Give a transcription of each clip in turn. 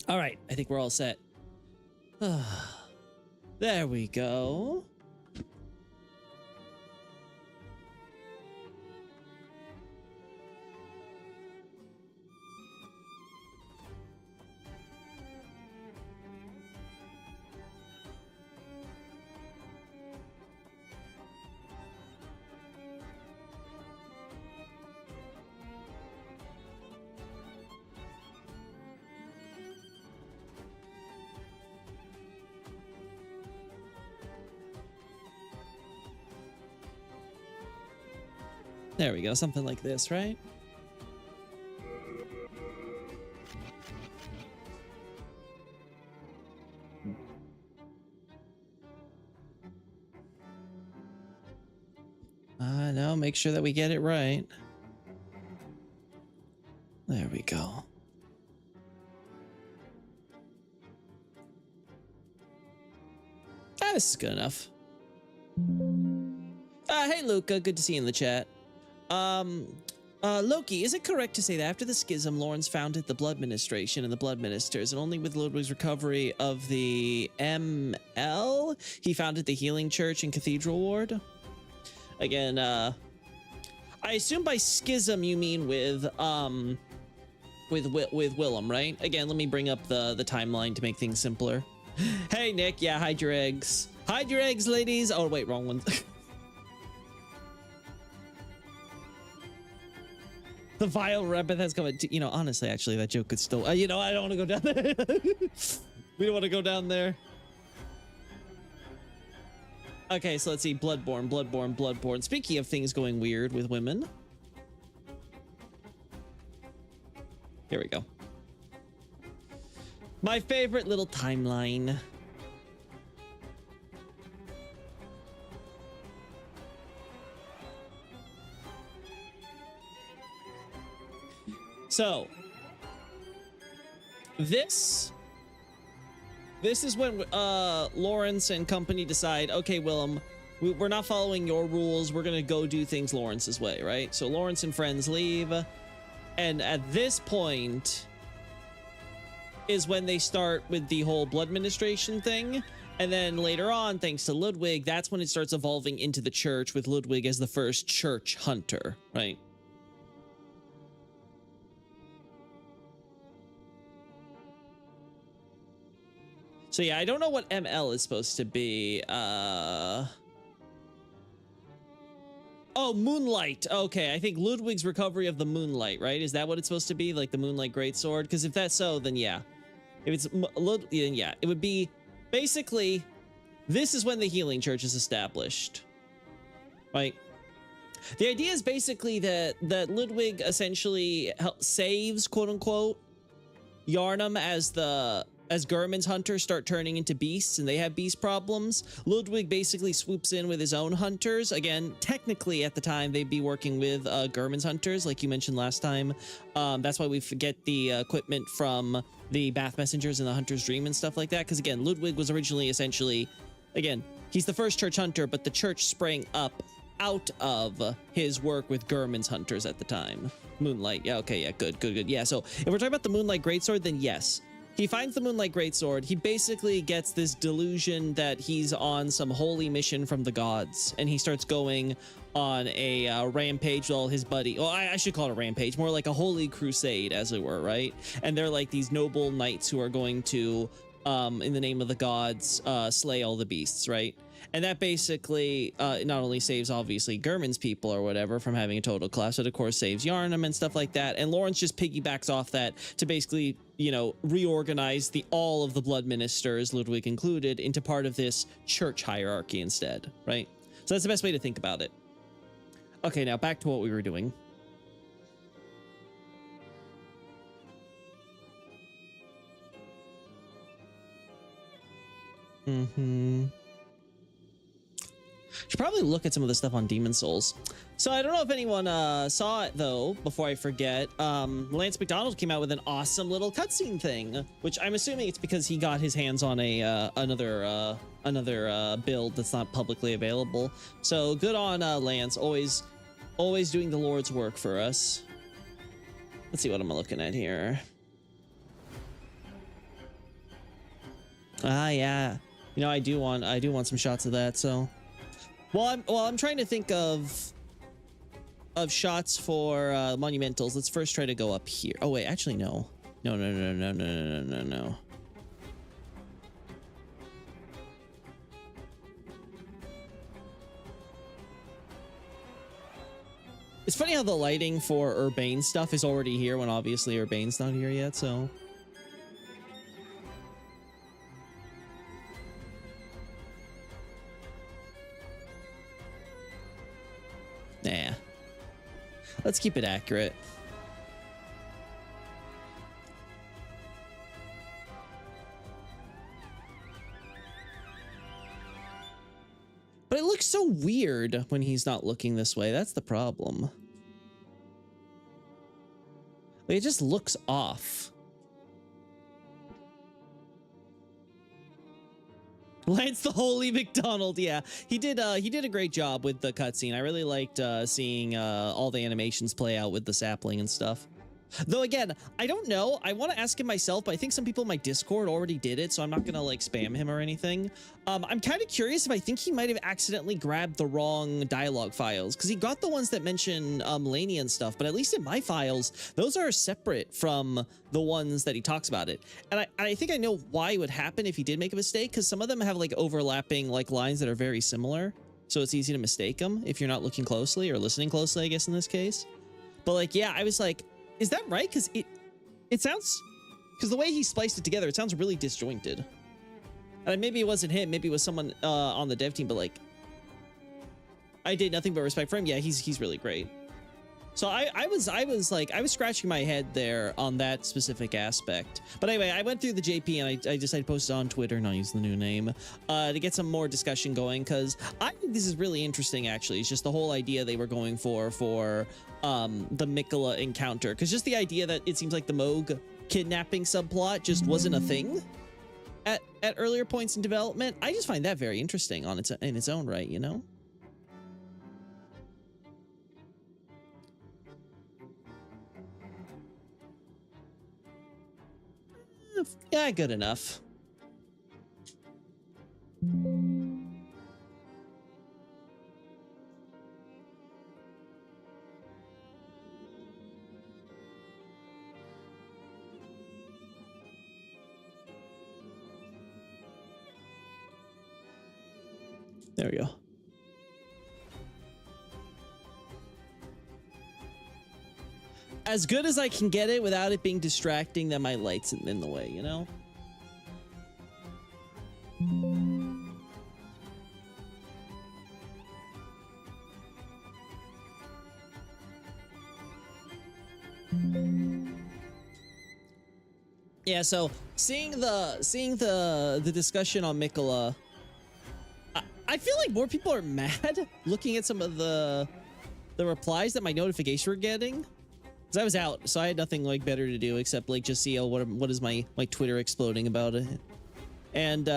All right, I think we're all set. There we go. There we go, something like this, right? No, make sure that we get it right. There we go. This is good enough. Hey Luca, good to see you in the chat. Loki, is it correct to say that after the schism, Lawrence founded the Blood Ministration and the Blood Ministers, and only with Ludwig's recovery of the ML, he founded the Healing Church and Cathedral Ward? Again, I assume by schism you mean with Willem, right? Again, let me bring up the timeline to make things simpler. Hey Nick, yeah, hide your eggs. Hide your eggs, ladies. Oh wait, wrong one. The vile rabbit has come. You know, honestly, actually, that joke could still. You know, I don't want to go down there. We don't want to go down there. Okay, so let's see. Bloodborne, Bloodborne, Bloodborne. Speaking of things going weird with women. Here we go. My favorite little timeline. So, this is when Lawrence and company decide, okay, Willem, we're not following your rules. We're going to go do things Lawrence's way, right? So Lawrence and friends leave. And at this point is when they start with the whole blood administration thing. And then later on, thanks to Ludwig, that's when it starts evolving into the church with Ludwig as the first church hunter, right? So yeah, I don't know what ML is supposed to be. Oh, Moonlight. Okay, I think Ludwig's recovery of the Moonlight, right? Is that what it's supposed to be? Like the Moonlight Greatsword? Because if that's so, then yeah. If it's, then yeah. It would be, basically, this is when the Healing Church is established. Right? The idea is basically that Ludwig essentially saves, quote-unquote, Yharnam as Gehrman's hunters start turning into beasts and they have beast problems. Ludwig basically swoops in with his own hunters. Again, technically at the time they'd be working with Gehrman's hunters, like you mentioned last time. That's why we forget the equipment from the Bath Messengers and the Hunter's Dream and stuff like that. Because again, Ludwig was originally essentially, again, he's the first church hunter, but the church sprang up out of his work with Gehrman's hunters at the time. Moonlight, yeah, okay, yeah, good. Yeah, so if we're talking about the Moonlight Greatsword, then yes. He finds the Moonlight Greatsword. He basically gets this delusion that he's on some holy mission from the gods, and he starts going on a rampage with all his buddies. Well, I should call it a rampage, more like a holy crusade, as it were, right? And they're like these noble knights who are going to, in the name of the gods, slay all the beasts, right? And that basically not only saves, obviously, Gehrman's people or whatever from having a total collapse, but of course saves Yharnam and stuff like that. And Lawrence just piggybacks off that to basically, you know, reorganize all of the blood ministers, Ludwig included, into part of this church hierarchy instead, right? So that's the best way to think about it. Okay, now back to what we were doing. Should probably look at some of the stuff on Demon Souls. So I don't know if anyone saw it though. Before I forget, Lance McDonald came out with an awesome little cutscene thing, which I'm assuming it's because he got his hands on a another build that's not publicly available. So good on Lance, always doing the Lord's work for us. Let's see what I'm looking at here. Ah, yeah. You know, I do want some shots of that. So, I'm trying to think of shots for monumentals. Let's first try to go up here. Oh wait, actually no. No. It's funny how the lighting for Urbane stuff is already here when obviously Urbane's not here yet, so. Nah. Let's keep it accurate. But it looks so weird when he's not looking this way. That's the problem. Like, it just looks off. Lance the Holy McDonald, yeah. He did a great job with the cutscene. I really liked seeing all the animations play out with the sapling and stuff. Though again, I don't know. I want to ask him myself, but I think some people in my Discord already did it, so I'm not gonna like spam him or anything. I'm kind of curious if I think he might have accidentally grabbed the wrong dialogue files, because he got the ones that mention Lania and stuff, but at least in my files, those are separate from the ones that he talks about it. And I think I know why it would happen if he did make a mistake, because some of them have like overlapping like lines that are very similar, so it's easy to mistake them if you're not looking closely or listening closely, I guess, in this case. But like, yeah, I was like, is that right? Because it sounds, because the way he spliced it together, it sounds really disjointed. And maybe it wasn't him, maybe it was someone on the dev team, but like, I did nothing but respect for him. Yeah, he's really great. So I was scratching my head there on that specific aspect. But anyway, I went through the JP and I decided to post it on Twitter, not use the new name, to get some more discussion going, because I think this is really interesting, actually. It's just the whole idea they were going for the Mikola encounter, because just the idea that it seems like the Moog kidnapping subplot just wasn't a thing at earlier points in development. I just find that very interesting in its own right, you know? Yeah, good enough. There we go. As good as I can get it without it being distracting that my light's in the way, you know? Yeah, so seeing the discussion on Mikola, I feel like more people are mad looking at some of the replies that my notification were getting. Because I was out, so I had nothing like better to do except like just see what is my Twitter exploding about it. And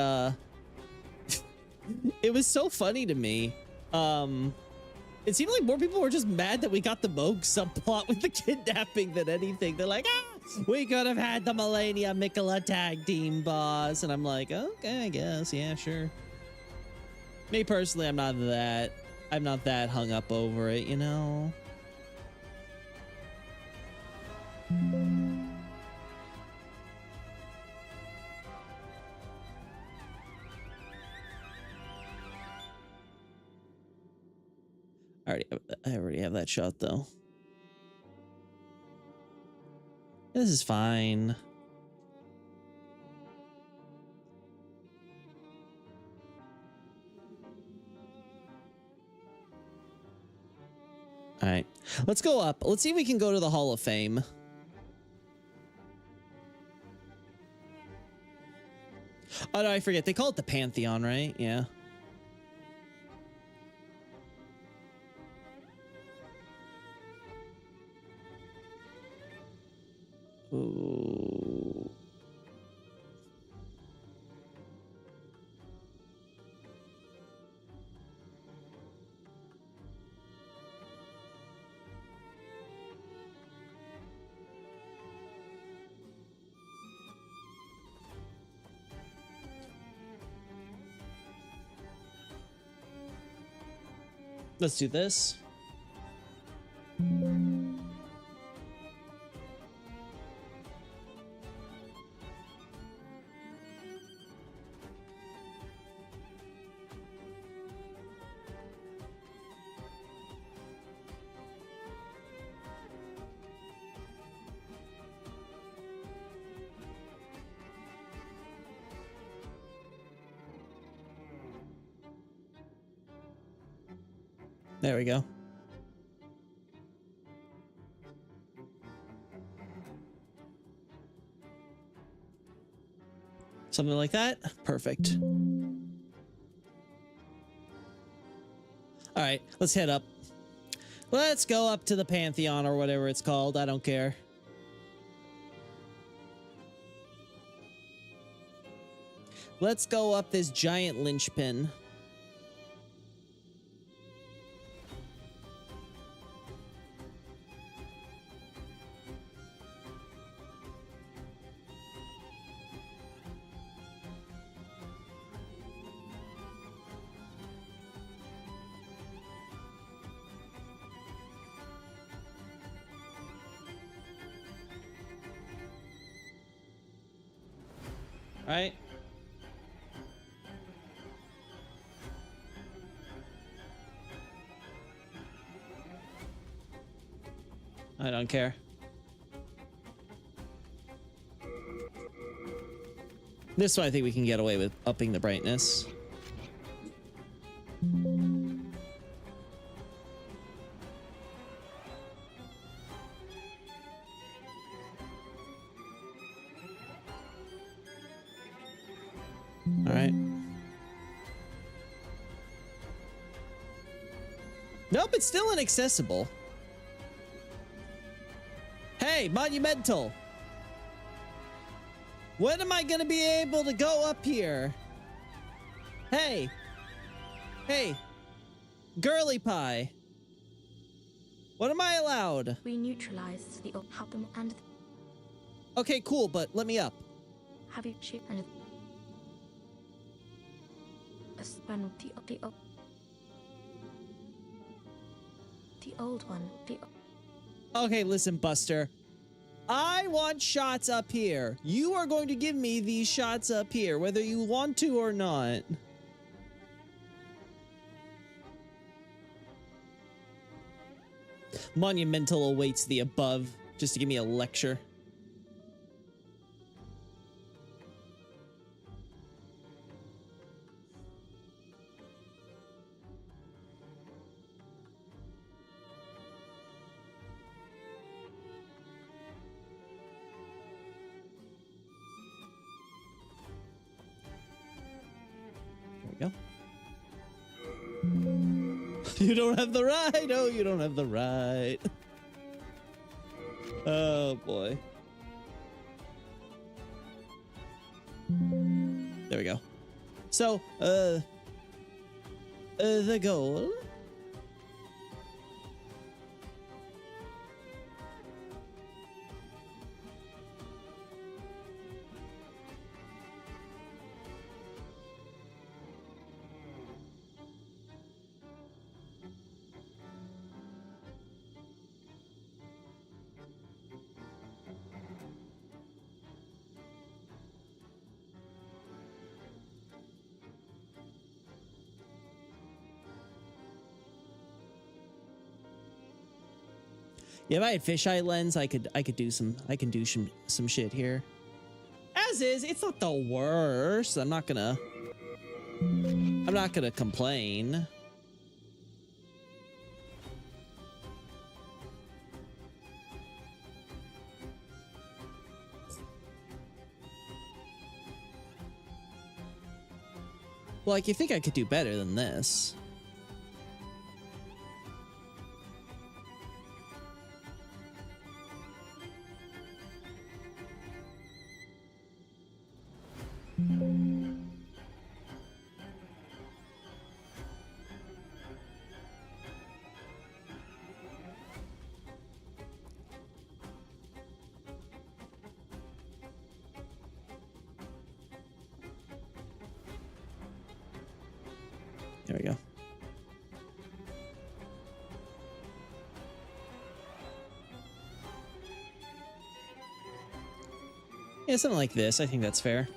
it was so funny to me. It seemed like more people were just mad that we got the Moog subplot with the kidnapping than anything. They're like, we could have had the Melania Mikola tag team, boss. And I'm like, okay, I guess, yeah, sure. Me personally, I'm not that hung up over it, you know? I already have that shot though. This is fine. All right, let's go up. Let's see if we can go to the Hall of Fame. Oh no, I forget. They call it the Pantheon, right? Yeah. Ooh. Let's do this. There we go. Something like that. Perfect. All right, let's head up. Let's go up to the Pantheon or whatever it's called. I don't care. Let's go up this giant linchpin. Right? I don't care. This one I think we can get away with upping the brightness. All right. Nope, it's still inaccessible. Hey, Monumental. When am I gonna be able to go up here? Hey. Hey. Girly Pie. When am I allowed? We neutralized the happen and Okay, cool, but let me up. have you shoot and when the old one Okay, listen, Buster. I want shots up here. You are going to give me these shots up here, whether you want to or not. Monumental awaits the above, just to give me a lecture. There we go. You don't have the right. Oh, you don't have the right. Oh boy. There we go. So, the goal. Yeah, if I had fisheye lens, I can do some shit here. As is, it's not the worst. I'm not gonna complain. Like, you think I could do better than this? There we go. Yeah, something like this. I think that's fair.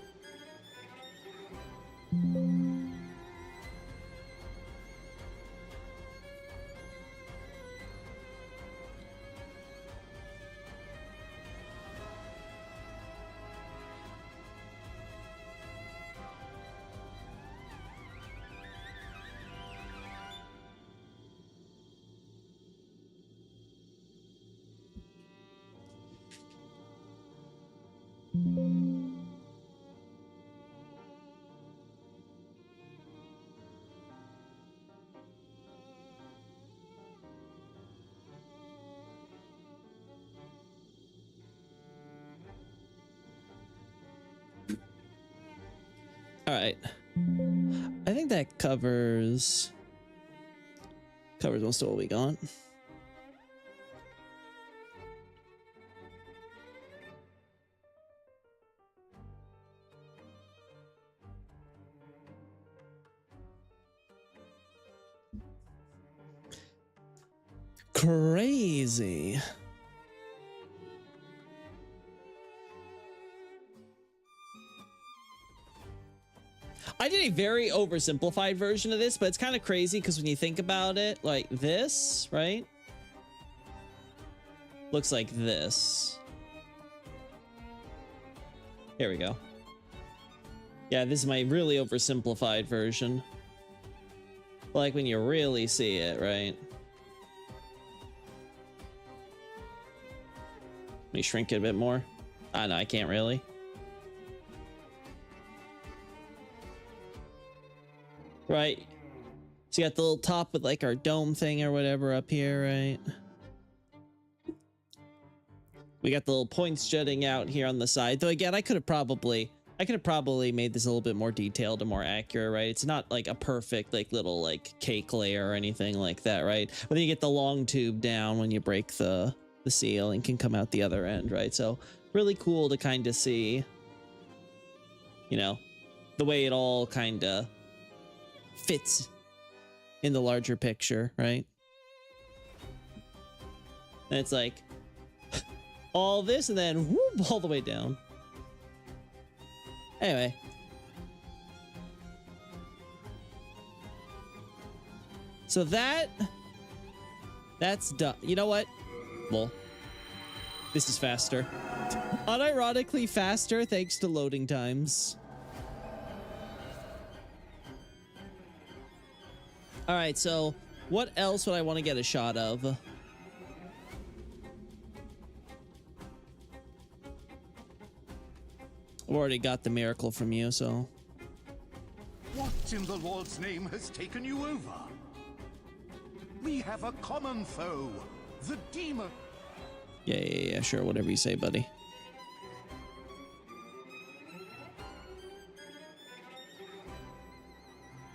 All right. I think that covers most of what we got. Crazy. I did a very oversimplified version of this, but it's kind of crazy because when you think about it, like this, right? Looks like this. Here we go. Yeah, this is my really oversimplified version. Like when you really see it, right? Let me shrink it a bit more. Ah, no, I can't really. Right. So you got the little top with like our dome thing or whatever up here, right? We got the little points jutting out here on the side. Though again, I could have probably made this a little bit more detailed and more accurate, right? It's not like a perfect like little like cake layer or anything like that, right? But then you get the long tube down when you break the seal and can come out the other end, right? So really cool to kind of see, you know, the way it all kind of fits in the larger picture, right? And it's like all this and then whoop, all the way down. Anyway. So that's done. You know what? Well, this is faster. Unironically faster thanks to loading times. All right, so what else would I want to get a shot of? I've already got the miracle from you, so. What in the Lord's name has taken you over? We have a common foe, the demon. Yeah, sure, whatever you say, buddy.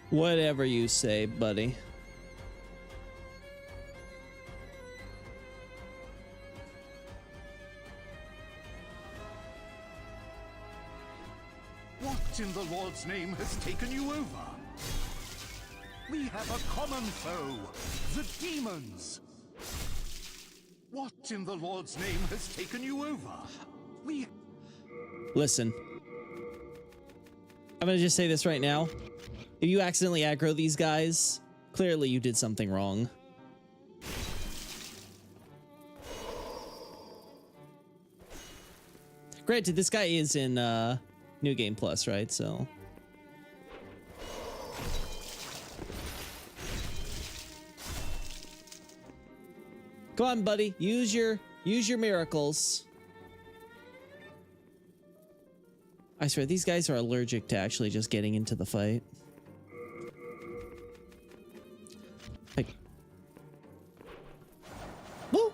Whatever you say, buddy. What in the Lord's name has taken you over? We have a common foe, the demons. What in the Lord's name has taken you over? Listen. I'm gonna just say this right now. If you accidentally aggro these guys, clearly you did something wrong. Granted, this guy is in New Game Plus, right? So come on, buddy. Use your miracles. I swear these guys are allergic to actually just getting into the fight. Like, woo!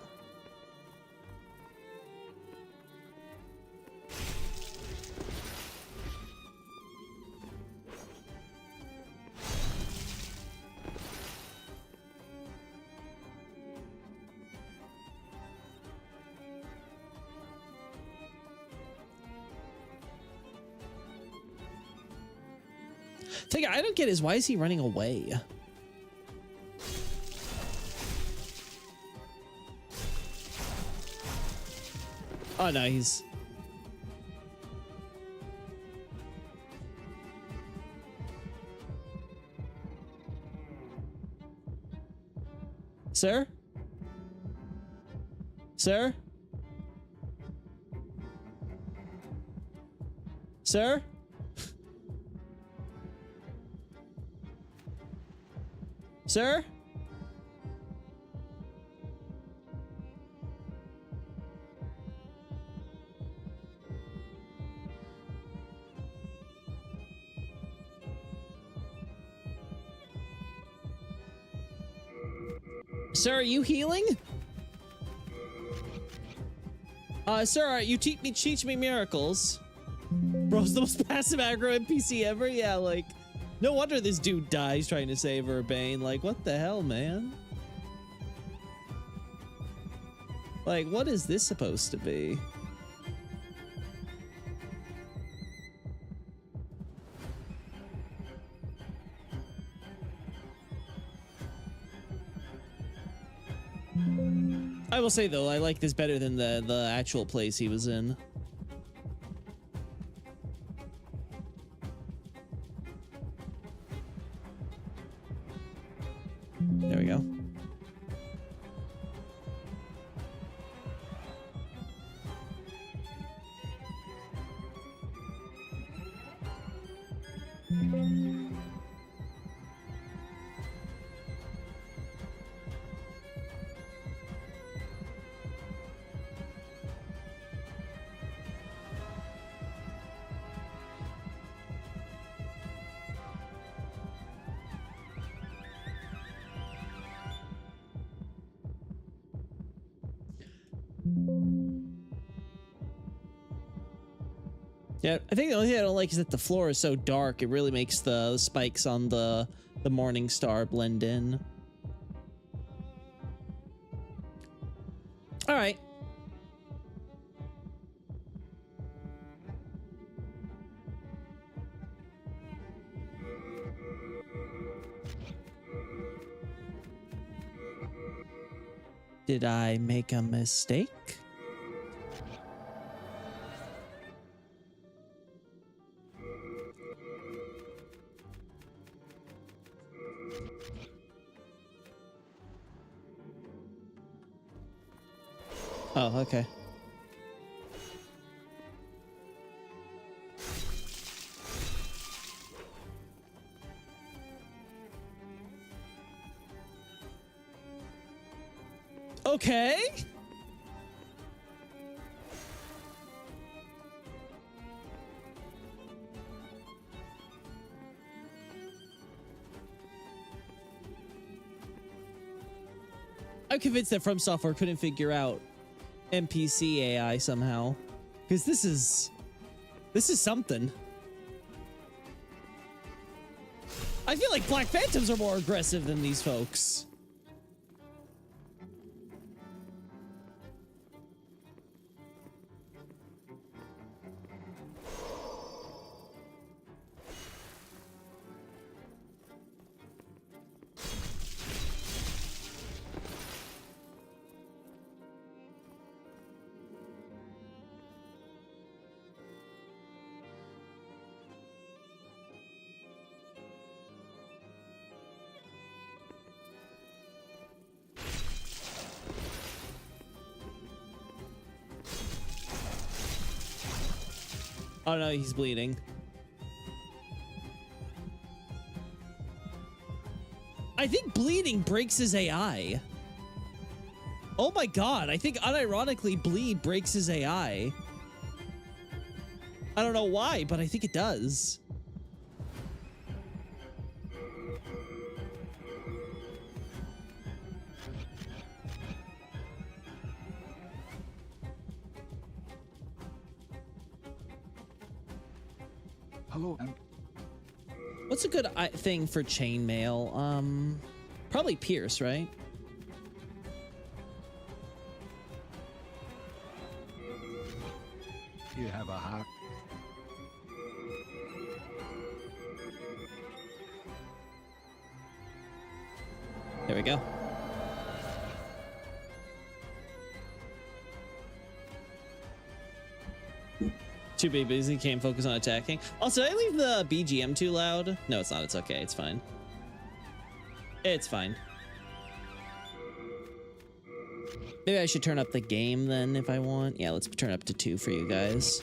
Thing I don't get is why is he running away? Oh no, he's Sir? Sir? Sir? Sir? Sir, are you healing? Sir, you teach me miracles. Bro's the most passive aggro NPC ever? Yeah, like, no wonder this dude dies trying to save Urbane. Like, what the hell, man? Like, what is this supposed to be? I will say though, I like this better than the actual place he was in. There we go. Yeah, I think the only thing I don't like is that the floor is so dark. It really makes the spikes on the Morning Star blend in. All right. Did I make a mistake? Oh, okay. Okay. I'm convinced that From Software couldn't figure out NPC AI somehow, because this is something. I feel like Black Phantoms are more aggressive than these folks. Oh no, he's bleeding. I think bleeding breaks his AI. Oh my god, I think unironically bleed breaks his AI. I don't know why, but I think it does. Hello. What's a good thing for chainmail? Probably Pierce, right? You have a heart. There we go. Too busy, can't focus on attacking. Also, did I leave the BGM too loud? No, it's not. It's okay. It's fine. It's fine. Maybe I should turn up the game then if I want. Yeah, let's turn up to 2 for you guys.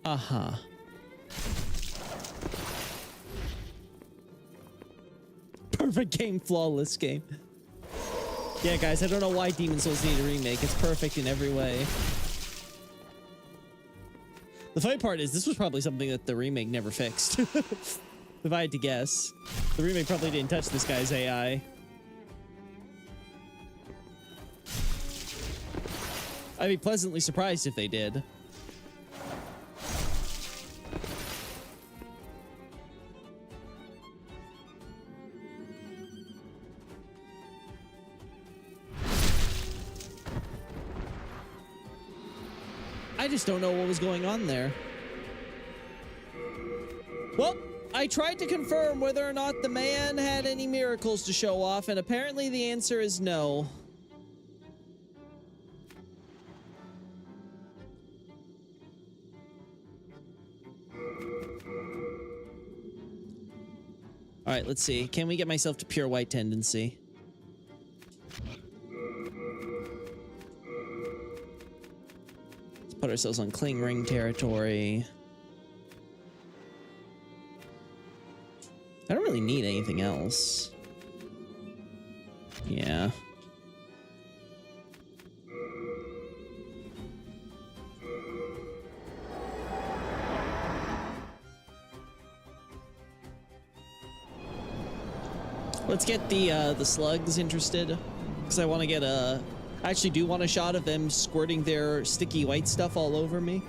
Uh-huh. Perfect game, flawless game. Yeah, guys, I don't know why Demon's Souls need a remake. It's perfect in every way. The funny part is this was probably something that the remake never fixed. If I had to guess. The remake probably didn't touch this guy's AI. I'd be pleasantly surprised if they did. I just don't know what was going on there. Well, I tried to confirm whether or not the man had any miracles to show off, and apparently the answer is no. All right, let's see. Can we get myself to pure white tendency? Let's put ourselves on cling ring territory. I don't really need anything else. Yeah. Let's get the slugs interested, because I want to get a. I actually do want a shot of them squirting their sticky white stuff all over me.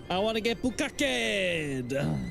I want to get bukaked.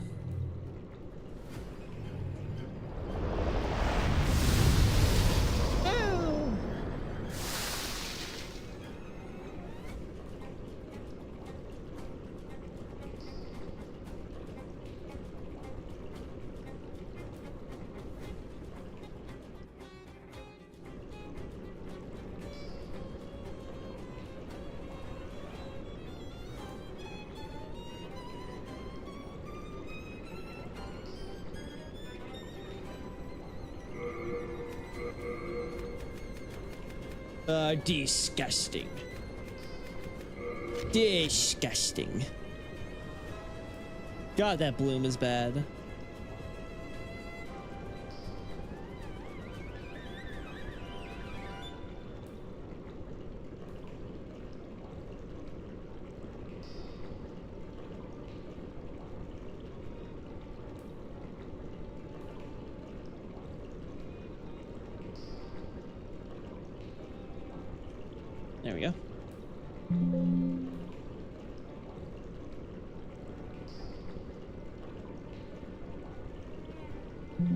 Disgusting. Disgusting. God, that bloom is bad. There we go.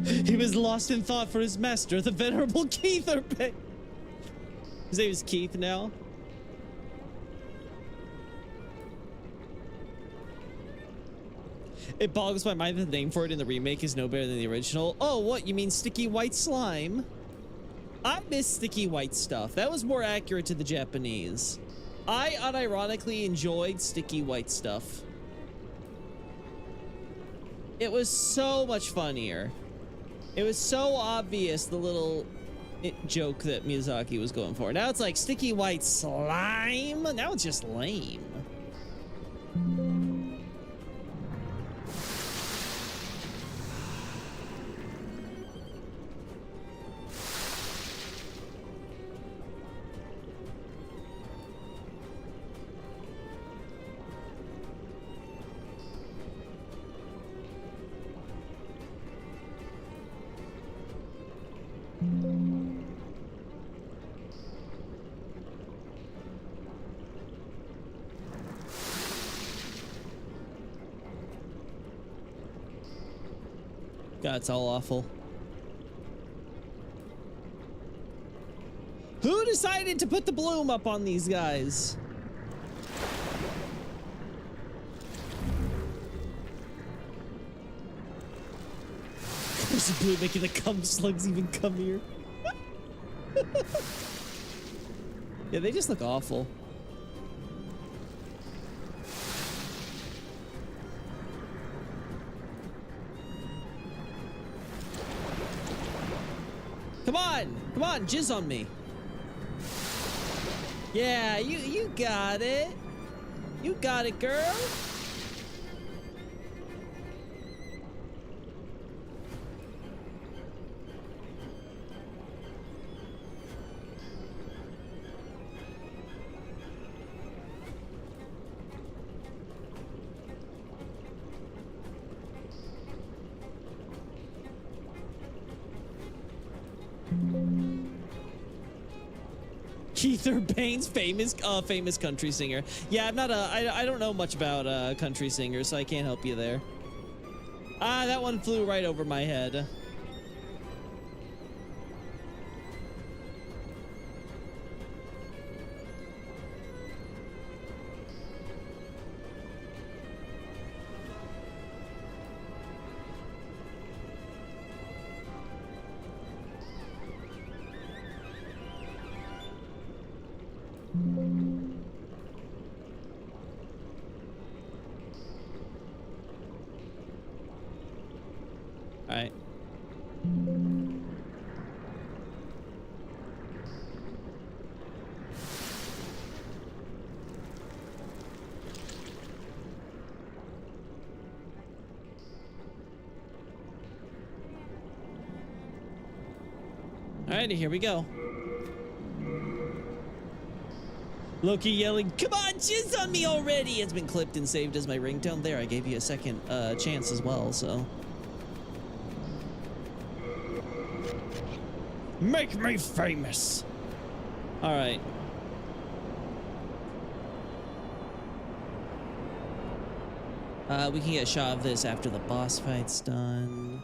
He was lost in thought for his master, the venerable Keith Urbay. His name is Keith now. It boggles my mind that the name for it in the remake is no better than the original. Oh, what? You mean sticky white slime? I miss sticky white stuff. That was more accurate to the Japanese. I unironically enjoyed sticky white stuff. It was so much funnier. It was so obvious, the little joke that Miyazaki was going for. Now it's like sticky white slime. Now it's just lame. God, it's all awful. Who decided to put the bloom up on these guys? There's a blue making the cum slugs even come here. Yeah, they just look awful. Come on, jizz on me. Yeah, you got it. You got it, girl. Keith Urbain's famous country singer. Yeah, I'm not I don't know much about country singers, so I can't help you there. Ah, that one flew right over my head. Alright. Alrighty, here we go. Loki yelling, "Come on, jizz on me already!" It's been clipped and saved as my ringtone. There, I gave you a second chance as well, so. Make me famous! Alright. We can get a shot of this after the boss fight's done.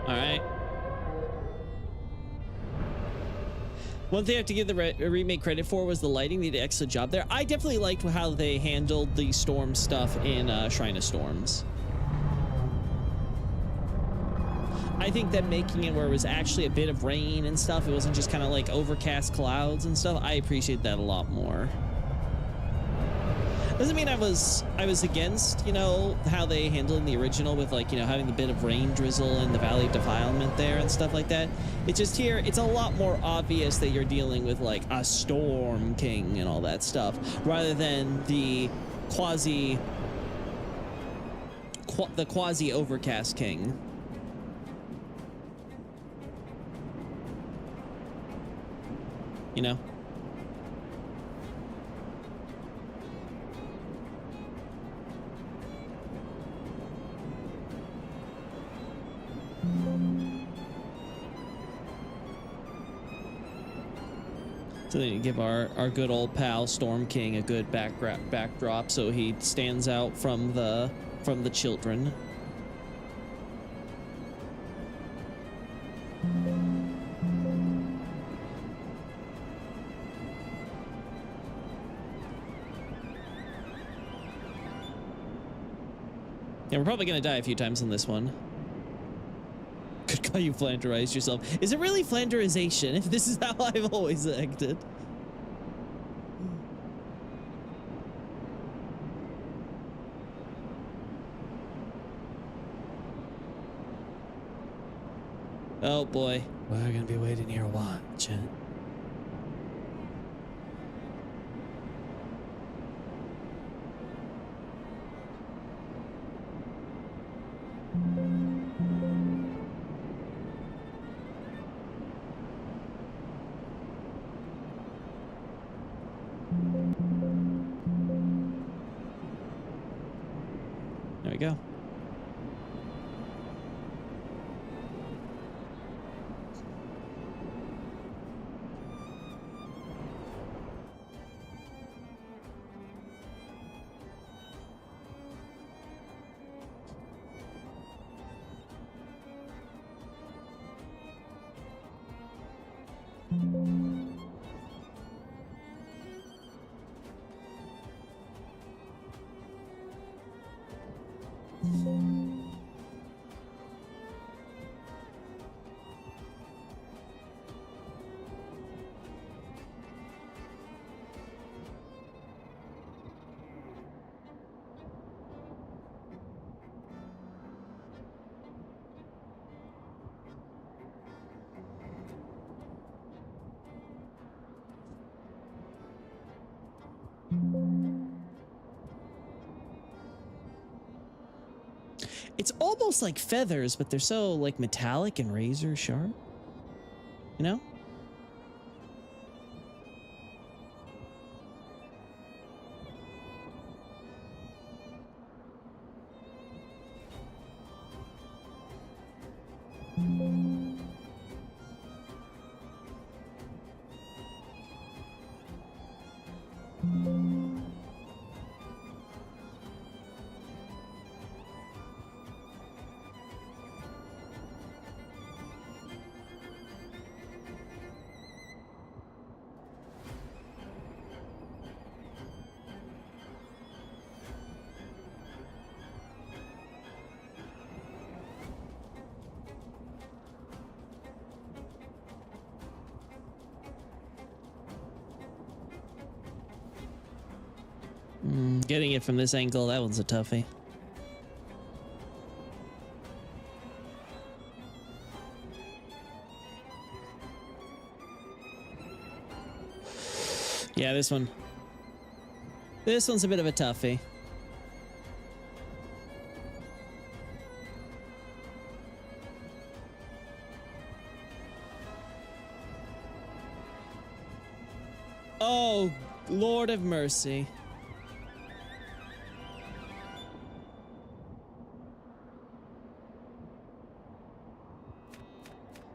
Alright. One thing I have to give the remake credit for was the lighting. They did an excellent job there. I definitely liked how they handled the storm stuff in Shrine of Storms. I think that making it where it was actually a bit of rain and stuff, it wasn't just kind of like overcast clouds and stuff, I appreciate that a lot more. Doesn't mean I was against, you know, how they handled in the original with, like, you know, having the bit of rain drizzle in the Valley of Defilement there and stuff like that. It's just here, it's a lot more obvious that you're dealing with, like, a Storm King and all that stuff, rather than the quasi overcast king. You know? So then you give our good old pal Storm King a good backdrop so he stands out from the children. Yeah, we're probably gonna die a few times in this one. Could call you Flanderize yourself. Is it really Flanderization if this is how I've always acted? Oh boy, we're gonna be waiting here a while, chat. There we go. It's almost like feathers, but they're so like metallic and razor sharp. You know? Getting it from this angle, that one's a toughie. Yeah, this one. This one's a bit of a toughie. Oh, Lord of mercy.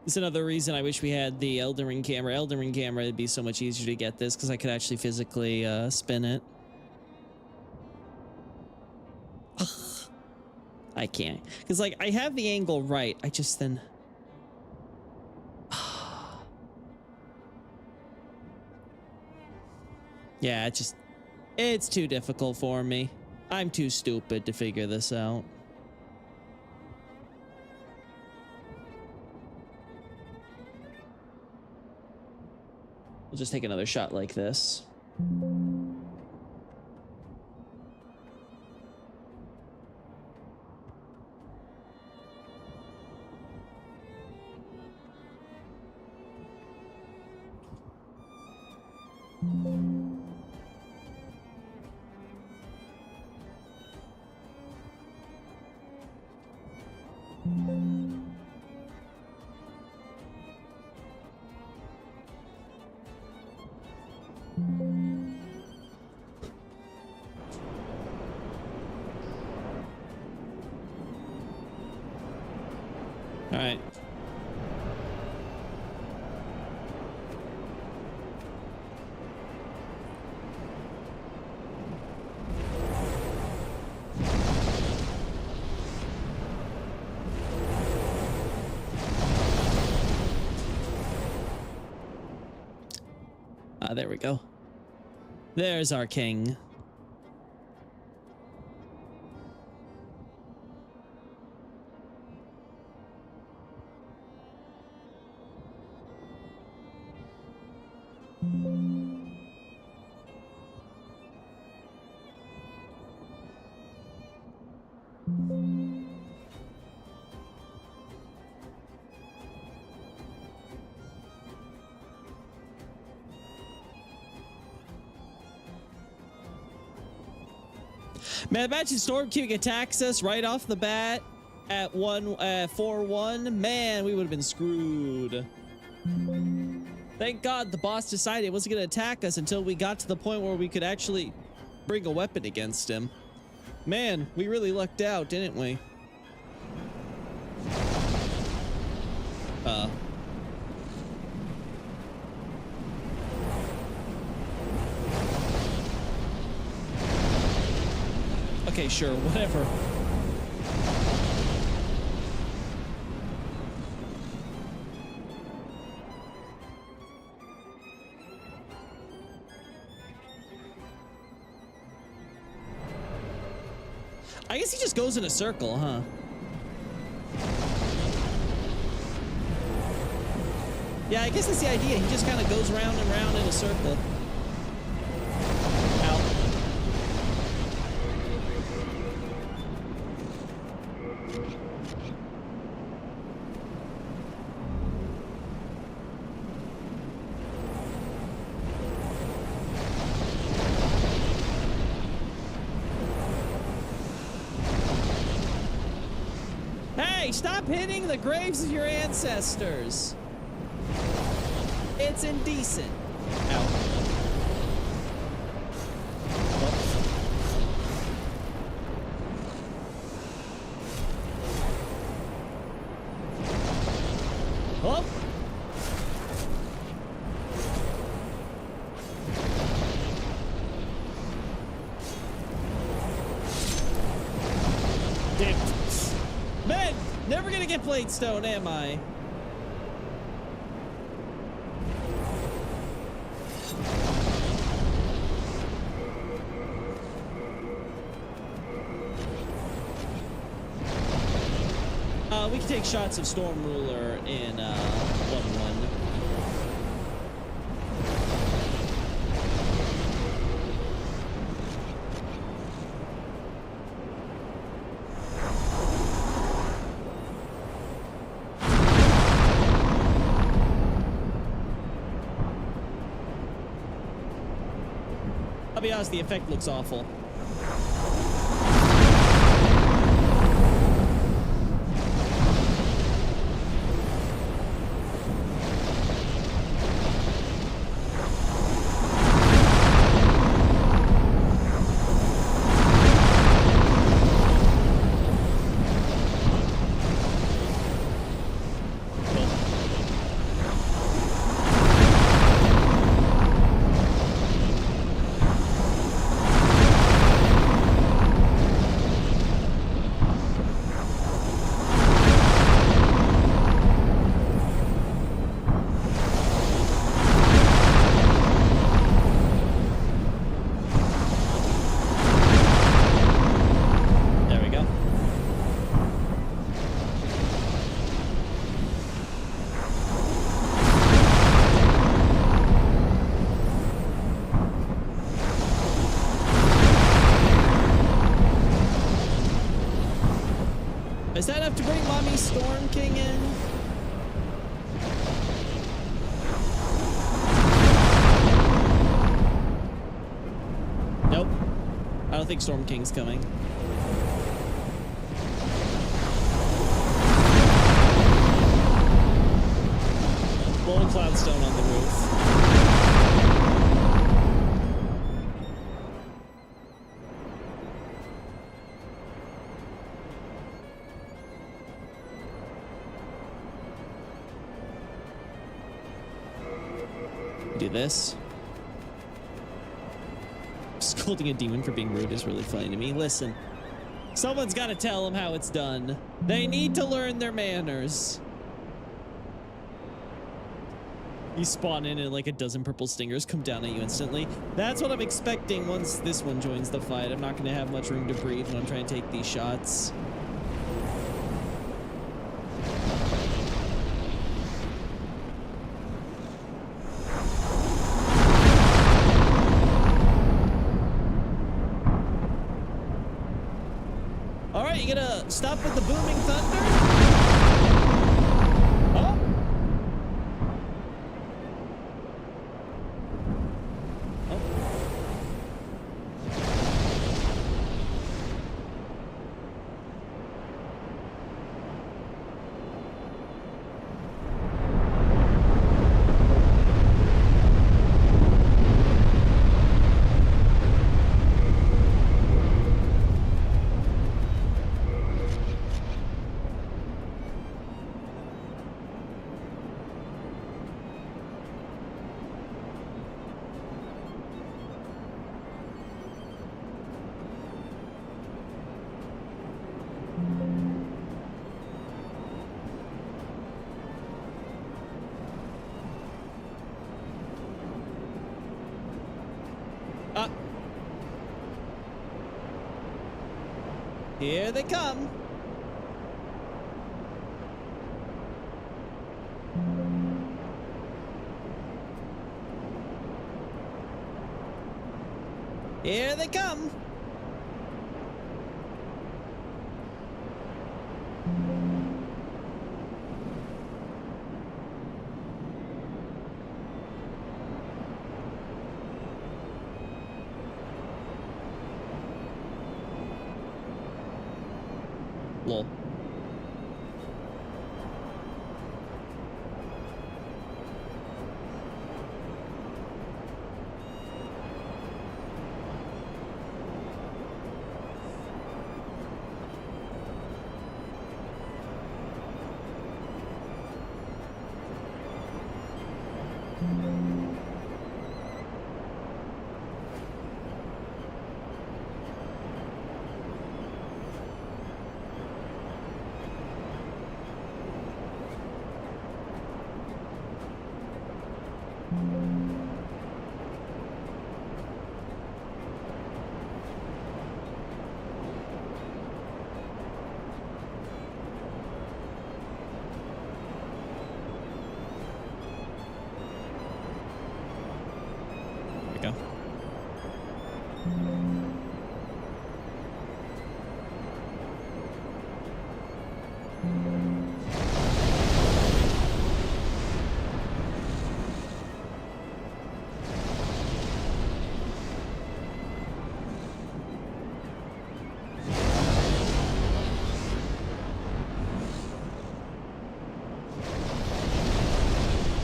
It's another reason I wish we had the Elden Ring camera. Elden Ring camera, it'd be so much easier to get this because I could actually physically spin it. Ugh. I can't. Because, like, I have the angle right. I just then... Yeah, it's too difficult for me. I'm too stupid to figure this out. We'll just take another shot like this. All right. There we go. There's our king. Man, imagine Storm King attacks us right off the bat at 4-1. Man, we would have been screwed. Thank God the boss decided it wasn't going to attack us until we got to the point where we could actually bring a weapon against him. Man, we really lucked out, didn't we? Okay, sure, whatever. I guess he just goes in a circle, huh? Yeah, I guess that's the idea. He just kind of goes round and round in a circle. Ow. Hey, stop hitting the graves of your ancestors. It's indecent. Ow. Oh. Damn. Man, never gonna get Blade Stone, am I? We can take shots of Storm Ruler in 1-1. I'll be honest, the effect looks awful. Is that enough to bring Mommy Storm King in? Nope. I don't think Storm King's coming. Golden Cloudstone on the roof. Do this. Scolding a demon for being rude is really funny to me. Listen, someone's got to tell them how it's done. They need to learn their manners. You spawn in and like a dozen purple stingers come down at you instantly. That's what I'm expecting once this one joins the fight. I'm not going to have much room to breathe when I'm trying to take these shots. All right, you gonna stop with the booming thunder? Oh. Here they come. Here they come. Lol. Go.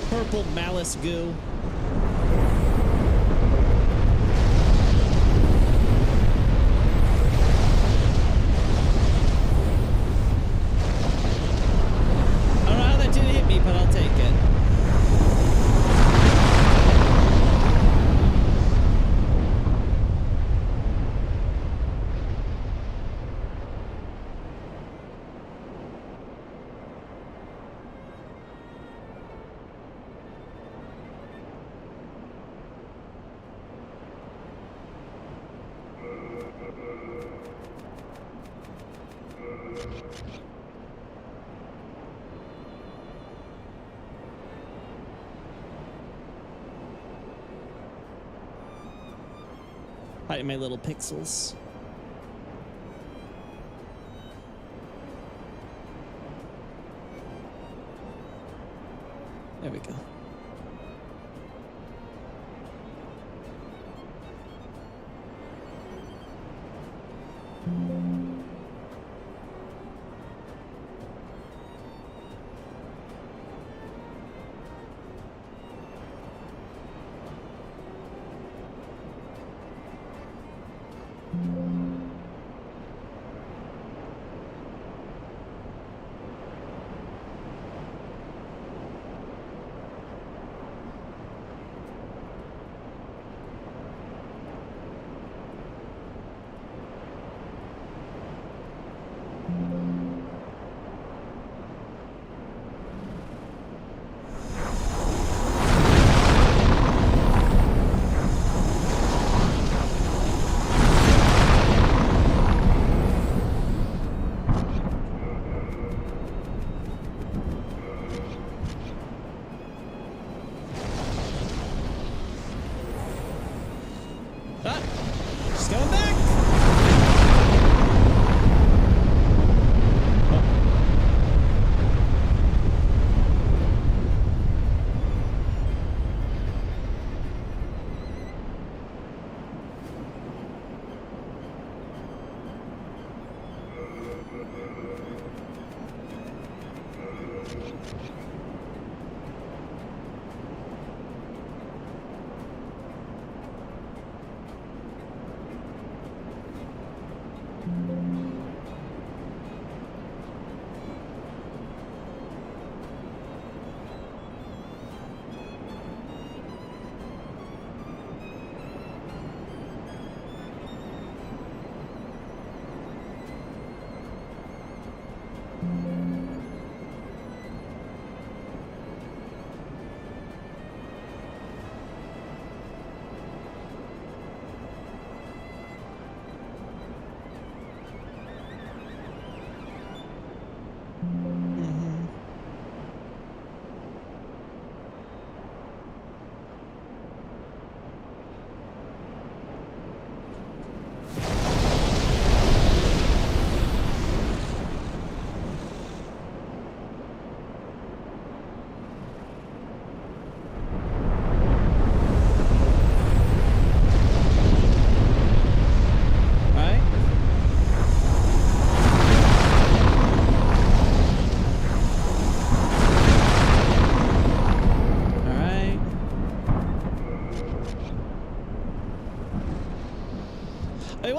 Purple malice goo. But I'll take it. Hiding my little pixels. There we go.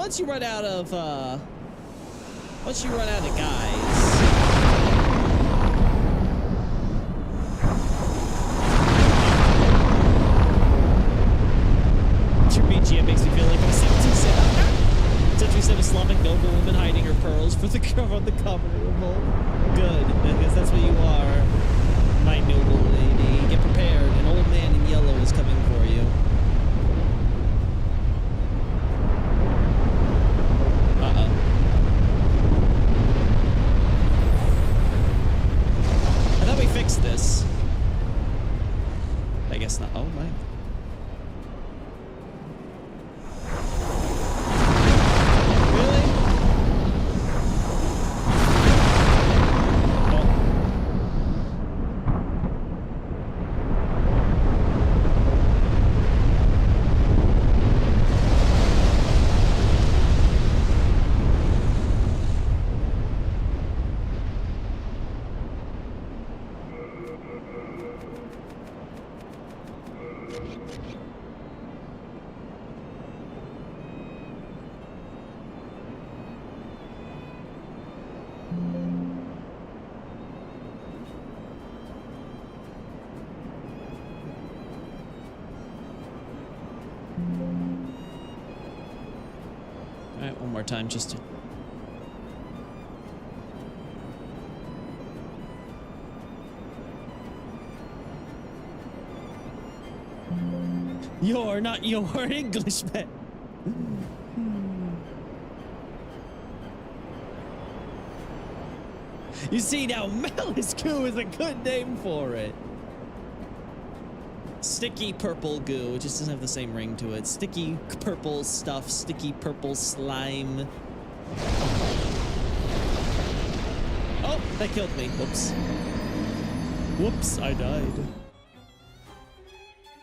once you run out of guys. Your BGM makes me feel like I'm a 77 Slavic noble woman hiding her pearls for the cover of the common revolt. Good, because that's what you are, my noble lady. Get prepared, an old man in yellow is coming for you. Uh-oh. I thought we fixed this. I guess not. Oh my. Alright, one more time just to... You're not your Englishman. You see, now Malice Goo is a good name for it. Sticky purple goo. It just doesn't have the same ring to it. Sticky purple stuff. Sticky purple slime. Oh, that killed me. Whoops. Whoops, I died.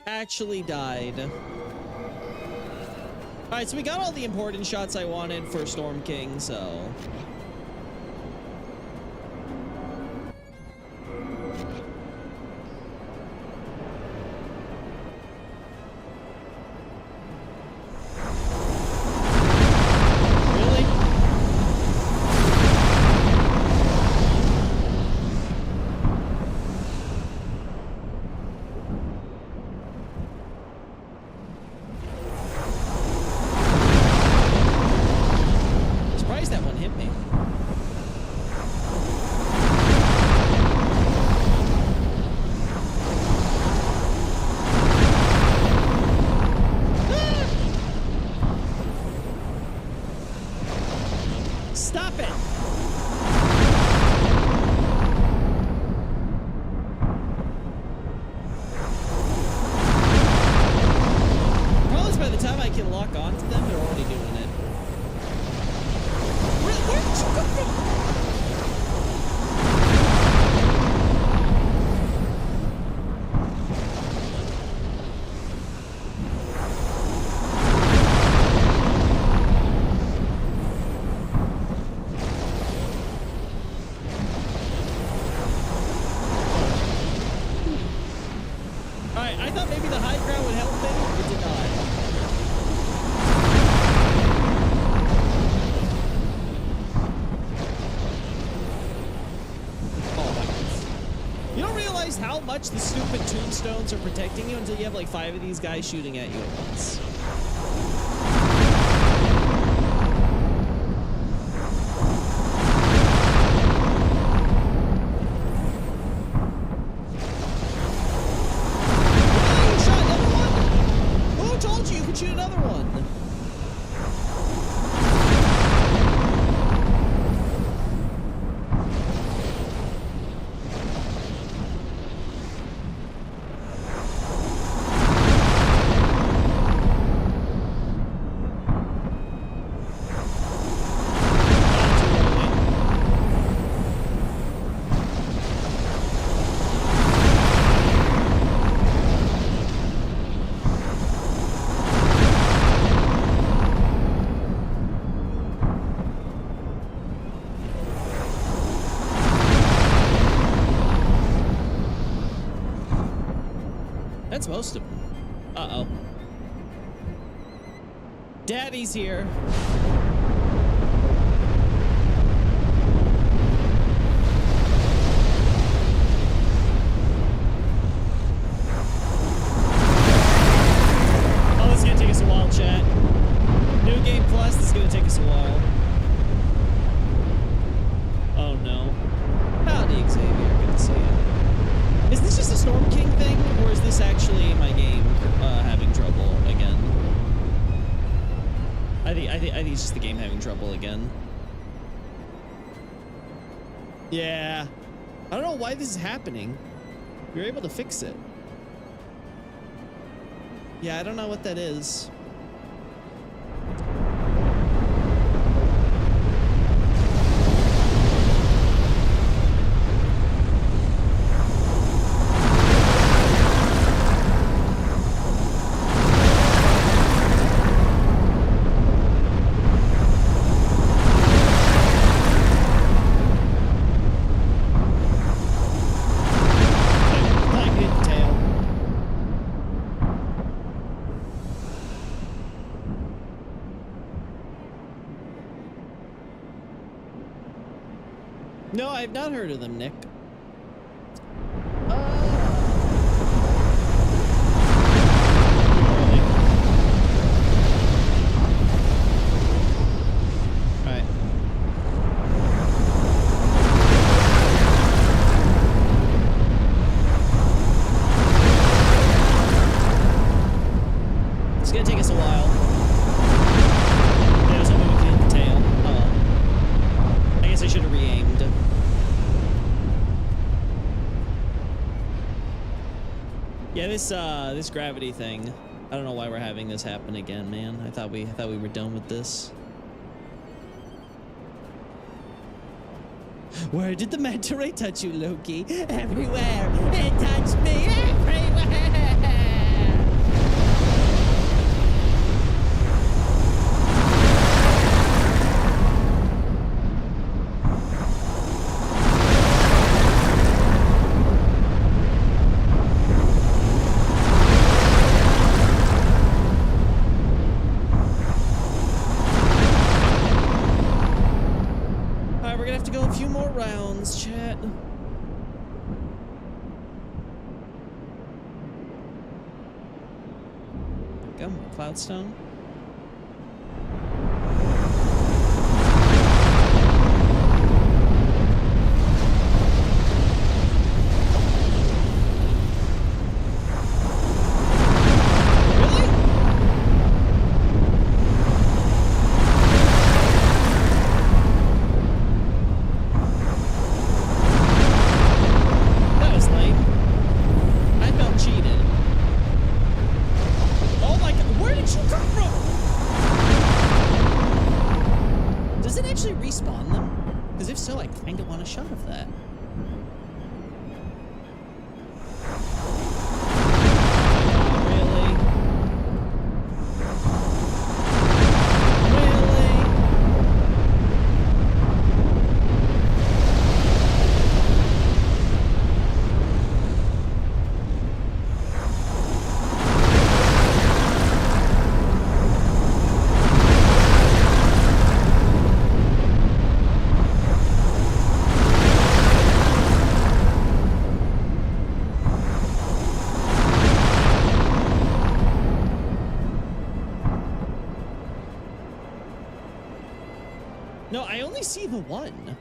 Actually died. Alright, so we got all the important shots I wanted for Storm King, so... The stupid tombstones are protecting you until you have like 5 of these guys shooting at you at once. Really? You shot another one? Who told you you could shoot another one? That's most of them. Uh-oh. Daddy's here. Oh, this is gonna take us a while, chat. New Game Plus, this is gonna take us a while. Oh no. Howdy, Xavier. Good to see you. Is this just a Storm King thing, or is this actually my game having trouble again? I think it's just the game having trouble again. Yeah. I don't know why this is happening. You're able to fix it. Yeah, I don't know what that is. No, I've not heard of them, Nick. Right. It's gonna take us a while. There's something we can detail. Oh well. I guess I should have re-aimed. Yeah, this gravity thing. I don't know why we're having this happen again, man. I thought we were done with this. Where did the manta ray touch you, Loki? Everywhere. It touched me everywhere. Rounds, chat. Go, Cloudstone. No, I only see the one.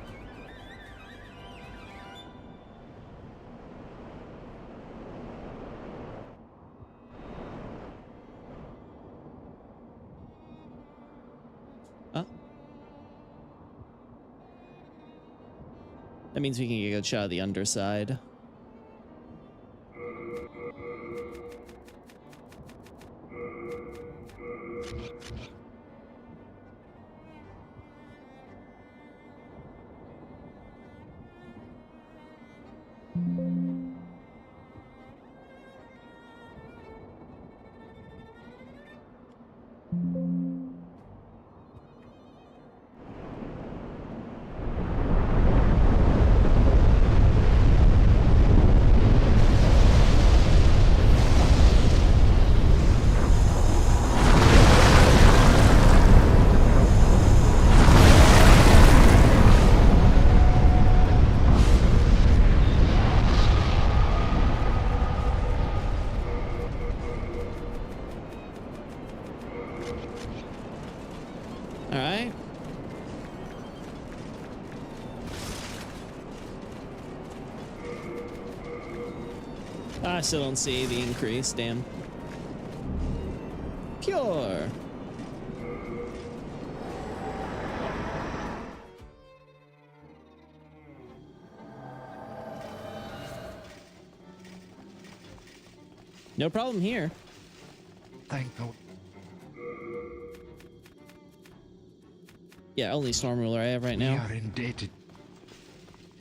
Huh? That means we can get a good shot of the underside. I still don't see the increase, damn. Pure. No problem here. Thank God. Yeah, only Storm Ruler I have right We now. are indebted.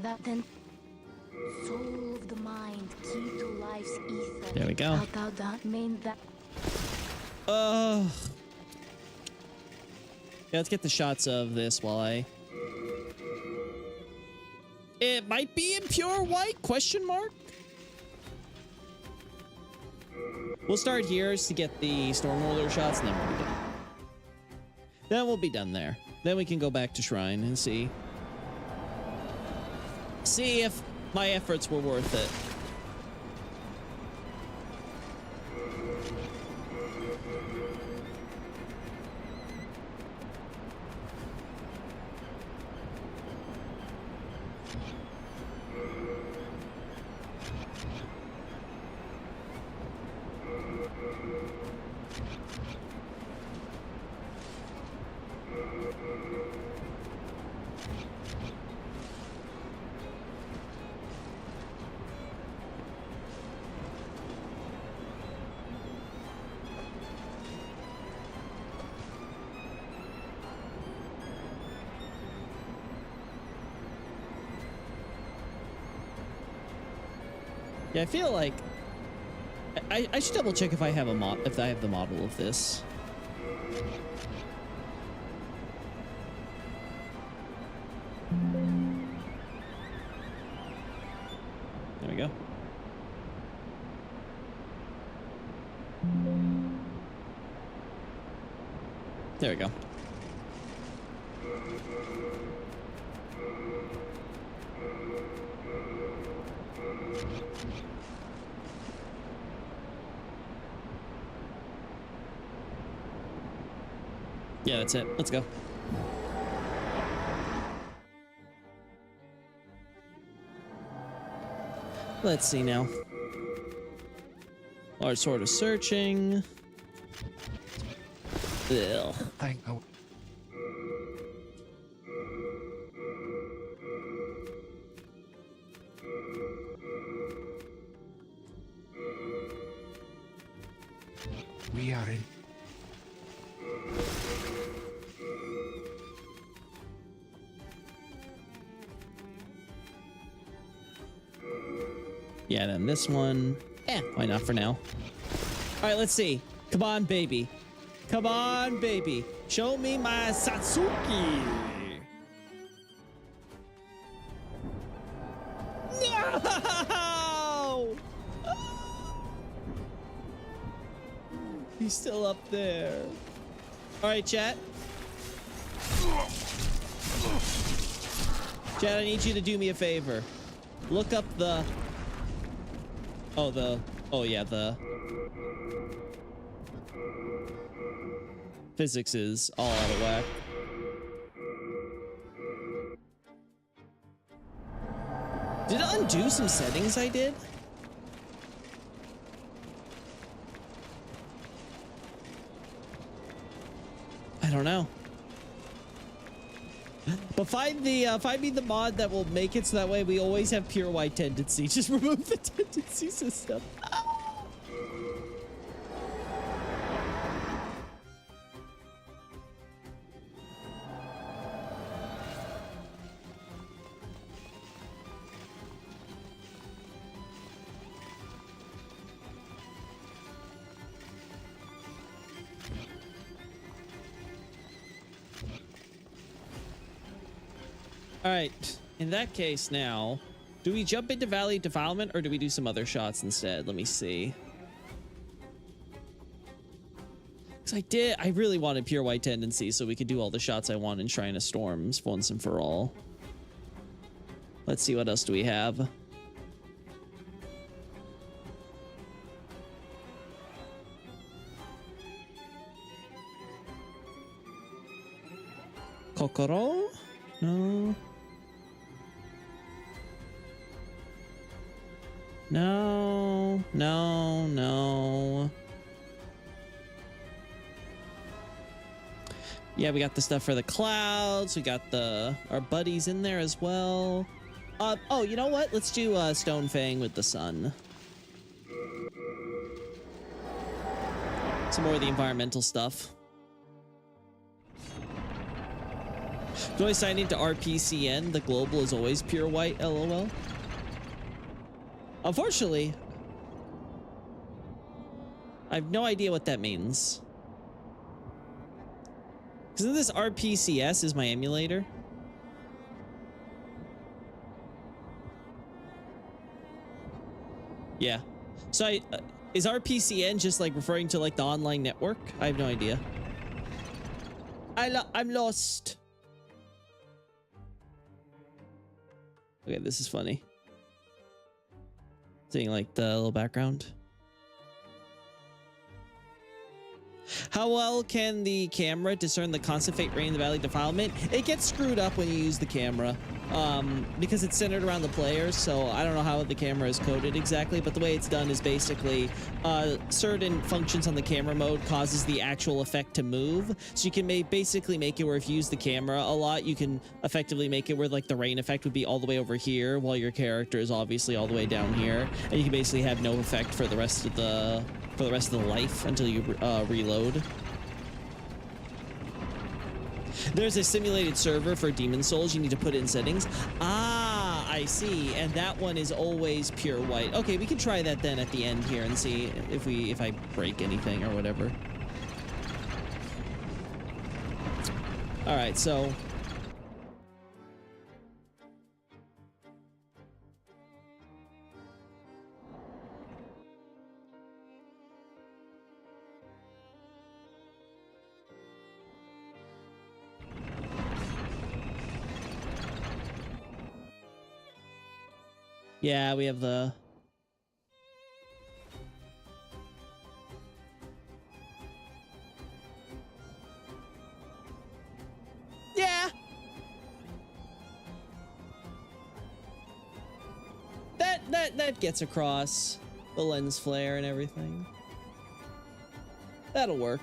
That then. Soul of the mind, key to life's ether. There we go. Out thou that main that. Yeah, let's get the shots of this while I... It might be in pure white, question mark? We'll start here just to get the Storm Ruler shots, and then we'll be done. Then we'll be done there. Then we can go back to Shrine and see if my efforts were worth it. Yeah, I feel like I should double check if I have if I have the model of this. There we go. There we go. Yeah, that's it. Let's go. Let's see now. Large sword of searching. Ugh. Thank God. We are in. Yeah, then this one. Why not for now? All right, let's see. Come on, baby. Come on, baby. Show me my Satsuki. No! He's still up there. All right, chat. Chat, I need you to do me a favor. Look up the... Oh, yeah, the physics is all out of whack. Did it undo some settings I did? I don't know. But find me the mod that will make it so that way we always have pure white tendency. Just remove the tendency system. All right, in that case now, do we jump into Valley Defilement or do we do some other shots instead? Let me see. Because I really wanted pure white tendency so we could do all the shots I want in Shrine of Storms once and for all. Let's see, what else do we have? Kokoro? No. No. no. Yeah, we got the stuff for the clouds. We got our buddies in there as well. Oh, you know what? Let's do Stone Fang with the sun. Some more of the environmental stuff. Do I sign into RPCN? The global is always pure white, LOL. Unfortunately, I have no idea what that means. Because this RPCS is my emulator. Yeah. So is RPCN just like referring to like the online network? I have no idea. I'm lost. Okay, this is funny. Seeing like the little background. How well can the camera discern the constant fate rain in the valley defilement? It gets screwed up when you use the camera because it's centered around the players. So I don't know how the camera is coded exactly, but the way it's done is basically certain functions on the camera mode causes the actual effect to move. So you can basically make it where if you use the camera a lot, you can effectively make it where like the rain effect would be all the way over here while your character is obviously all the way down here, and you can basically have no effect for the rest of the life until you reload. There's a simulated server for Demon Souls. You need to put it in settings. Ah, I see. And that one is always pure white. Okay, we can try that then at the end here and see if I break anything or whatever. All right, so yeah, we have the... Yeah! That gets across the lens flare and everything. That'll work.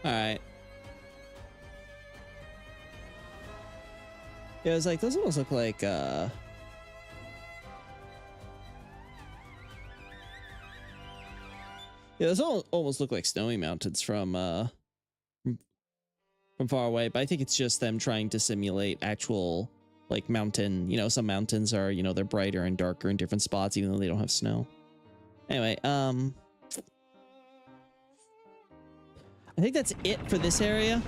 All right. Yeah, I was like, those almost look like, yeah, those almost look like snowy mountains from far away, but I think it's just them trying to simulate actual, like, mountain, you know, some mountains are, you know, they're brighter and darker in different spots, even though they don't have snow. Anyway, I think that's it for this area.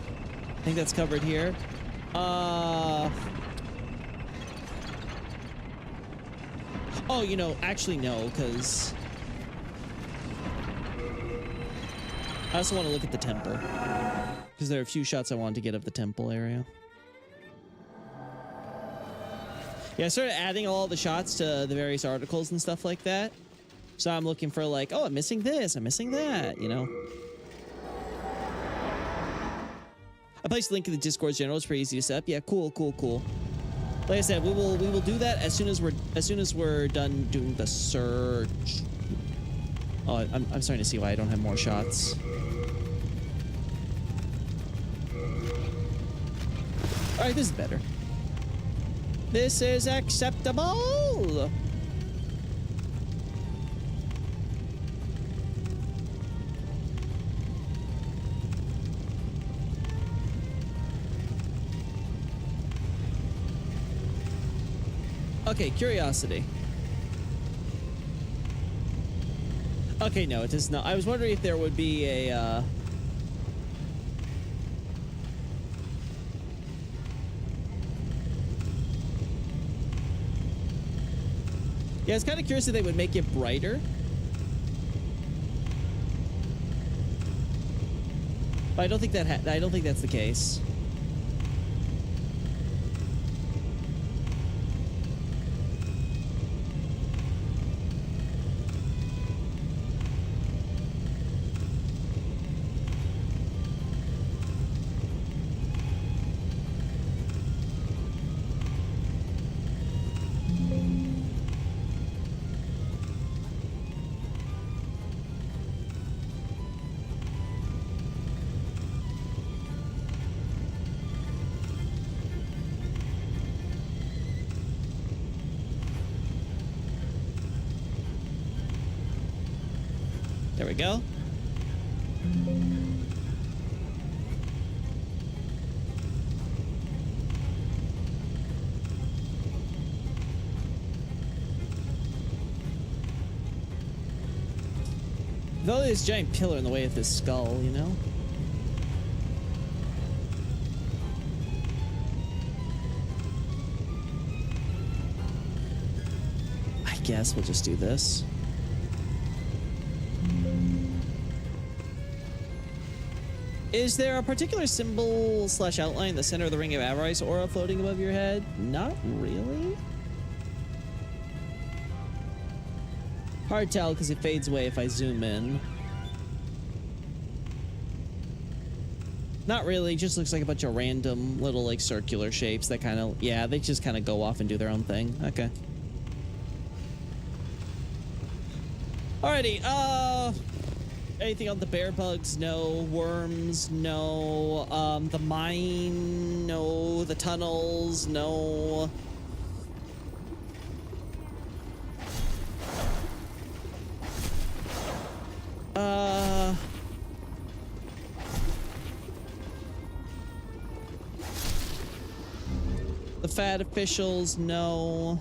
I think that's covered here. Oh, you know, actually no, because I also want to look at the temple, because there are a few shots I wanted to get of the temple area. Yeah, I started adding all the shots to the various articles and stuff like that. So I'm looking for like, oh, I'm missing this, I'm missing that, you know. I placed a link in the Discord general. It's pretty easy to set up. Yeah, cool. Like I said, we will do that as soon as we're done doing the search. Oh, I'm starting to see why I don't have more shots. All right, this is better. This is acceptable. Okay, curiosity. Okay, no, it does not. I was wondering if there would be a, Yeah, I was kind of curious if they would make it brighter. But I don't think I don't think that's the case. There we go. Though there's a giant pillar in the way of this skull, you know? I guess we'll just do this. Is there a particular symbol / outline in the center of the Ring of Avarice aura floating above your head? Not really. Hard tell because it fades away if I zoom in. Not really, just looks like a bunch of random little like circular shapes that kind of, yeah, they just kind of go off and do their own thing. Okay. Alrighty, anything on the bear bugs? No. Worms? No. The mine? No. The tunnels? No. The fat officials? No.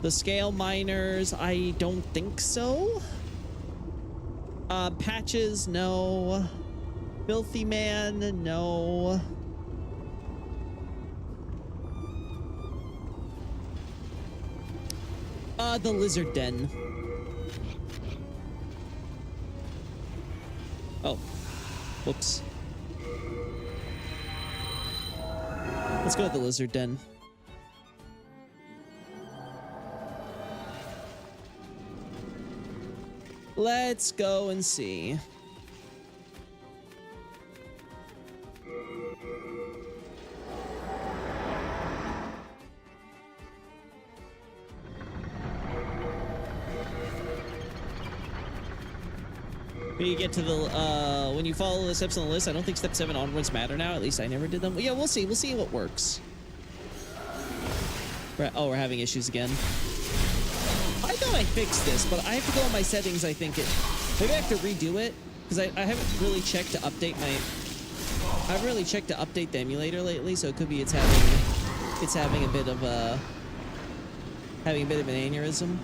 The scale miners, I don't think so. Patches, no. Filthy man, no. The lizard den. Oh. Whoops. Let's go with the lizard den. Let's go and see. When you get to the, when you follow the steps on the list, I don't think step 7 onwards matter now. At least I never did them. Well, yeah, we'll see. We'll see what works. Oh, we're having issues again. I thought I fixed this, but I have to go on my settings. I think maybe I have to redo it because I haven't really checked to update I haven't really checked to update the emulator lately, so it could be it's having a bit of an aneurysm.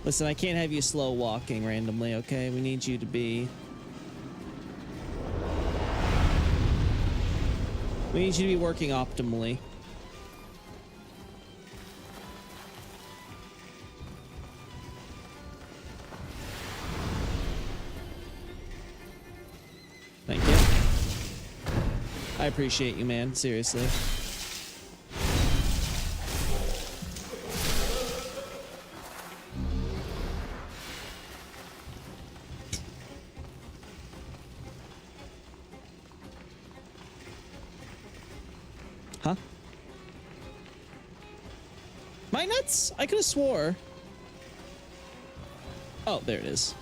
Listen, I can't have you slow walking randomly, okay? We need you to be... We need you to be working optimally. Thank you. I appreciate you, man. Seriously. Huh? My nuts? I could have swore. Oh, there it is.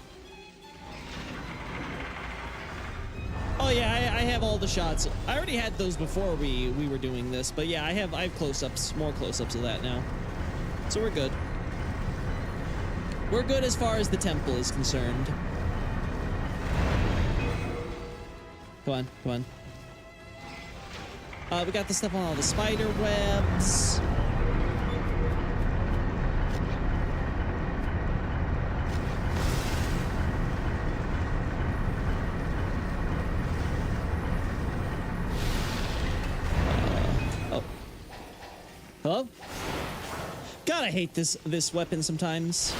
Oh yeah, I have all the shots. I already had those before we were doing this, but yeah, I have close-ups, more close-ups of that now. So we're good. We're good as far as the temple is concerned. Come on, come on. We got the stuff on all the spider webs. Oh. Hello? God, I hate this weapon sometimes.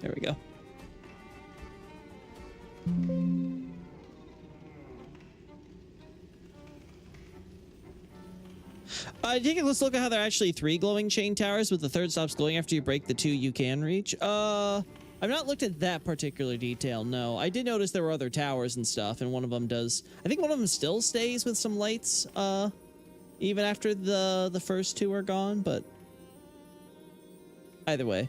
There we go. Let's look at how there are actually 3 glowing chain towers, with the third stops glowing after you break the 2 you can reach. I've not looked at that particular detail, no. I did notice there were other towers and stuff, and one of them does... I think one of them still stays with some lights, even after the first 2 are gone, but... Either way.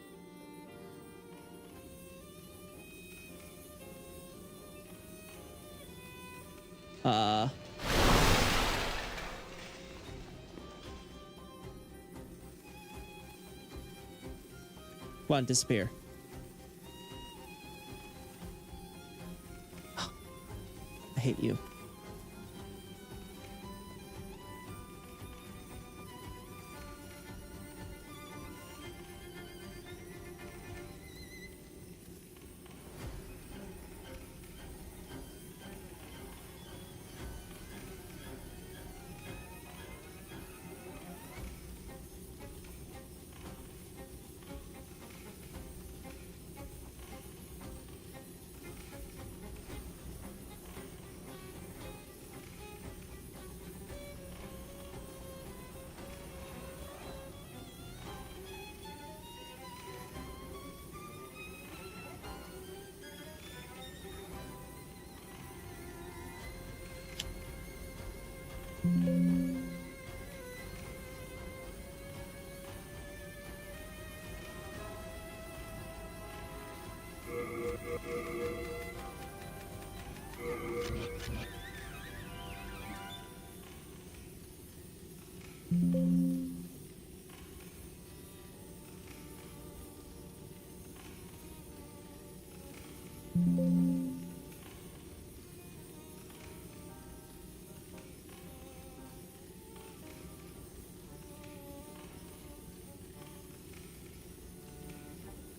Come on, disappear. I hate you.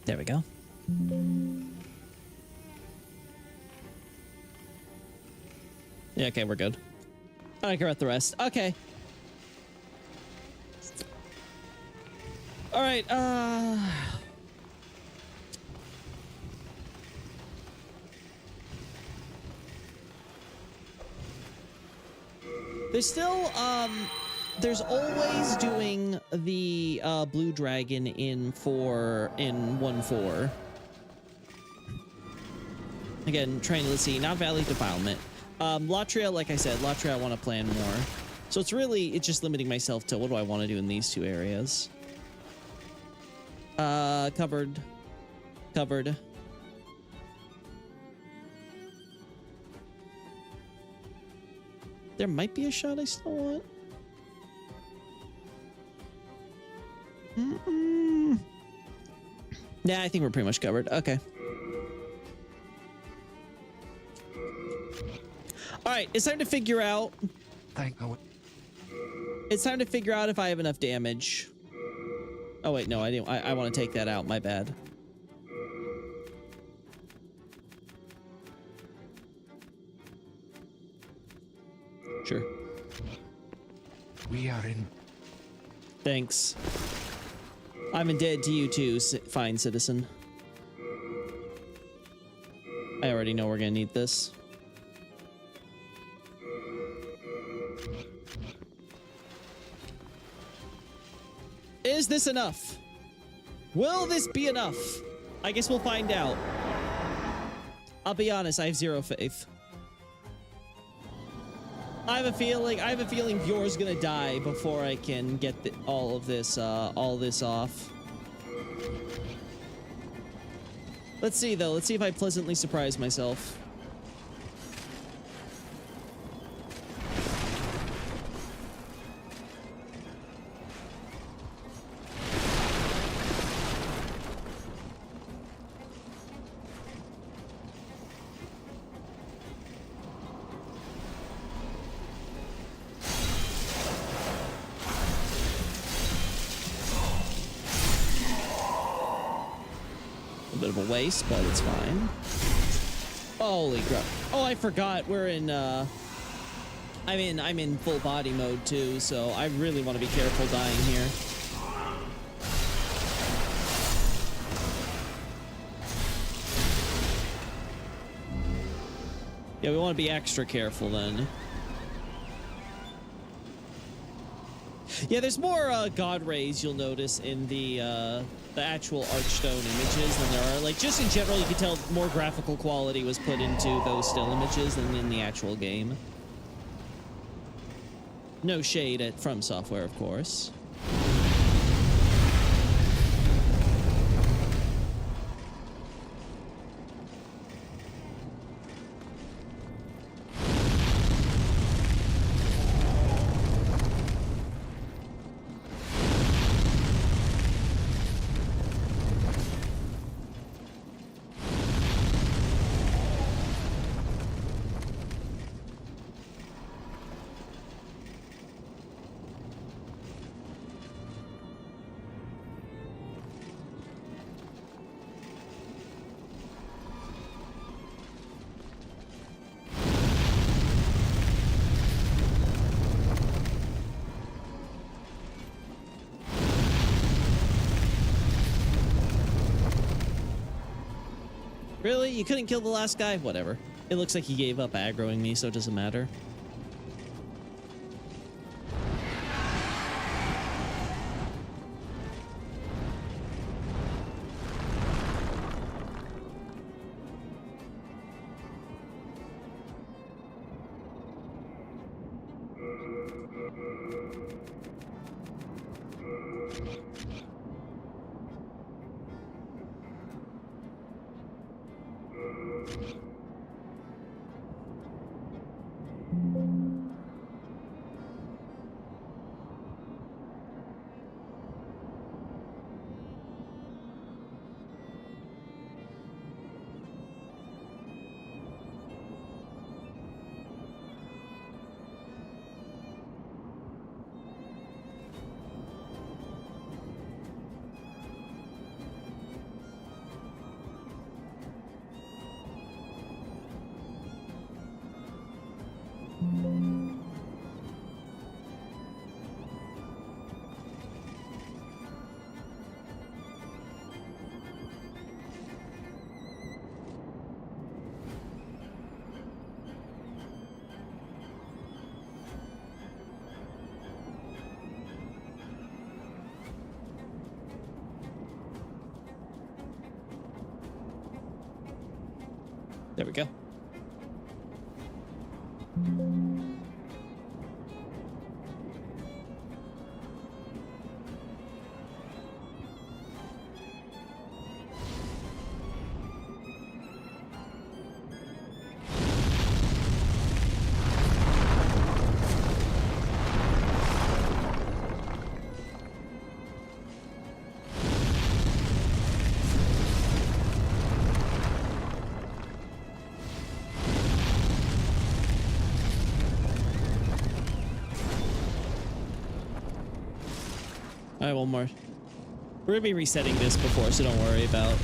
There we go. Yeah, okay, we're good. I don't care about the rest. Okay. All right, there's always doing the blue dragon in 1-4. Again, trying to see, not Valley Defilement. Latria, like I said, Latria I want to plan more. So it's just limiting myself to what do I want to do in these 2 areas. Covered. There might be a shot I still want. Yeah, I think we're pretty much covered. Okay. All right, it's time to figure out. It's time to figure out if I have enough damage. Oh wait, no, I didn't. I want to take that out. My bad. Sure. We are in. Thanks. I'm indebted to you too, fine citizen. I already know we're gonna need this. Is this enough? Will this be enough? I guess we'll find out. I'll be honest, I have zero faith. I have a feeling Bjor's gonna die before I can get all this off. Let's see though. Let's see if I pleasantly surprise myself. A bit of a waste, but it's fine. Holy crap. Oh, I forgot we're in I'm in full body mode too, so I really want to be careful dying here. Yeah, we want to be extra careful then. Yeah, there's more god rays you'll notice in the actual Archstone images than there are. Like, just in general, you can tell more graphical quality was put into those still images than in the actual game. No shade at From Software, of course. Really? You couldn't kill the last guy? Whatever. It looks like he gave up aggroing me, so it doesn't matter. There we go. All right, one more. We're gonna be resetting this before, so don't worry about.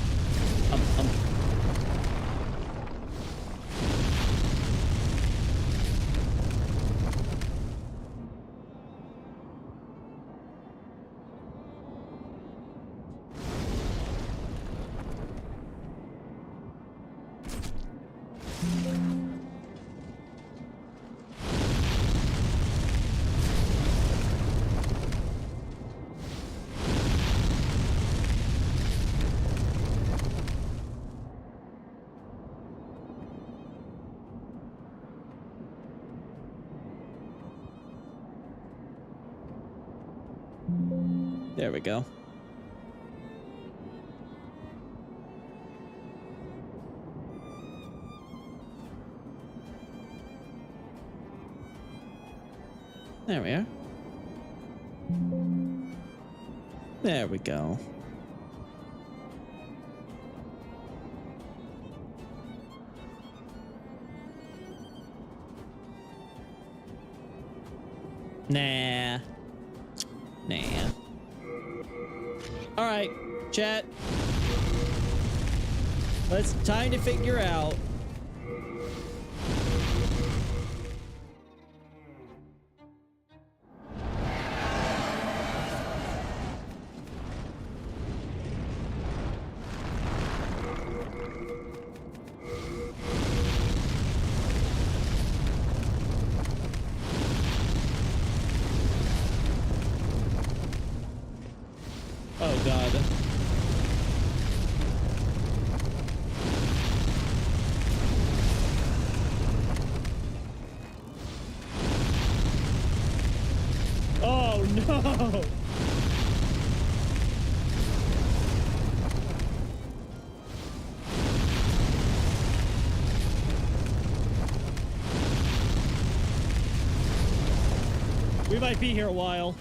There we go. There we are. There we go. Nah. Nah. All right, chat. Let's time to figure out. Oh God. Oh no. We might be here a while.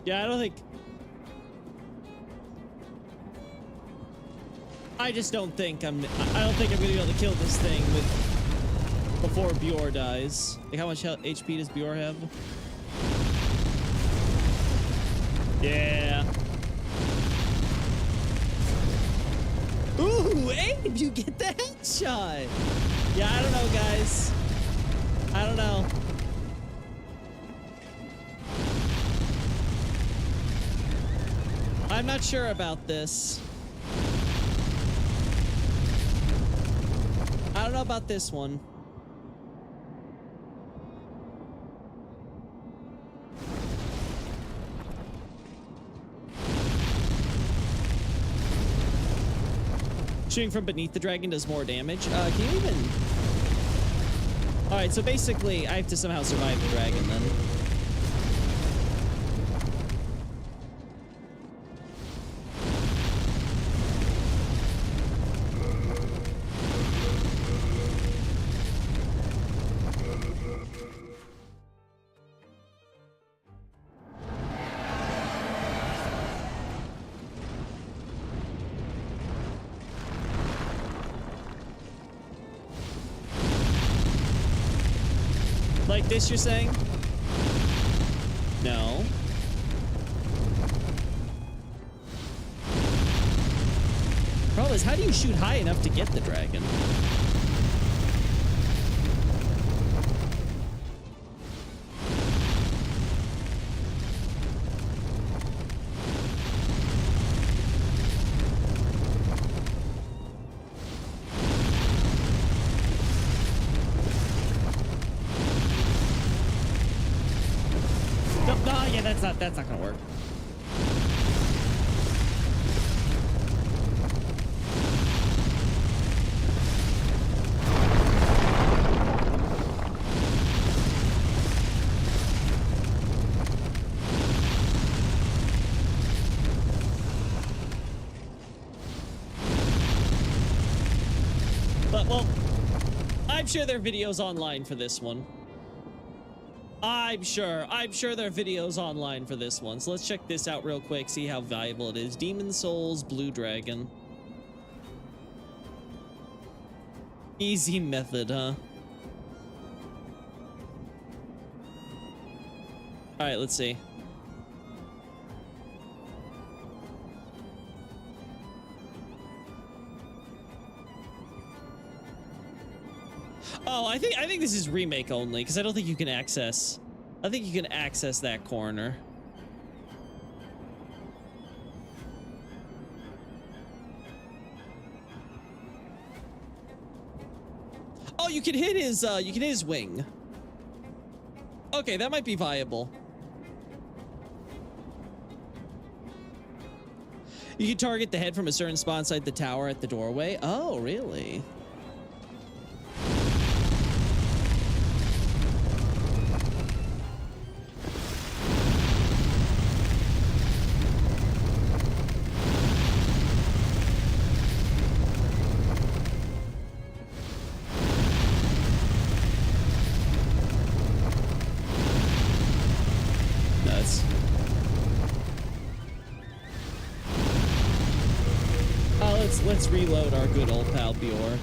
Yeah, I just don't think I don't think I'm gonna be able to kill this thing before Bjor dies. Like, how much HP does Bjor have? Yeah. Ooh, Abe, you get the headshot. Yeah, I don't know, guys. I don't know. I'm not sure about this. I don't know about this one. Shooting from beneath the dragon does more damage. Can you even... Alright, so basically, I have to somehow survive the dragon then. Like this, you're saying? No. Problem is, how do you shoot high enough to get the dragon? That's not gonna work. But, well, I'm sure there are videos online for this one. I'm sure there are videos online for this one. So let's check this out real quick, see how valuable it is. Demon Souls, Blue Dragon. Easy method, huh? All right, let's see. Oh, I think this is remake only, because I don't think you can access. I think you can access that corner. you can hit his wing. Okay, that might be viable. You can target the head from a certain spot inside the tower at the doorway. Oh, really? Nuts. Let's reload our good old pal Bjor.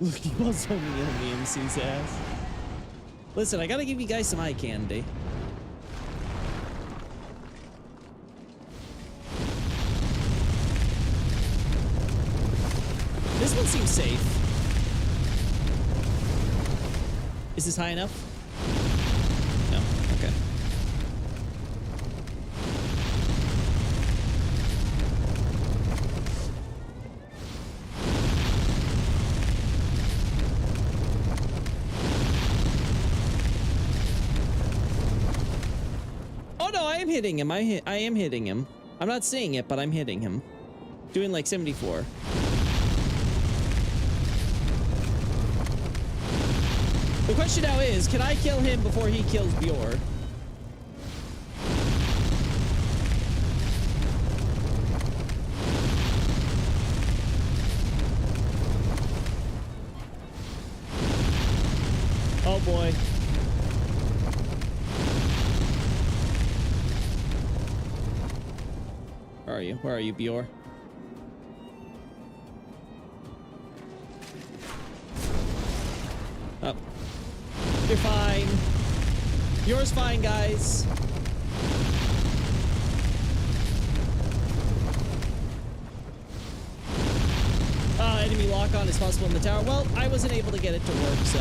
Look, he was only on the MC's ass. Listen, I gotta give you guys some eye candy. This one seems safe. Is this high enough? No, okay. Oh no, I am hitting him. I am hitting him. I'm not seeing it, but I'm hitting him. Doing like 74. The question now is, can I kill him before he kills Bjor? Oh boy. Where are you? Where are you, Bjor? Oh. You're fine. Bjor's fine, guys. Enemy lock-on is possible in the tower. Well, I wasn't able to get it to work, so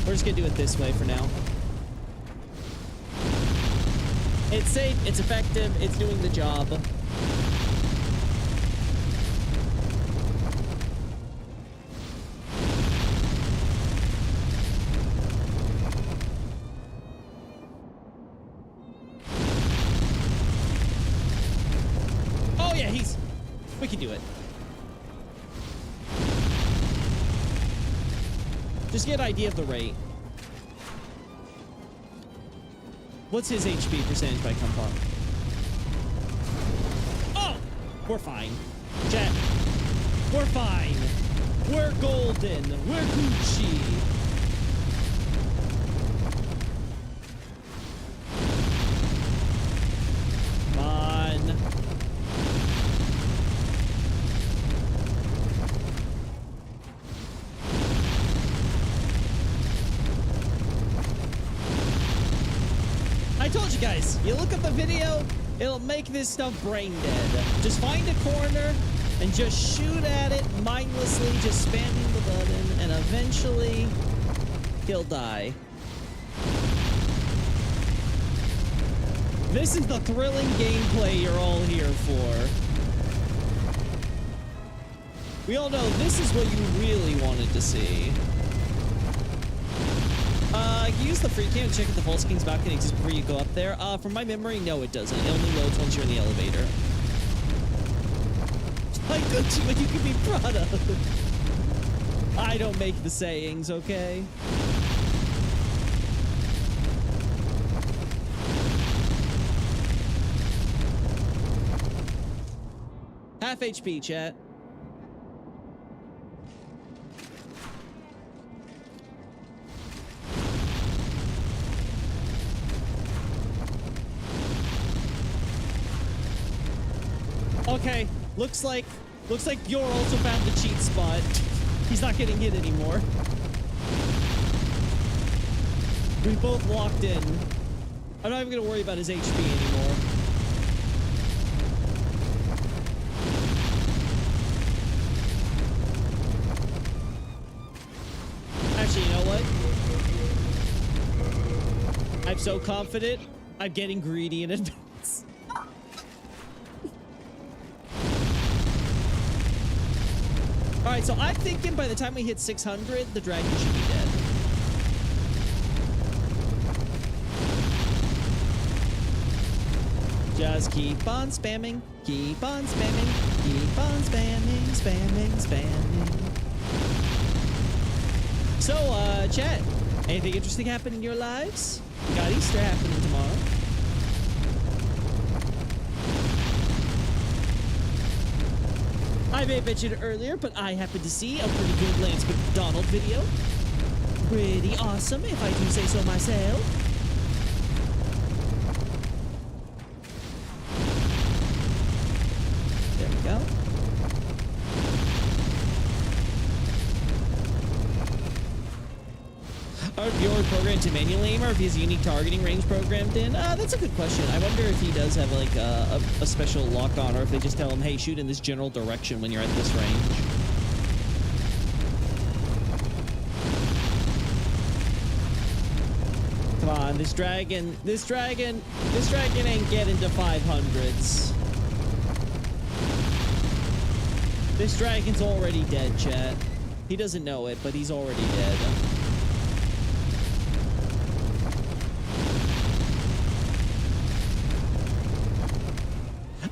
we're just gonna do it this way for now. It's safe, it's effective, it's doing the job. Oh yeah, we can do it. Just get an idea of the rate. What's his HP percentage by comp up? Oh! We're fine. Chat. We're fine. We're golden. We're Gucci. Come on. I told you guys, you look up a video, it'll make this stuff brain dead. Just find a corner and just shoot at it mindlessly, just spamming the button, and eventually he'll die. This is the thrilling gameplay you're all here for. We all know this is what you really wanted to see. Use the free cam to check if the False King's balcony exists before you go up there. From my memory, no, it doesn't. It only loads once you're in the elevator. Like Gucci, what you can be proud of. I don't make the sayings, okay? Half HP, chat. Okay, looks like Bjor also found the cheat spot. He's not getting hit anymore. We both locked in. I'm not even gonna worry about his HP anymore. Actually, you know what? I'm so confident, I'm getting greedy in advance. All right, so I'm thinking by the time we hit 600, the dragon should be dead. Just keep on spamming, keep on spamming, keep on spamming, spamming, spamming. So, chat, anything interesting happen in your lives? We got Easter happening tomorrow. I may have mentioned it earlier, but I happened to see a pretty good Lance McDonald video. Pretty awesome, if I do say so myself. There we go. Are Bjorn programmed to manually aim, or if he has a unique targeting range programmed in? That's a good question. I wonder if he does have like a special lock on, or if they just tell him, hey, shoot in this general direction when you're at this range. Come on, this dragon ain't getting to 500s. This dragon's already dead, chat. He doesn't know it, but he's already dead.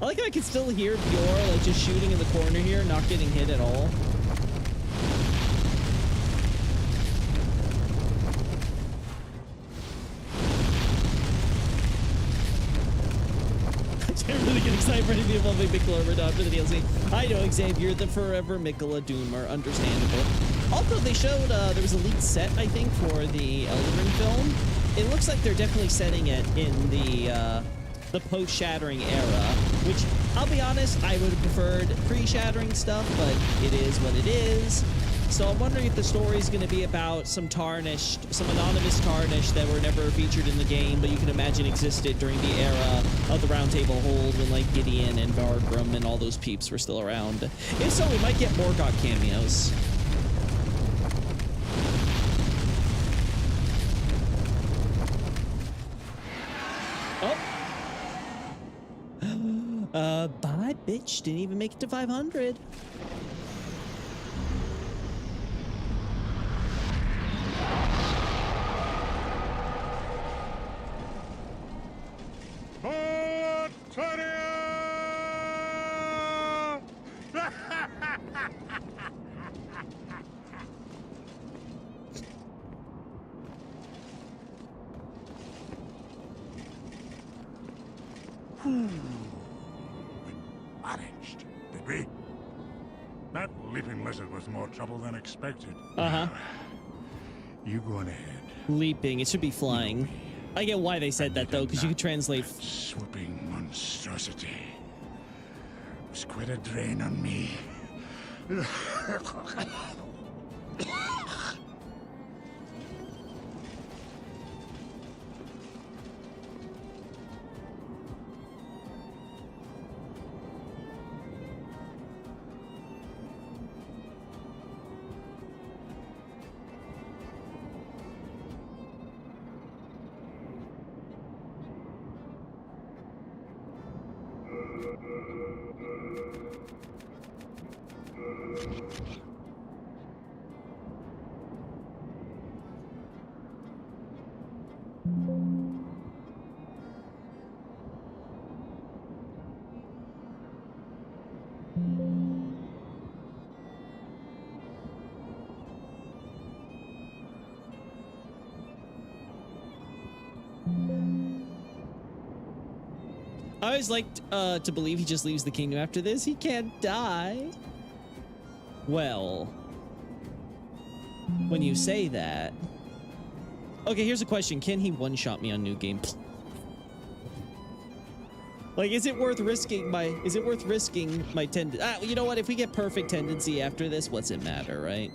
I like how I can still hear Bjorn like just shooting in the corner here, not getting hit at all. I'm really getting excited for anything involving Mikola or after the DLC. I know, Xavier, the forever Mikola Doomer, understandable. Also, they showed there was a leaked set, I think, for the Elden Ring film. It looks like they're definitely setting it in the post-Shattering era, which, I'll be honest, I would have preferred pre-Shattering stuff, but it is what it is. So I'm wondering if the story is going to be about some anonymous tarnished that were never featured in the game, but you can imagine existed during the era of the Round Table Hold when like Gideon and Vargrim and all those peeps were still around. If so, we might get Morgott cameos. Oh. Bye, bitch. Didn't even make it to 500. Managed, did we? That leaping lizard was more trouble than expected. You go on ahead. Leaping. It should be flying. I get why they said that though, because you could translate. Swooping monstrosity was quite a drain on me. I always liked to believe he just leaves the kingdom after this. He can't die. Well, when you say that. Okay, here's a question. Can he one-shot me on New Game? Like, is it worth risking my tendency? You know what? If we get perfect tendency after this, what's it matter, right?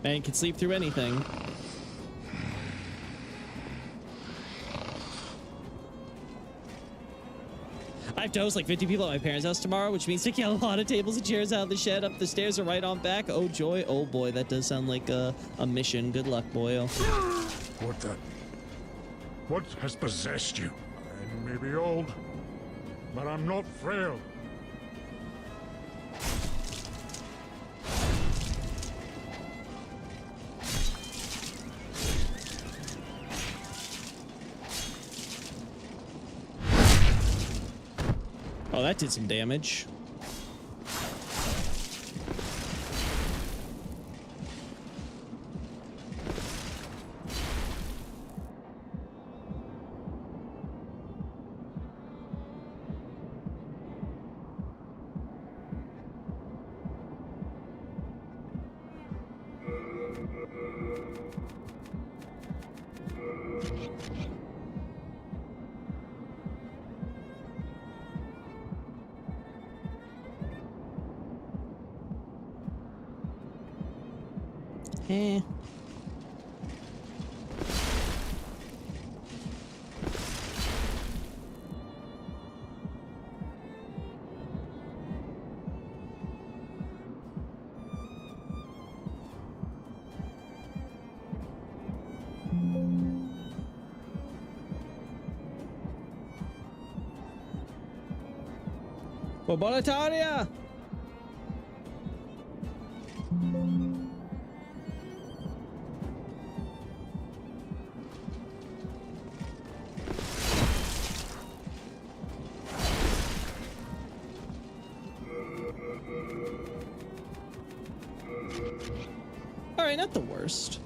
Man can sleep through anything. I live to host like 50 people at my parents' house tomorrow, which means taking a lot of tables and chairs out of the shed, up the stairs, or right on back. Oh, joy. Oh, boy. That does sound like a mission. Good luck, boyo. What has possessed you? I may be old, but I'm not frail. Oh, that did some damage. Eh. Laboratoria! Alright, not the worst.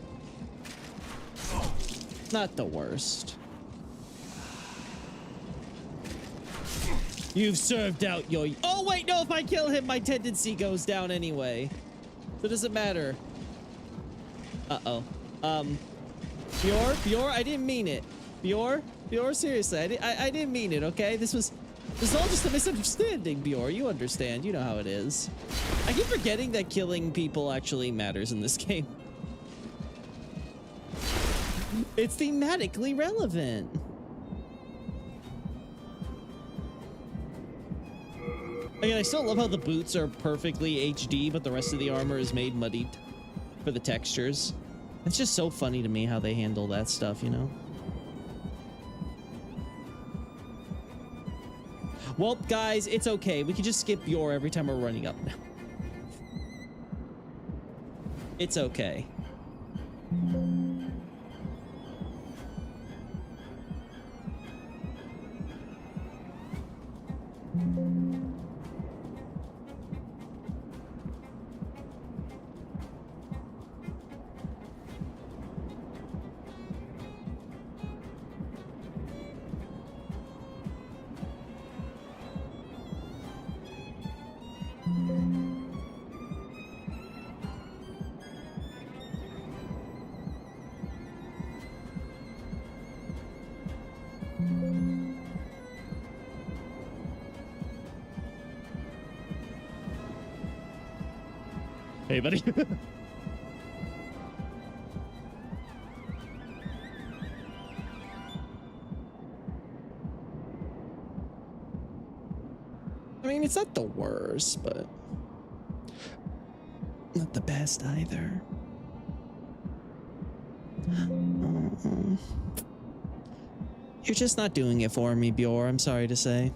Not the worst. You've served out your... Oh, wait, no, if I kill him, my tendency goes down anyway. So it doesn't matter. Uh-oh. Bjor, I didn't mean it. Bjor, seriously, I didn't mean it, okay? This was all just a misunderstanding, Bjor. You understand. You know how it is. I keep forgetting that killing people actually matters in this game. It's thematically relevant. Again, I still love how the boots are perfectly HD, but the rest of the armor is made muddied for the textures. It's just so funny to me how they handle that stuff, you know? Well, guys, it's okay. We can just skip Bjor every time we're running up now. It's okay. Hey, buddy. I mean, it's not the worst, but not the best either. You're just not doing it for me, Bjor. I'm sorry to say.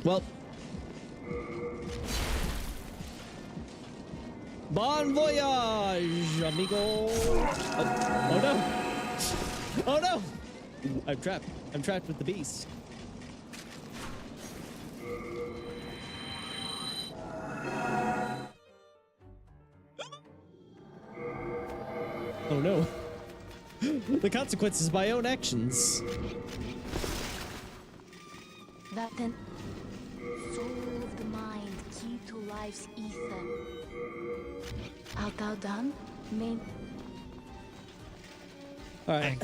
Well, bon voyage, amigo. Oh no! Oh no! I'm trapped. I'm trapped with the beast. Oh no! The consequences of my own actions. That then, soul of the mind, key to life's ether. Art thou done? Main. All right.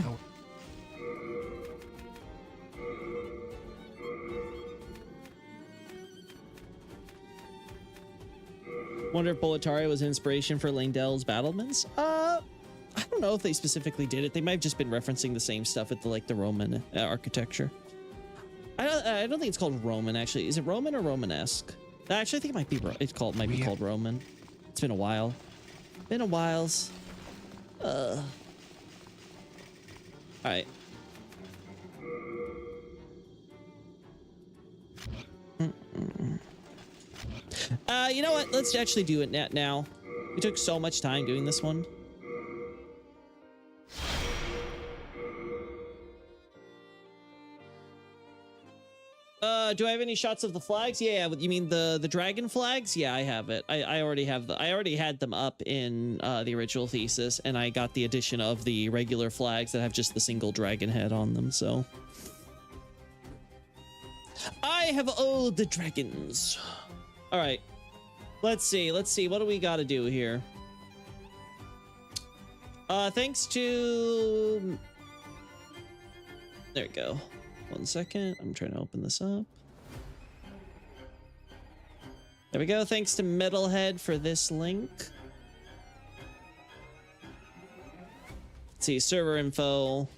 Wonder if Boletaria was inspiration for Langdell's Battlements? I don't know. know if they specifically did it. They might have just been referencing the same stuff at the like the Roman architecture. I don't think it's called Roman actually. Is it Roman or Romanesque? Actually, I think it might be. Might be called Roman. It's been a while. Been a whiles. All right. You know what? Let's actually do it now. We took so much time doing this one. Do I have any shots of the flags? Yeah, you mean the dragon flags? Yeah, I have it. I already have I already had them up in the original thesis, and I got the addition of the regular flags that have just the single dragon head on them, so. I have all the dragons. All right. Let's see. What do we got to do here? Thanks to... There we go. 1 second. I'm trying to open this up. There we go. Thanks to Metalhead for this link. Let's see. Server info.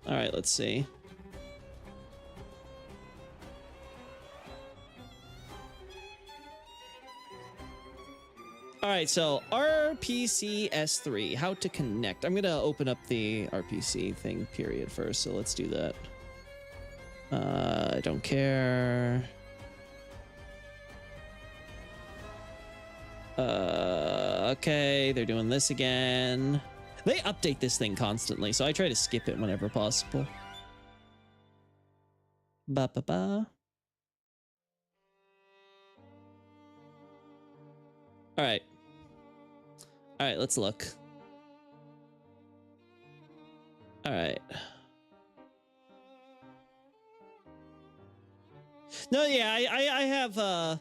All right, let's see. All right, so RPC S3, how to connect. I'm gonna open up the RPC thing period first, so let's do that. I don't care. Okay, they're doing this again. They update this thing constantly, so I try to skip it whenever possible. Ba-ba-ba. All right. All right, let's look. All right. No, yeah, I have I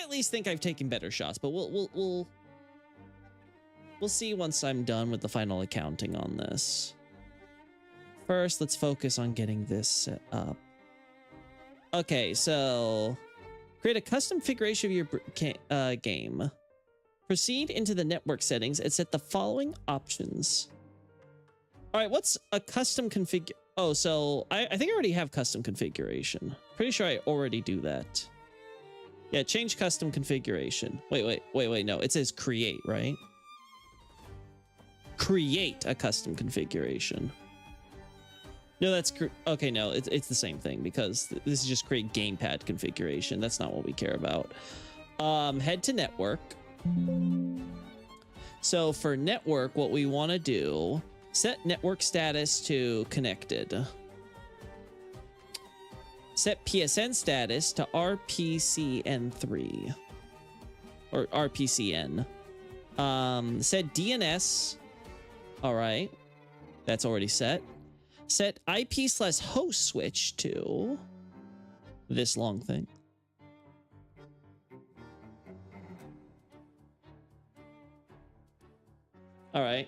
at least think I've taken better shots, but we'll see once I'm done with the final accounting on this. First, let's focus on getting this set up. Okay, so create a custom configuration of your game. Proceed into the network settings and set the following options. All right, what's a custom config? Oh, so I think I already have custom configuration. Pretty sure I already do that. Yeah, change custom configuration. Wait, no, it says create, right? Create a custom configuration. No, that's okay. No, it's the same thing because this is just create gamepad configuration. That's not what we care about. Head to network. So for network, what we want to do, set network status to connected. Set PSN status to RPCN3 or RPCN. Set DNS. All right, that's already set. Set IP/host switch to this long thing. All right.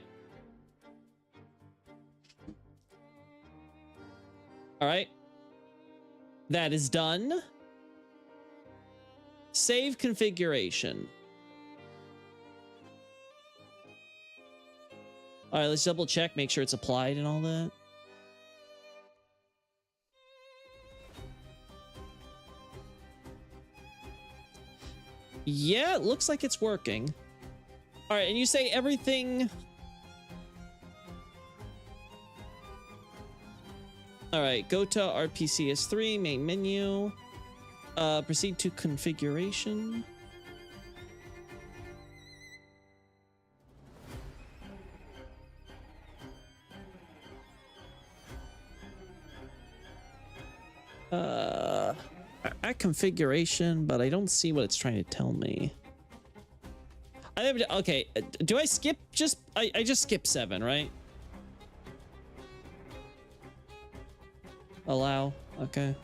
All right. That is done. Save configuration. All right, let's double check, make sure it's applied and all that. Yeah, it looks like it's working. All right, and you say everything. All right, go to RPCS3 main menu. Proceed to configuration. At configuration, but I don't see what it's trying to tell me. Okay, do I skip just I just skip 7, right? Allow, okay.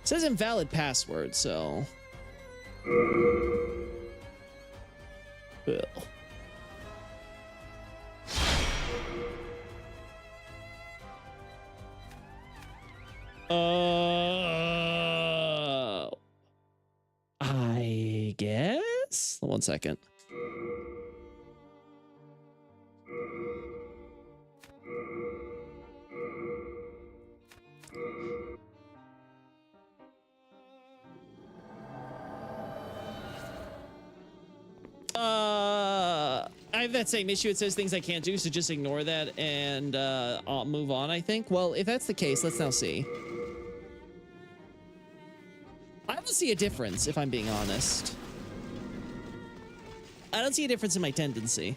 It says invalid password, so I guess. 1 second. I have that same issue. It says things I can't do, so just ignore that and I'll move on, I think. Well, if that's the case, let's now see. I don't see a difference, if I'm being honest. I don't see a difference in my tendency.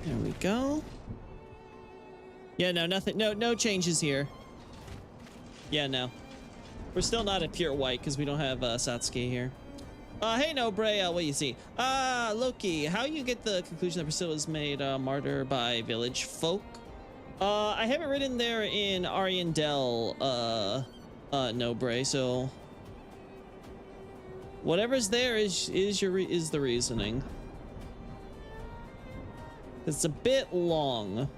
There we go. Yeah, no, nothing. No changes here. Yeah, no. We're still not a pure white because we don't have Satsuki here. Hey, no, Bray, what do you see? Loki, how you get the conclusion that Priscilla was made martyr by village folk? I have it written there in Ariandel, no, Bray, so whatever's there is the reasoning. It's a bit long.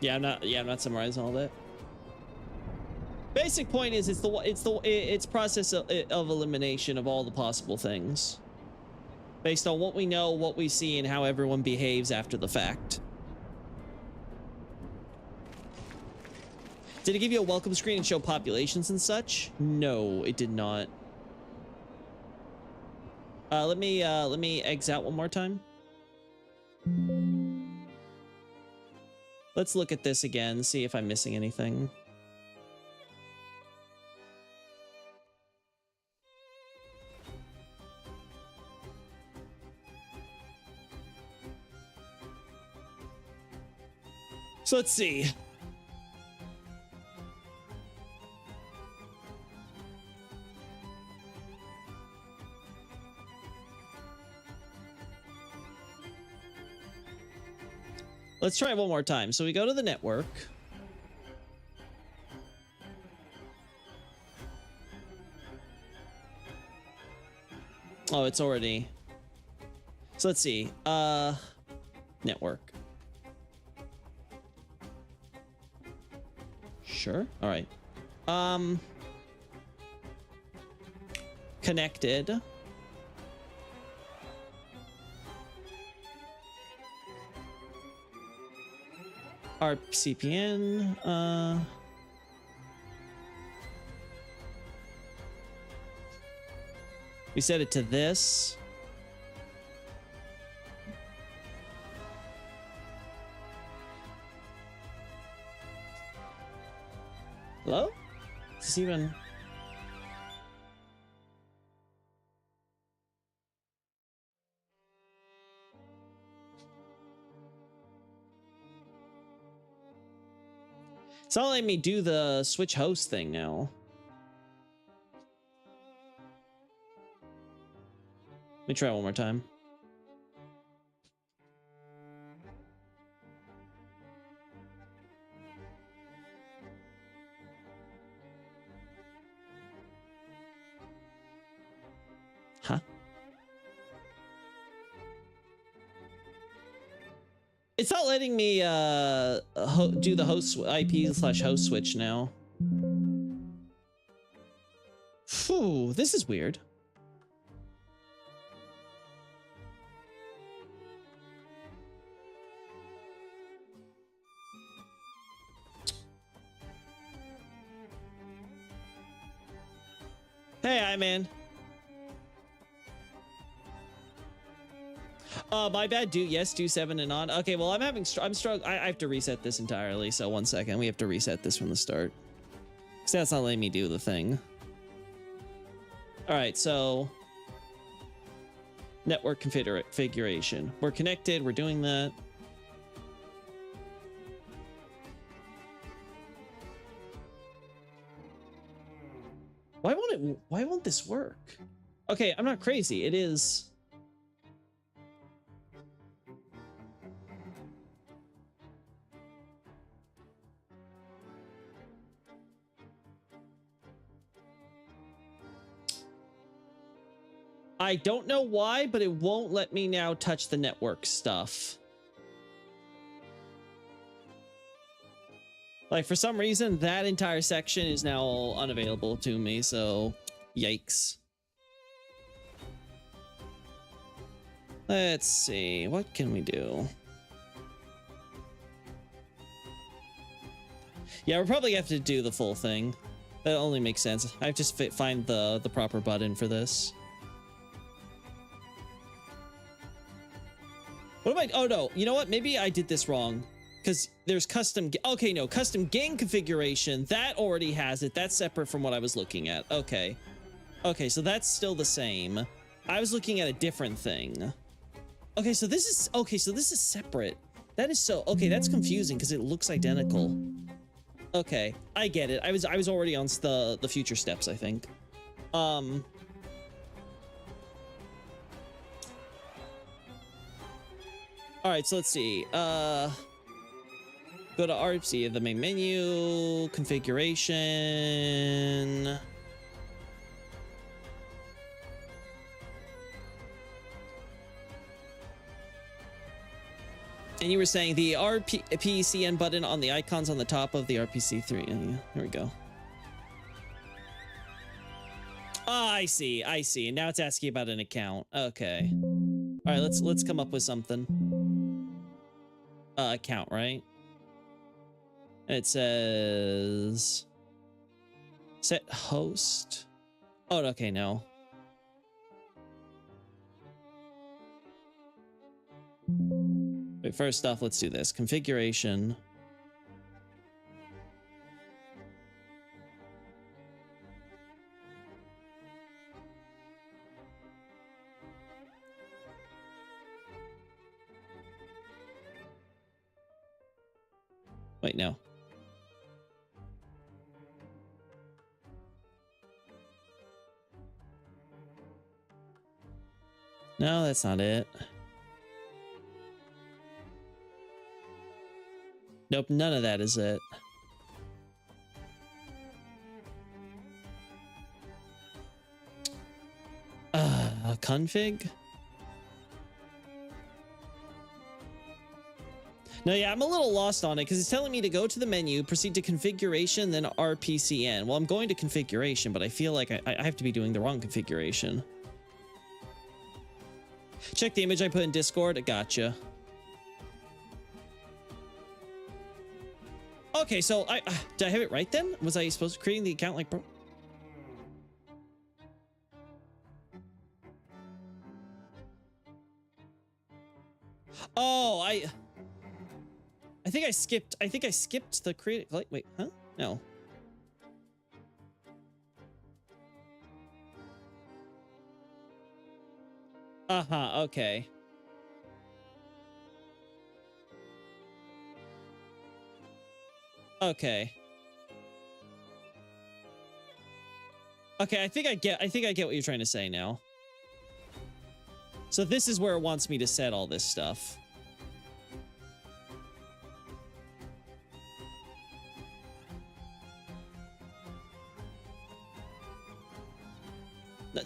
Yeah, I'm not summarizing all that. Basic point is it's process of elimination of all the possible things based on what we know, what we see, and how everyone behaves after the fact. Did it give you a welcome screen and show populations and such? No, it did not. Let me exit out one more time. Let's look at this again, see if I'm missing anything. So let's see. Let's try it one more time. So we go to the network. Oh, it's already. So let's see. Network. Sure. All right. Connected. Our CPN. We set it to this. Hello? Is this even... It's not letting me do the switch host thing now. Let me try one more time. Huh? It's not letting me do the host IP/host switch now. Phew, this is weird. Hey, hi, man. My bad. Do 7 and on. Okay, well, I'm struggling. I have to reset this entirely. So 1 second. We have to reset this from the start. Because that's not letting me do the thing. All right, so network configuration. We're connected. We're doing that. Why won't this work? Okay, I'm not crazy. It is. I don't know why, but it won't let me now touch the network stuff. Like, for some reason, that entire section is now unavailable to me, so yikes. Let's see, what can we do? Yeah, we're probably gonna have to do the full thing. That only makes sense. I have to find the proper button for this. What am I? Oh no, you know what? Maybe I did this wrong. Because there's custom... Okay, no, custom game configuration. That already has it. That's separate from what I was looking at. Okay. Okay, so that's still the same. I was looking at a different thing. Okay, so this is... Okay, so this is separate. That is so... Okay, that's confusing because it looks identical. Okay, I get it. I was already on the future steps, I think. All right, so let's see. Go to RC, the main menu, configuration. And you were saying the RPCN button on the icons on the top of the RPC3. Yeah, here we go. Oh, I see. I see. And now it's asking about an account. Okay. All right, let's come up with something. Account, right? And it says set host. Oh, okay, no. Wait, first off, let's do this. Configuration. Wait, no. No, that's not it. Nope, none of that is it. Config? No, yeah, I'm a little lost on it because it's telling me to go to the menu, proceed to configuration, then RPCN. Well, I'm going to configuration, but I feel like I have to be doing the wrong configuration. Check the image I put in Discord. Gotcha. Okay, so did I have it right then? Was I supposed to create the account like bro? Oh, I think I skipped the create. Like, wait, huh? No. Okay. Okay. Okay, I think I get what you're trying to say now. So this is where it wants me to set all this stuff.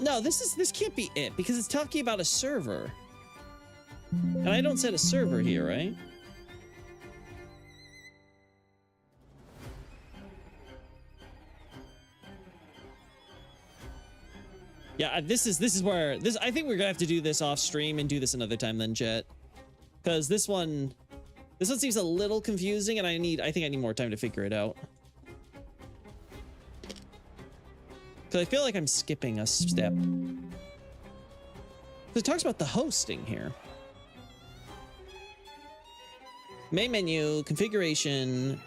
No, this can't be it because it's talking about a server. And I don't set a server here, right? Yeah, this is where I think we're gonna have to do this off stream and do this another time then, Jet. Because this one seems a little confusing and I think I need more time to figure it out. Because I feel like I'm skipping a step. Because it talks about the hosting here. Main menu, configuration.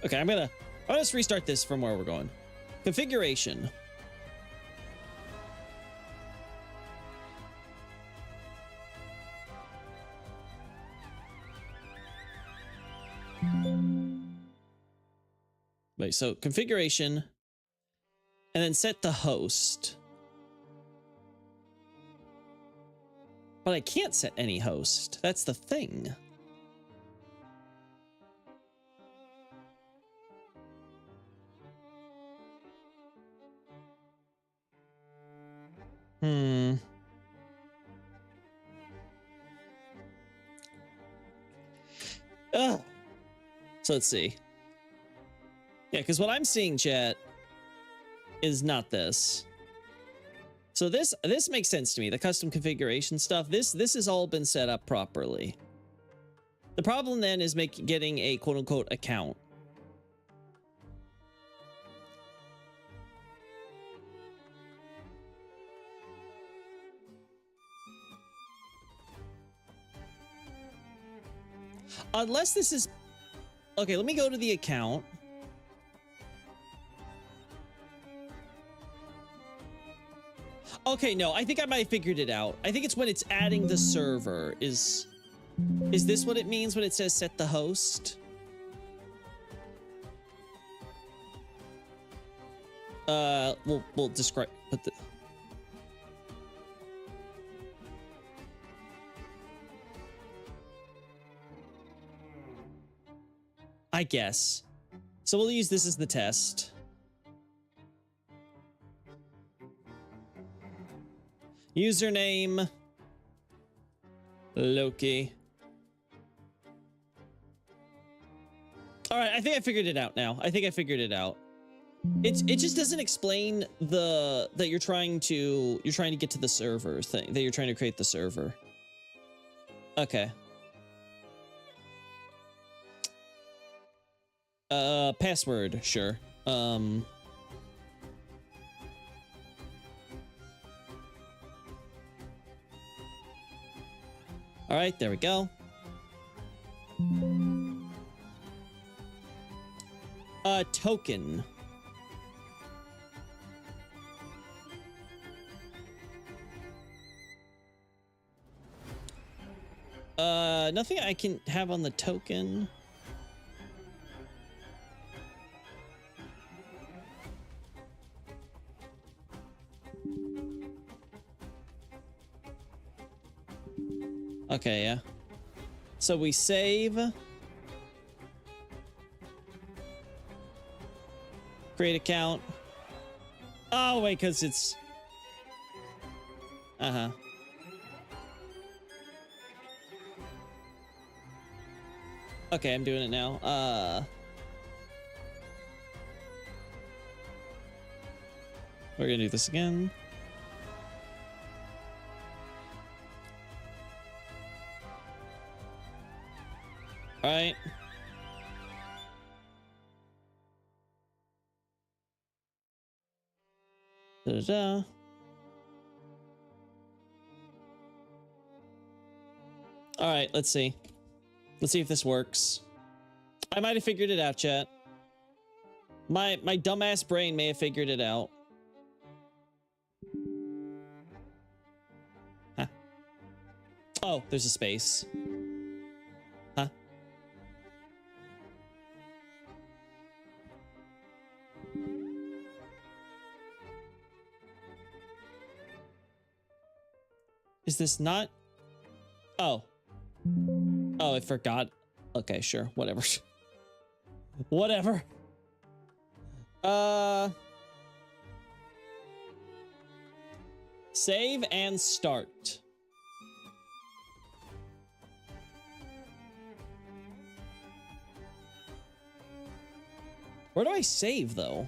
Okay, I'll just restart this from where we're going. Configuration. Wait, so configuration, and then set the host. But I can't set any host. That's the thing. Hmm. Ugh. So let's see. Yeah, because what I'm seeing, chat, is not this. So this makes sense to me. The custom configuration stuff. This has all been set up properly. The problem then is getting a quote unquote account. Unless this is okay. Let me go to the account. Okay, no, I think I might have figured it out. I think it's when it's adding the server. Is this what it means when it says set the host? We'll describe, put the... I guess. So we'll use this as the test. Username Loki. All right, I think I figured it out now. I think I figured it out. It just doesn't explain that you're trying to get to the server thing, that you're trying to create the server. Okay. Password, sure. All right, there we go. Token. Nothing I can have on the token. Okay, yeah. So we save. Create account. Oh, wait, because it's... Uh-huh. Okay, I'm doing it now. We're gonna do this again. All right. Da-da-da. All right, let's see. Let's see if this works. I might have figured it out, chat. My dumbass brain may have figured it out. Huh. Oh, there's a space. Huh? Is this not? Oh. Oh, I forgot. Okay, sure. Whatever. Whatever. Save and start. Where do I save, though?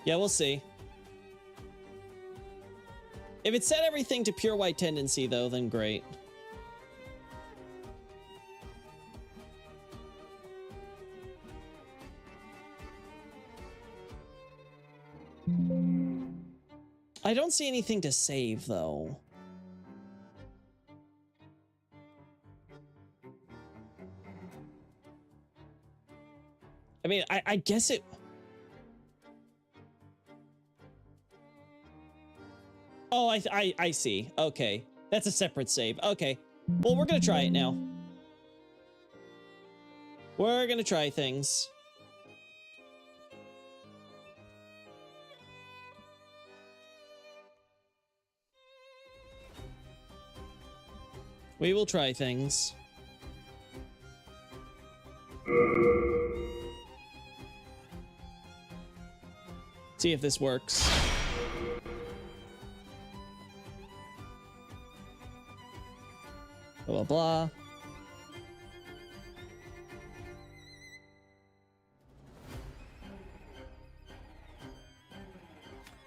Yeah, we'll see. If it set everything to pure white tendency, though, then great. I don't see anything to save, though. I mean, I guess it... Oh, I see. Okay. That's a separate save. Okay. Well, we're gonna try it now. We're gonna try things. We will try things. See if this works. Blah, blah, blah.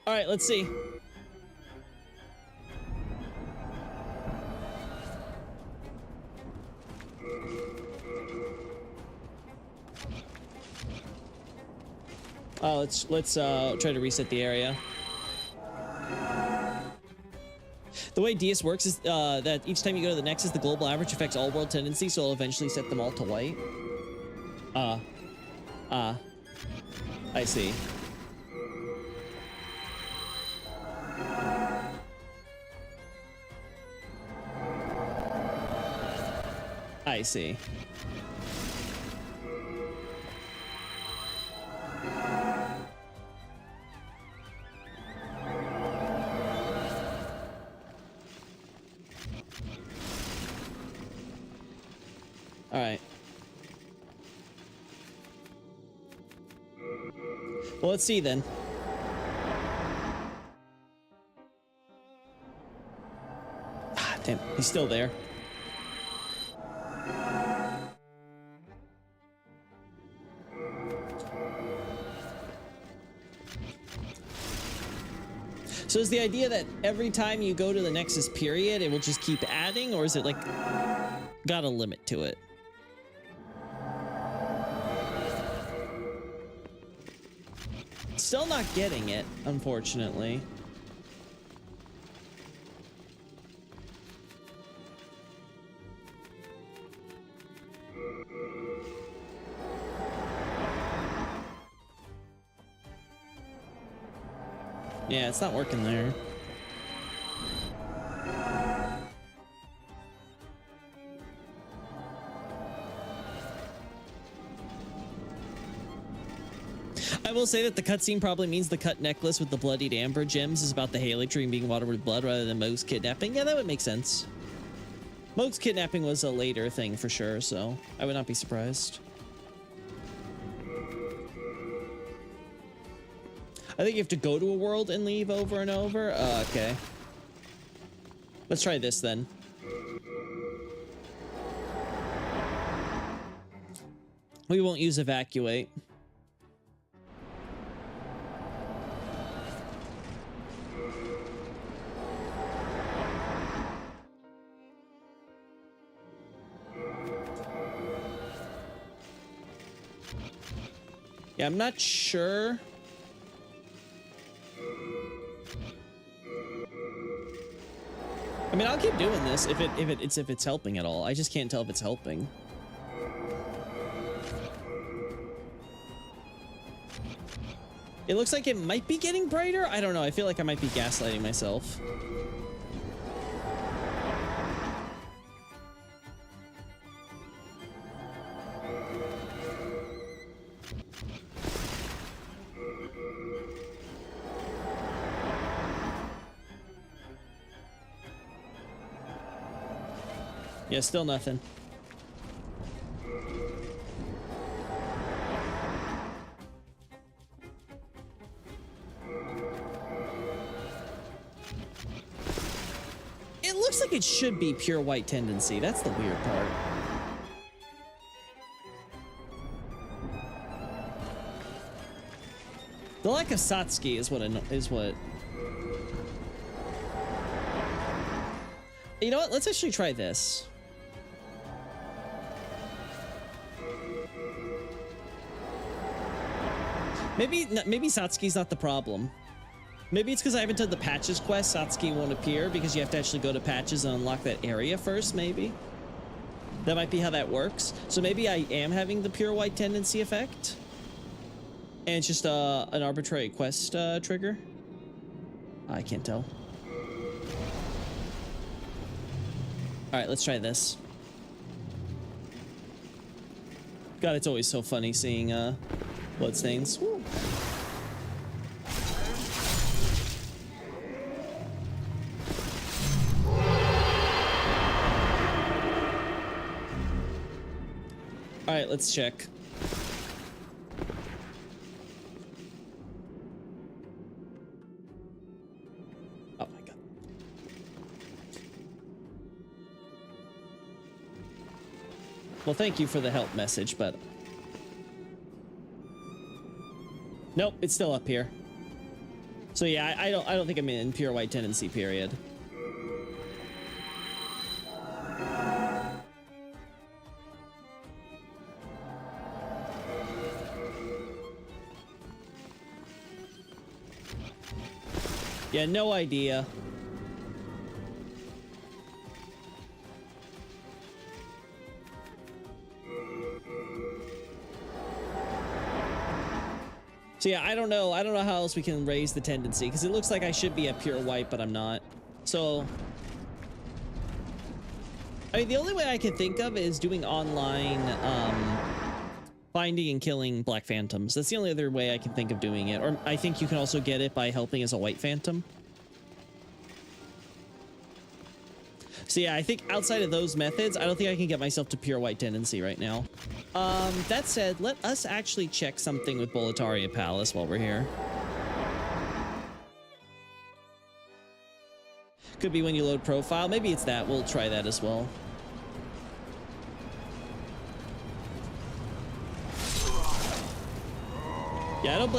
All right, let's see. Oh, let's try to reset the area. The way DS works is that each time you go to the Nexus, the global average affects all world tendencies, so it'll eventually set them all to white. I see. I see. All right. Well, let's see then. Ah, damn, he's still there. So is the idea that every time you go to the Nexus period, it will just keep adding, or is it like got a limit to it? Still not getting it, unfortunately. Yeah, it's not working there. I will say that the cutscene probably means the cut necklace with the bloodied amber gems is about the Haley tree being watered with blood rather than Moog's kidnapping. Yeah, that would make sense. Moog's kidnapping was a later thing for sure, so I would not be surprised. I think you have to go to a world and leave over and over. Okay. Let's try this then. We won't use evacuate. Yeah, I'm not sure. I mean, I'll keep doing this if it's helping at all. I just can't tell if it's helping. It looks like it might be getting brighter. I don't know. I feel like I might be gaslighting myself. Yeah, still nothing. It looks like it should be pure white tendency. That's the weird part. The lack of Satsuki is what. You know what? Let's actually try this. Maybe Satsuki's not the problem. Maybe it's because I haven't done the patches quest. Satsuki won't appear because you have to actually go to patches and unlock that area first, maybe. That might be how that works. So maybe I am having the pure white tendency effect. And it's just an arbitrary quest trigger. I can't tell. Alright, let's try this. God, it's always so funny seeing bloodstains. Woo. All right, let's check. Oh my god. Well, thank you for the help message, but nope, it's still up here. So yeah, I don't think I'm in pure white tendency period. Yeah, no idea. So yeah, I don't know how else we can raise the tendency, because it looks like I should be at pure white, but I'm not. So I mean, the only way I can think of is doing online finding and killing black phantoms. That's the only other way I can think of doing it. Or I think you can also get it by helping as a white phantom. So yeah, I think outside of those methods, I don't think I can get myself to pure white tendency right now. That said, let us actually check something with Boletaria Palace while we're here. Could be when you load profile. Maybe it's that. We'll try that as well. Yeah, I don't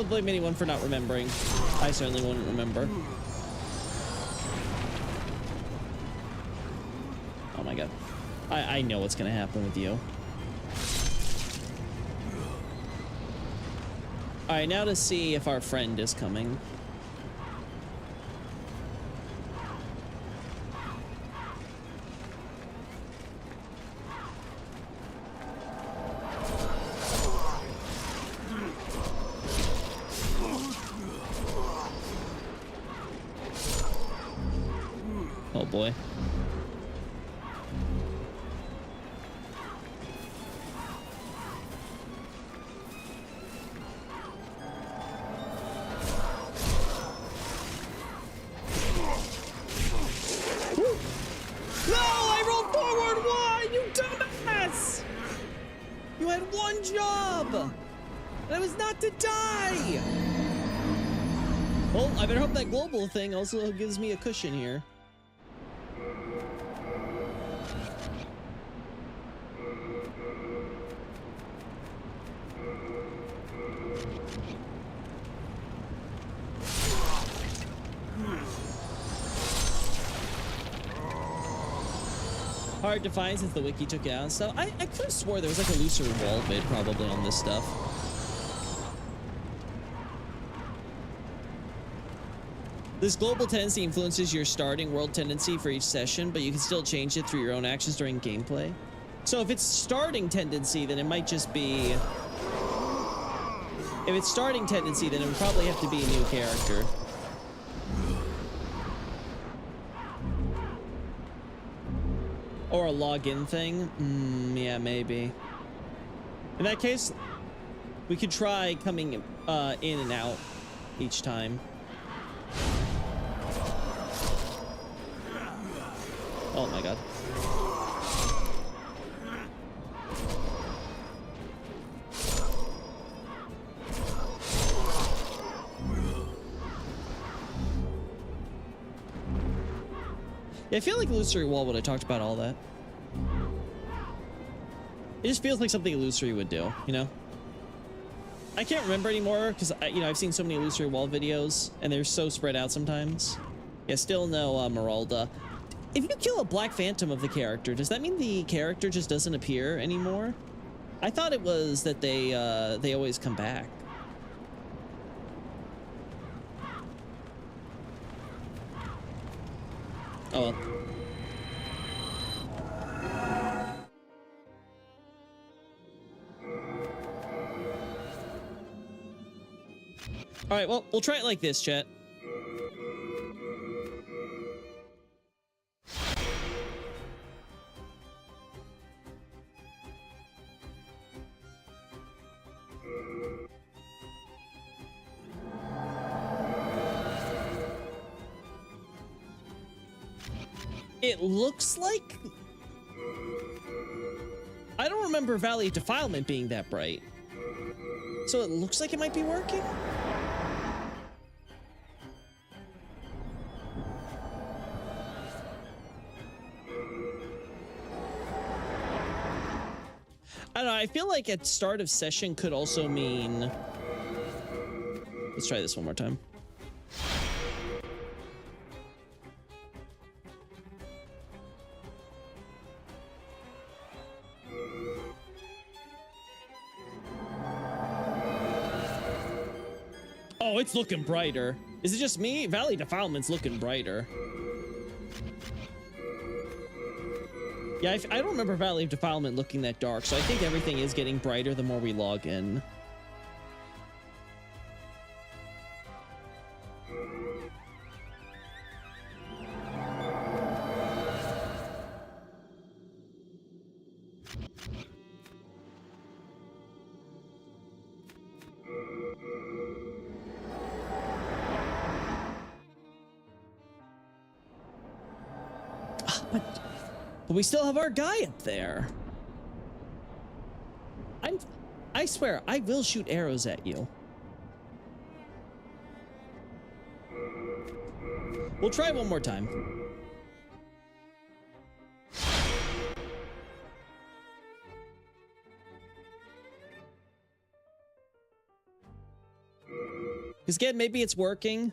blame anyone for not remembering. I certainly wouldn't remember. Oh my god. I know what's gonna happen with you. Alright, now to see if our friend is coming. Oh boy. Well, I better hope that global thing also gives me a cushion here. Hard to find since the wiki took it out and stuff. I could have swore there was like a looser wall bit probably on this stuff. This global tendency influences your starting world tendency for each session, but you can still change it through your own actions during gameplay. So if it's starting tendency, then it might just be... If it's starting tendency, then it would probably have to be a new character. Or a login thing? Yeah, maybe. In that case, we could try coming in and out each time. Oh my god. Yeah, I feel like Illusory Wall would have talked about all that. It just feels like something Illusory would do, you know? I can't remember anymore because, you know, I've seen so many Illusory Wall videos and they're so spread out sometimes. Yeah, still no Meralda. If you kill a Black Phantom of the character, does that mean the character just doesn't appear anymore? I thought it was that they always come back. Oh well. All right, well, we'll try it like this, chat. It looks like... I don't remember Valley of Defilement being that bright. So it looks like it might be working. I don't know, I feel like at start of session could also mean... Let's try this one more time. Oh, it's looking brighter. Is it just me? Valley Defilement's looking brighter. Yeah, I don't remember Valley of Defilement looking that dark, so I think everything is getting brighter the more we log in. But we still have our guy up there. I swear, I will shoot arrows at you. We'll try one more time. Because again, maybe it's working.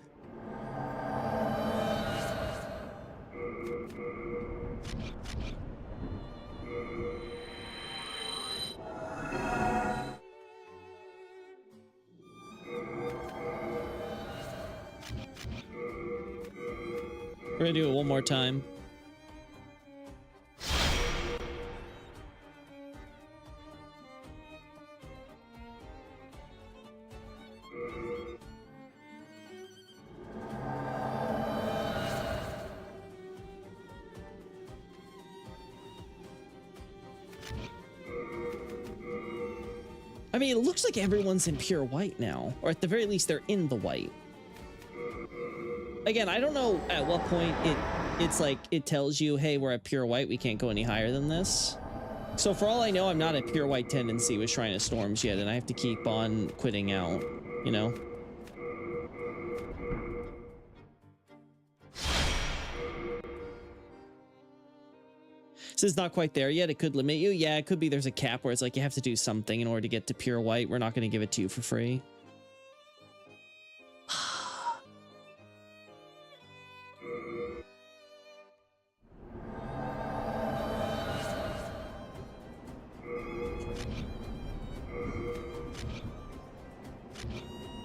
We're gonna do it one more time. I mean, it looks like everyone's in pure white now, or at the very least, they're in the white. Again, I don't know at what point it's like it tells you, hey, we're at pure white, we can't go any higher than this. So for all I know, I'm not at pure white tendency with Shrine of Storms yet, and I have to keep on quitting out, you know? So it's not quite there yet. It could limit you. Yeah, it could be there's a cap where it's like you have to do something in order to get to pure white. We're not going to give it to you for free.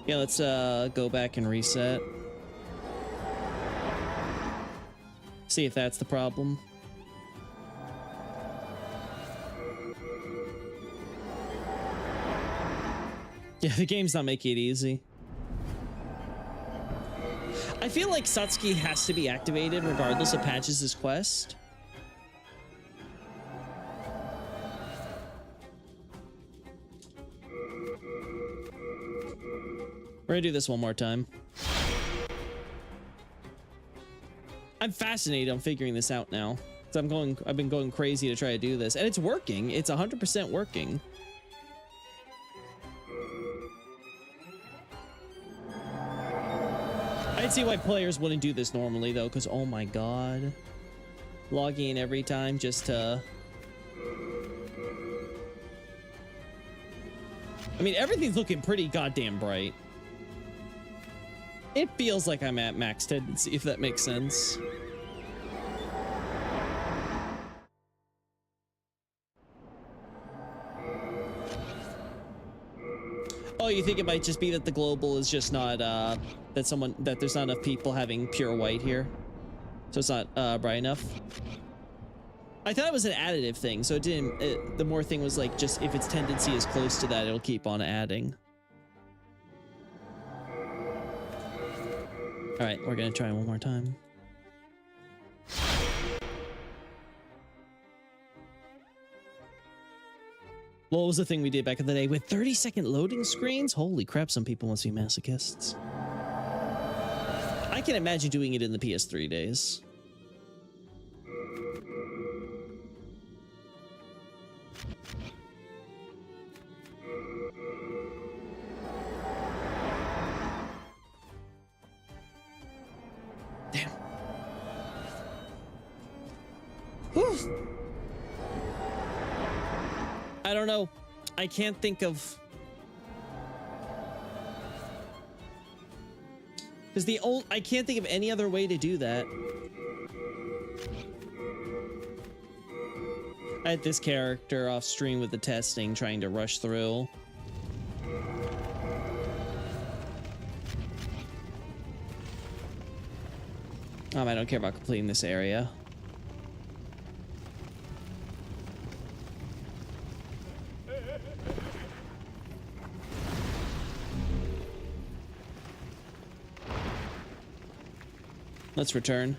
Yeah, let's go back and reset. See if that's the problem. Yeah, the game's not making it easy. I feel like Satsuki has to be activated regardless of Patches' quest. We're gonna do this one more time. I'm fascinated on figuring this out now. So I've been going crazy to try to do this, and it's working. It's 100% working. I'd see why players wouldn't do this normally though, because oh my god. Logging in every time just to... I mean, everything's looking pretty goddamn bright. It feels like I'm at max tendency, if that makes sense. Oh, you think it might just be that the global is just not, that there's not enough people having pure white here? So it's not, bright enough? I thought it was an additive thing, so it didn't, the more thing was like, just if its tendency is close to that, it'll keep on adding. All right, we're gonna try one more time. What was the thing we did back in the day with 30-second loading screens? Holy crap, some people must be masochists. I can imagine doing it in the PS3 days. I don't know. I can't think of... Because I can't think of any other way to do that. I had this character off stream with the testing trying to rush through. I don't care about completing this area. Let's return.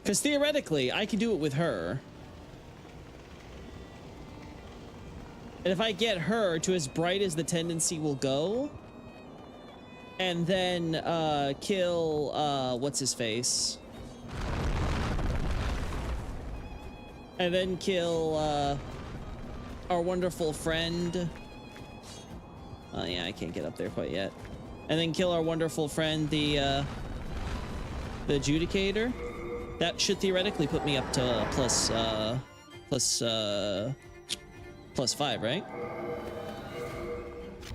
Because theoretically, I can do it with her. And if I get her to as bright as the tendency will go, and then kill what's his face, and then kill our wonderful friend. Oh yeah, I can't get up there quite yet. And then kill our wonderful friend, the adjudicator. That should theoretically put me up to plus 5, right? All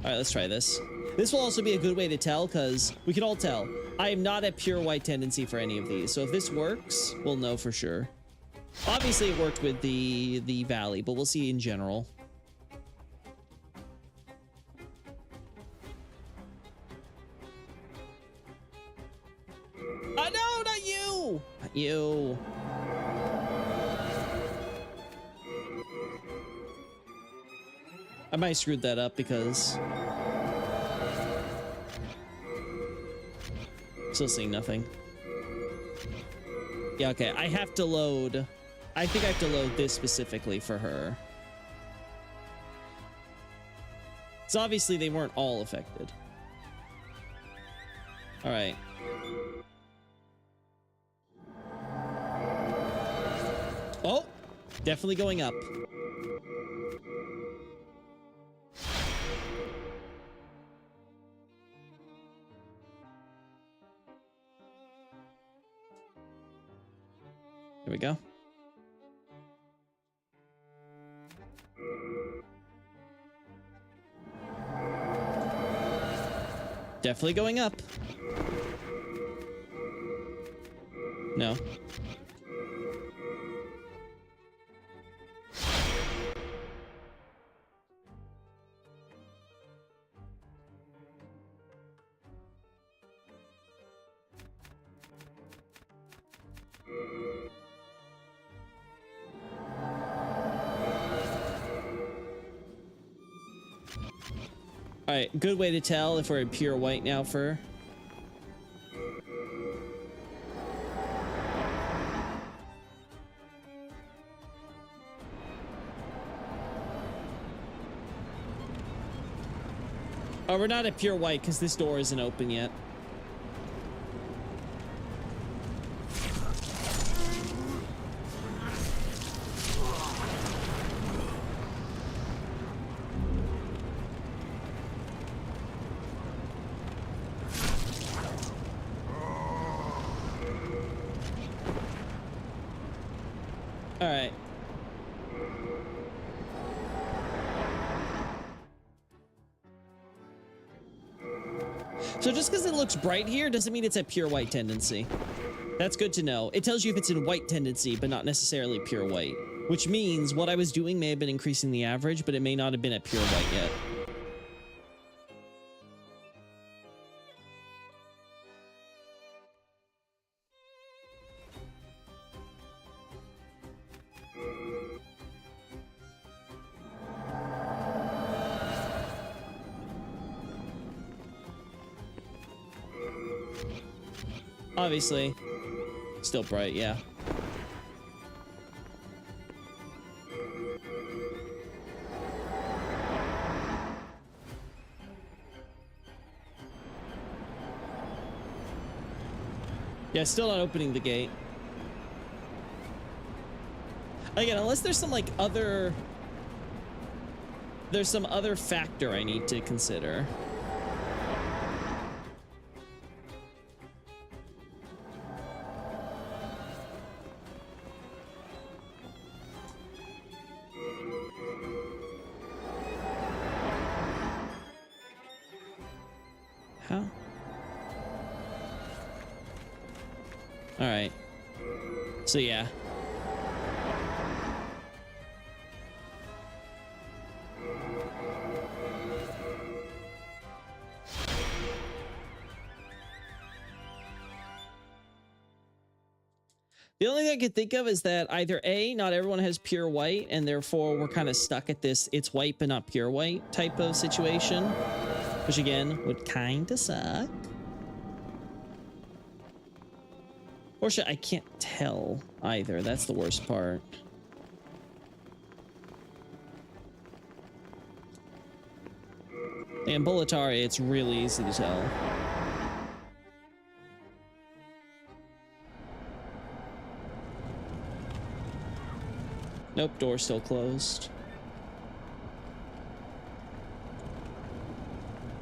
right, let's try this. This will also be a good way to tell, because we can all tell I am not at pure white tendency for any of these. So if this works, we'll know for sure. Obviously, it worked with the valley, but we'll see in general. No, not you! Not you. I might have screwed that up because... Still seeing nothing. Yeah, okay, I have to load... I think I have to load this specifically for her. So obviously they weren't all affected. Alright. Oh! Definitely going up. Here we go. Definitely going up. No. All right, good way to tell if we're in pure white now for... Oh, we're not at pure white because this door isn't open yet. All right. So just because it looks bright here doesn't mean it's a pure white tendency. That's good to know. It tells you if it's in white tendency, but not necessarily pure white, which means what I was doing may have been increasing the average, but it may not have been at pure white yet. Obviously, still bright, yeah. Yeah, still not opening the gate. Again, unless there's some like other... There's some other factor I need to consider. All right. So yeah. The only thing I could think of is that either A, not everyone has pure white, and therefore we're kind of stuck at this it's white but not pure white type of situation, which again would kind of suck. Or I can't tell either. That's the worst part. And Boletaria, it's really easy to tell. Nope, door's still closed.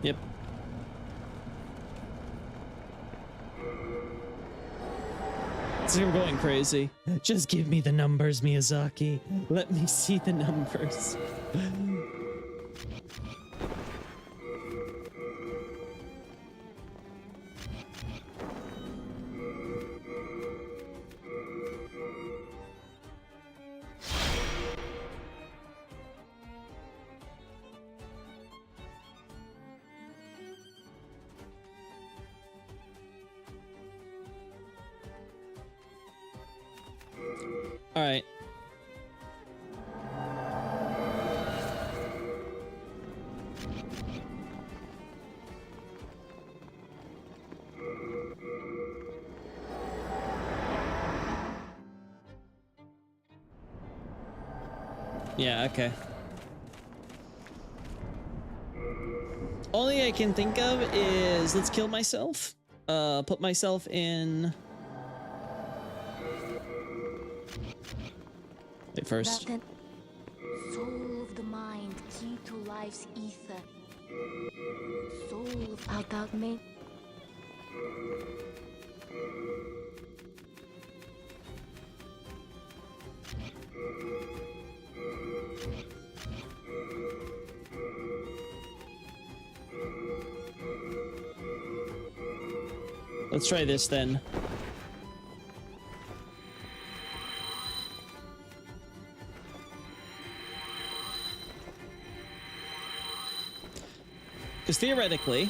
Yep. So we're going crazy. Just give me the numbers, Miyazaki. Let me see the numbers. All right. Yeah, okay. Only I can think of is let's kill myself. Put myself in. Wait, first. Soul of the mind, key to life's ether. Soul of out me. Let's try this then. Because theoretically,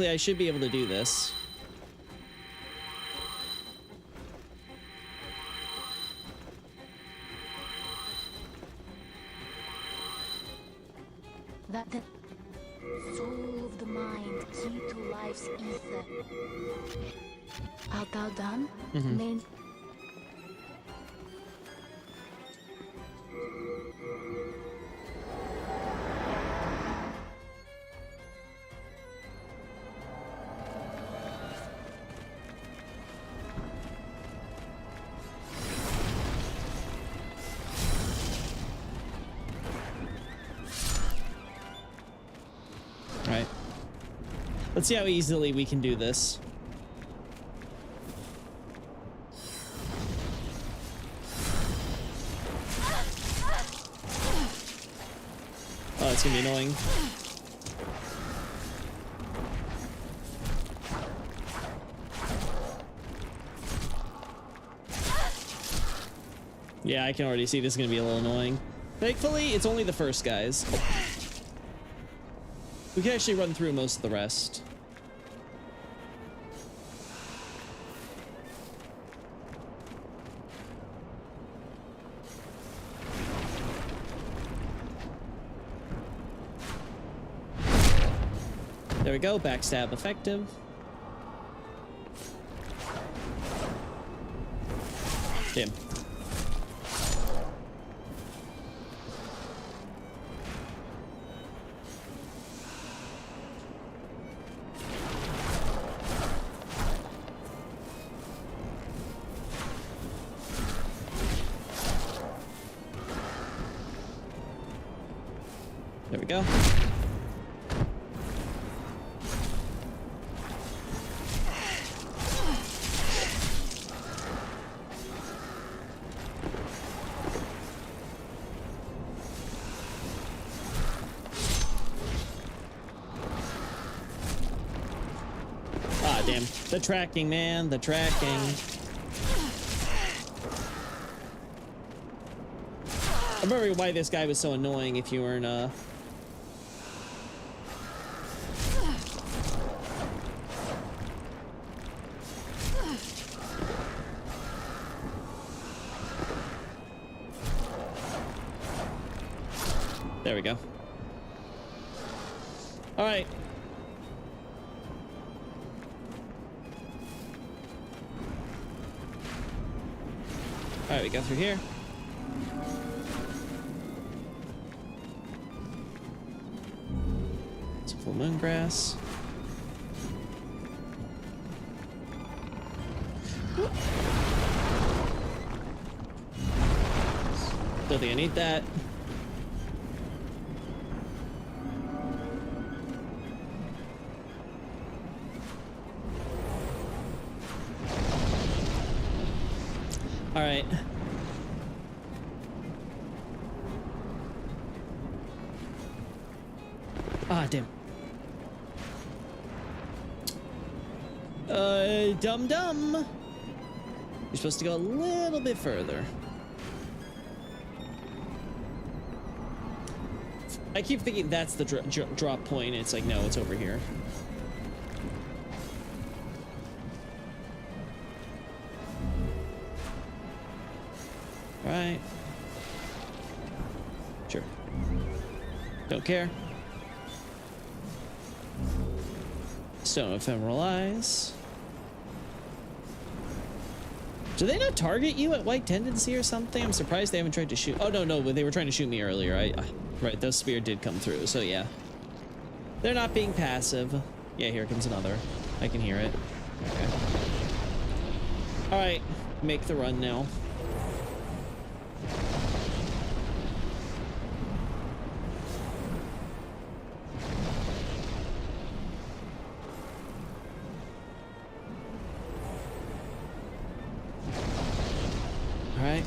I should be able to do this. The soul of the mind, key to life's ether. Art thou done? Main. Right. Let's see how easily we can do this. Oh, it's gonna be annoying. Yeah, I can already see this is gonna be a little annoying. Thankfully, it's only the first guys. We can actually run through most of the rest. There we go, backstab effective. Damn. There we go. Ah, damn. The tracking, man. The tracking. I'm wondering why this guy was so annoying if you weren't, There we go. All right. All right, we go through here. It's full moon grass. Don't think I need that. All right. Ah, damn. Dum-dum. You're supposed to go a little bit further. I keep thinking that's the drop point. It's like, no, it's over here. Right. Sure. Don't care. Stone ephemeral eyes. Do they not target you at white tendency or something? I'm surprised they haven't tried to shoot. Oh, no, they were trying to shoot me earlier. Right, those spear did come through, so yeah. They're not being passive. Yeah, here comes another. I can hear it. Okay. All right, make the run now. All right.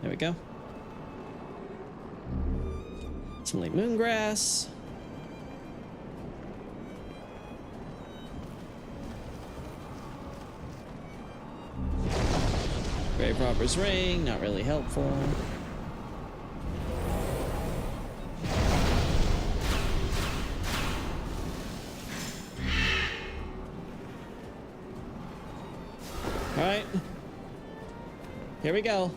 There we go. Some late moon grass. Grave robber's ring, not really helpful. All right. Here we go.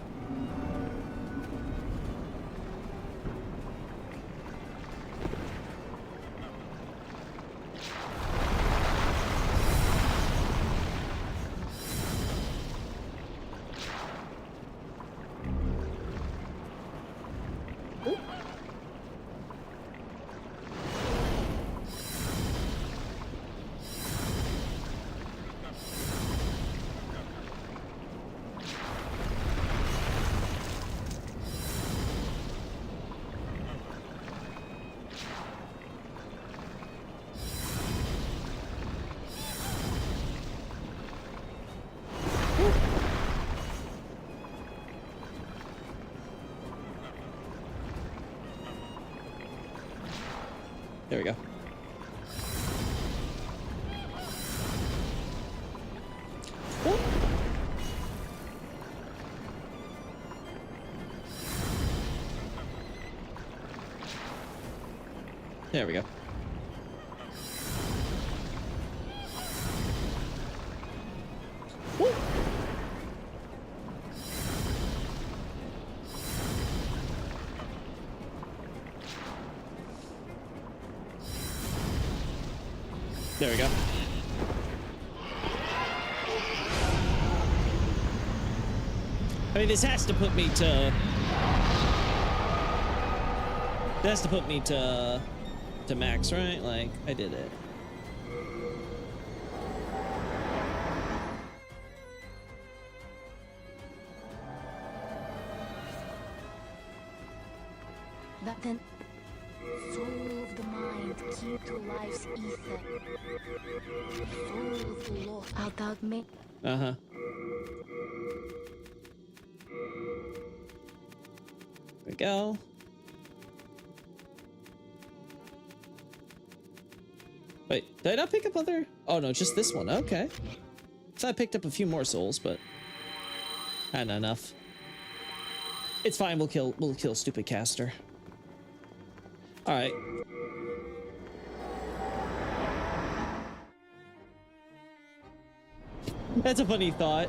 There we go. Ooh. There we go. Woo. There we go. I mean, this has to put me to... This has to put me to max, right? Like, I did it. That then, soul of the mind, key to life's ether. Soul of the law, out me. Uh-huh. we go. Wait, did I not pick up other? Oh no, just this one. Okay. So I picked up a few more souls, but not enough. It's fine. We'll kill stupid caster. All right. That's a funny thought.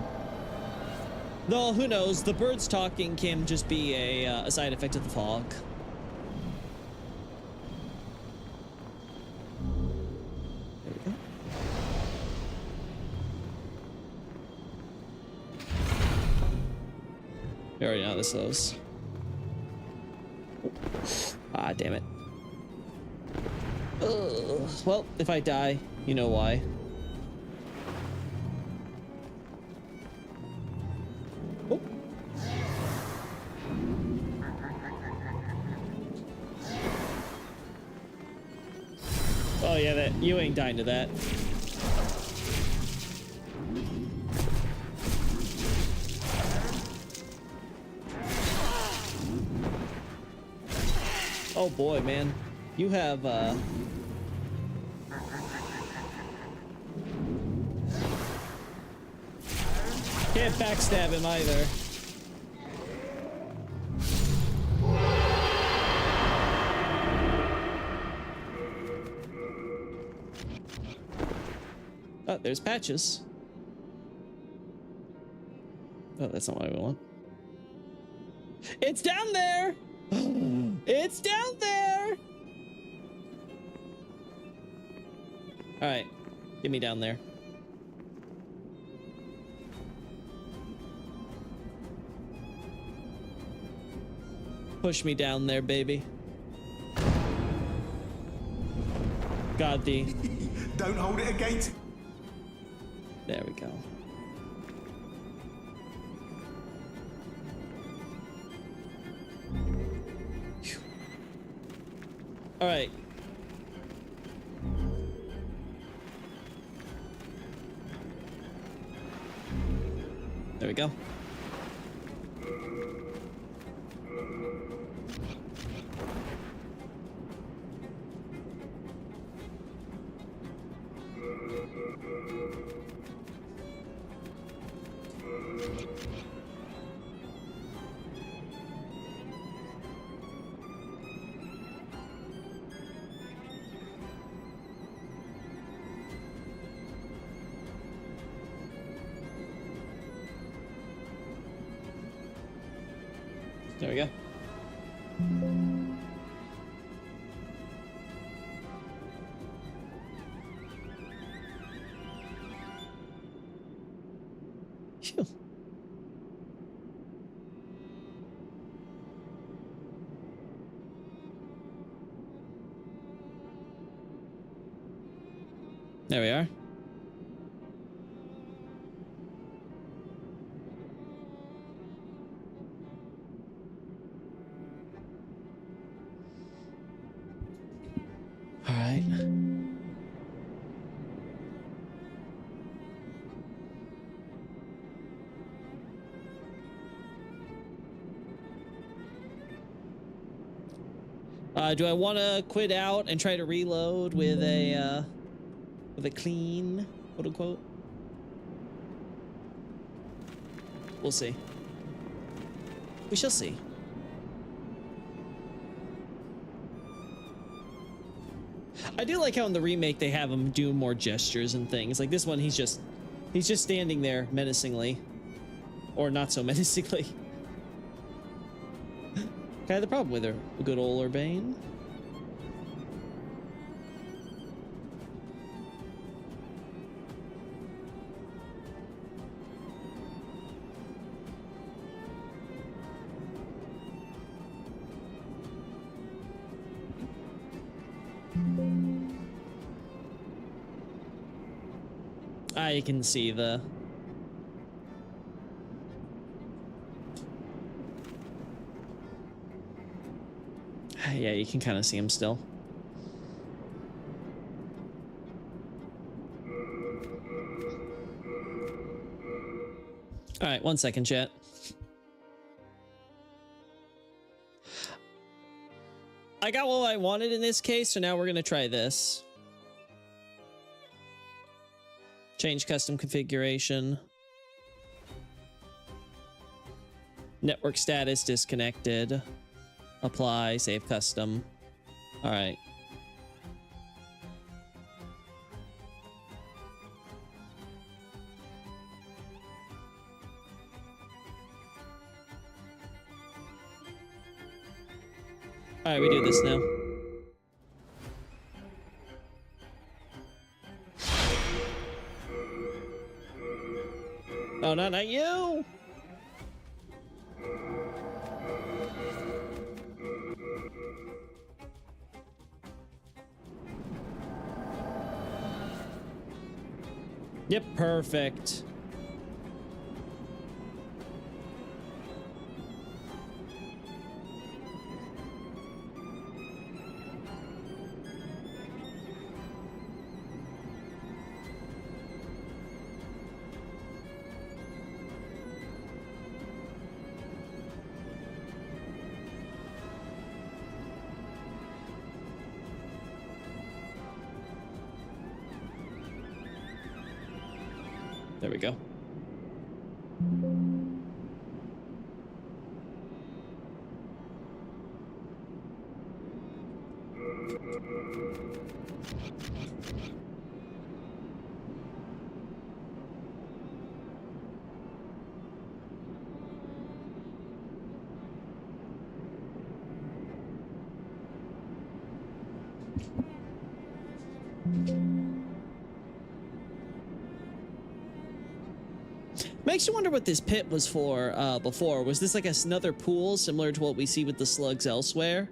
Though, who knows? The birds talking can just be a side effect of the fog. There we go. We already know how this goes. Ah, damn it. Ugh. Well, if I die, you know why. Oh yeah, that you ain't dying to that. Oh boy, man. You have can't backstab him either. Oh, there's patches. Oh, that's not what I want. It's down there! It's down there! Alright, get me down there. Push me down there, baby. God, the... Don't hold it against... There we go. All right. There we go. There we go. Phew. There we are. All right. Do I want to quit out and try to reload with a clean, quote unquote? We'll see. We shall see. I do like how in the remake they have him do more gestures and things. Like this one, he's just standing there menacingly, or not so menacingly. Kind of the problem with her, a good old Urbane. I can see the... Yeah, you can kind of see him still. All right, 1 second, chat. I got what I wanted in this case, so now we're gonna try this. Change custom configuration. Network status disconnected. Apply, save custom. All right. All right, we do this now. Oh, no, not you! Yep, perfect. There we go. Makes you wonder what this pit was for before. Was this like another pool similar to what we see with the slugs elsewhere?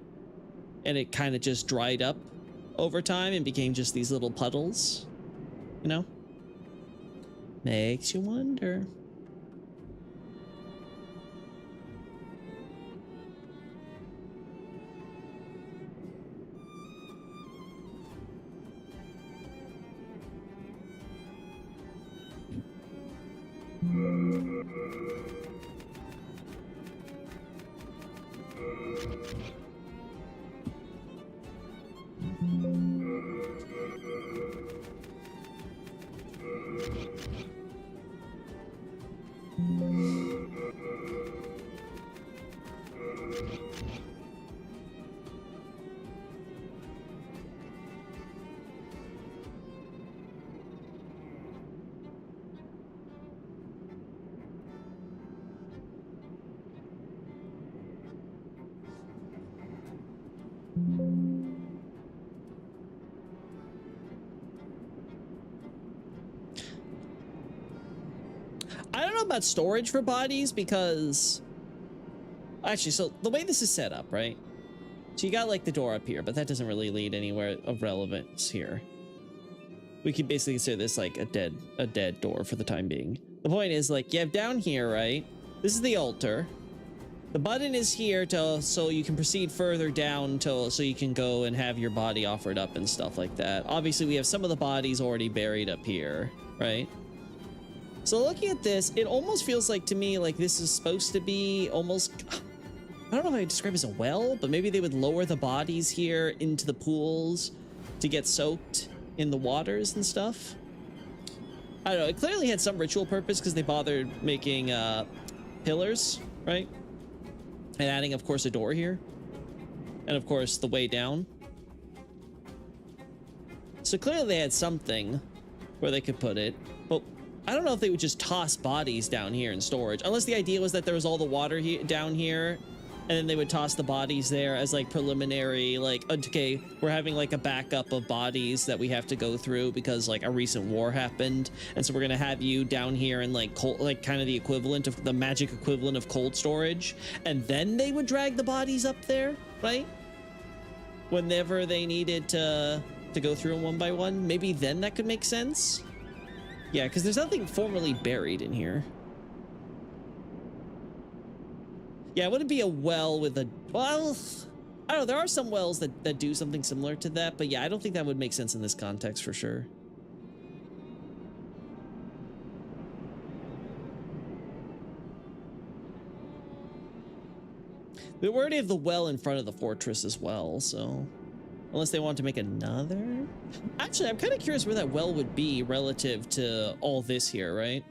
And it kind of just dried up over time and became just these little puddles, you know? Makes you wonder. I don't know about storage for bodies because actually, so the way this is set up, right? So you got like the door up here, but that doesn't really lead anywhere of relevance here. We could basically consider this like a dead door for the time being. The point is like you have down here, right? This is the altar. The button is here to so you can proceed further down so you can go and have your body offered up and stuff like that. Obviously, we have some of the bodies already buried up here, right? So looking at this, it almost feels like to me like this is supposed to be almost, I don't know if I describe it as a well, but maybe they would lower the bodies here into the pools to get soaked in the waters and stuff. I don't know. It clearly had some ritual purpose because they bothered making pillars, right? And adding, of course, a door here. And, of course, the way down. So clearly they had something where they could put it. But I don't know if they would just toss bodies down here in storage. Unless the idea was that there was all the water down here. And then they would toss the bodies there as, like, preliminary, like, okay, we're having, like, a backup of bodies that we have to go through because, like, a recent war happened. And so we're going to have you down here in, like, cold, like, kind of the equivalent of the magic equivalent of cold storage. And then they would drag the bodies up there, right? Whenever they needed to go through them one by one. Maybe then that could make sense. Yeah, because there's nothing formally buried in here. Yeah, it wouldn't be a well with a... Well, I don't know. There are some wells that do something similar to that. But yeah, I don't think that would make sense in this context for sure. We already have the well in front of the fortress as well, so unless they want to make another. Actually, I'm kind of curious where that well would be relative to all this here, right?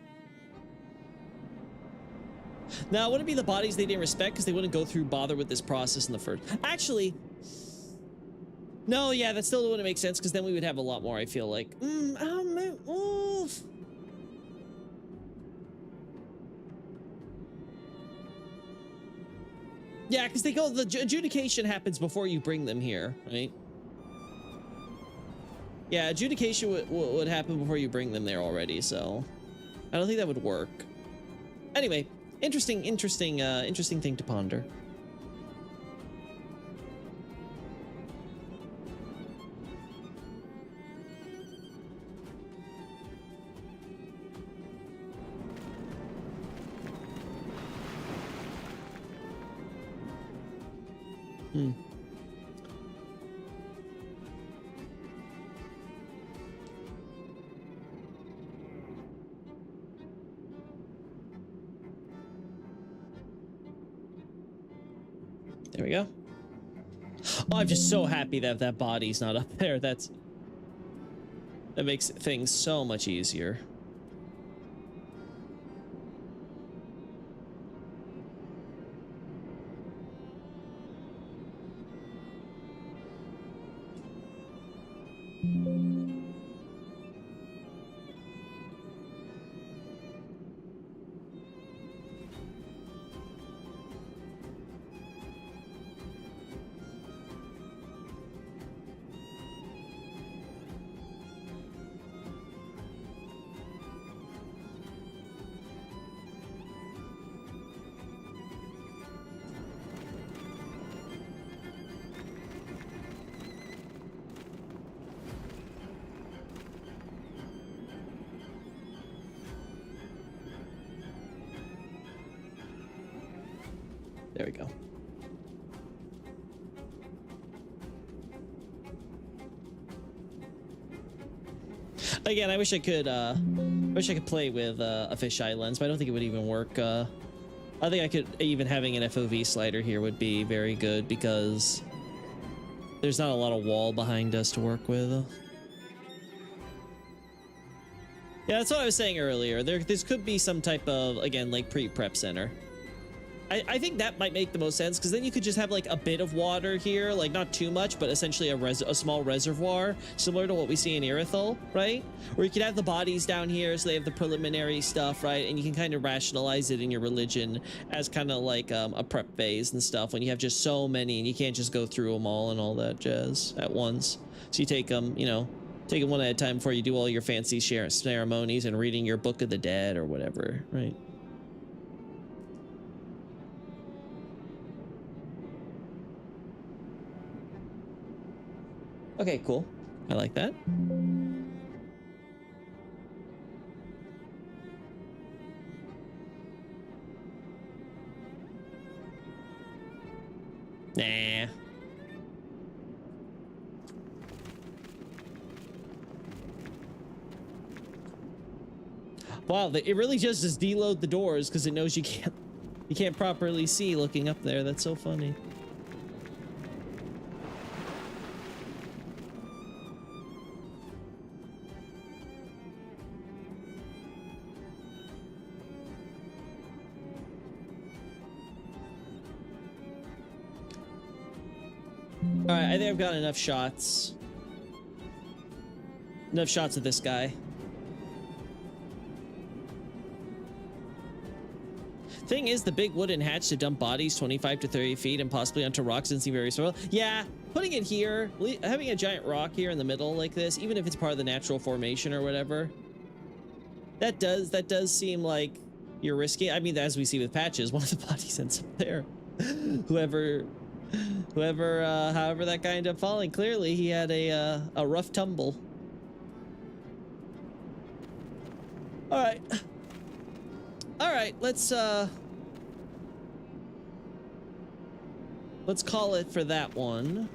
Now, would it be the bodies they didn't respect because they wouldn't bother with this process in the first? Actually, no, yeah, that still wouldn't make sense because then we would have a lot more, I feel like. Yeah, because the adjudication happens before you bring them here, right? Yeah, adjudication would happen before you bring them there already, so I don't think that would work. Anyway, interesting thing to ponder. There we go. Oh, I'm just so happy that that body's not up there. That makes things so much easier. There we go. Again, I wish I could play with a fisheye lens, but I don't think it would even work. I think I could, even having an FOV slider here would be very good because there's not a lot of wall behind us to work with. Yeah, that's what I was saying earlier. This could be some type of, again, like pre-prep center. I think that might make the most sense because then you could just have like a bit of water here, like not too much, but essentially a small reservoir similar to what we see in Irithyll, right? Or you could have the bodies down here so they have the preliminary stuff, right? And you can kind of rationalize it in your religion as kind of like a prep phase and stuff when you have just so many and you can't just go through them all and all that jazz at once. So you take them, you know, take them one at a time before you do all your fancy ceremonies and reading your Book of the Dead or whatever, right? Okay, cool. I like that. Nah. Wow, it really just deload the doors because it knows you can't properly see looking up there. That's so funny. All right, I think I've got enough shots. Enough shots of this guy. Thing is, the big wooden hatch to dump bodies 25 to 30 feet and possibly onto rocks doesn't seem very smart. Yeah, putting it here, having a giant rock here in the middle like this, even if it's part of the natural formation or whatever, that does seem like you're risky. I mean, as we see with Patches, one of the bodies ends up there. However that guy ended up falling, clearly he had a rough tumble. All right, let's call it for that one.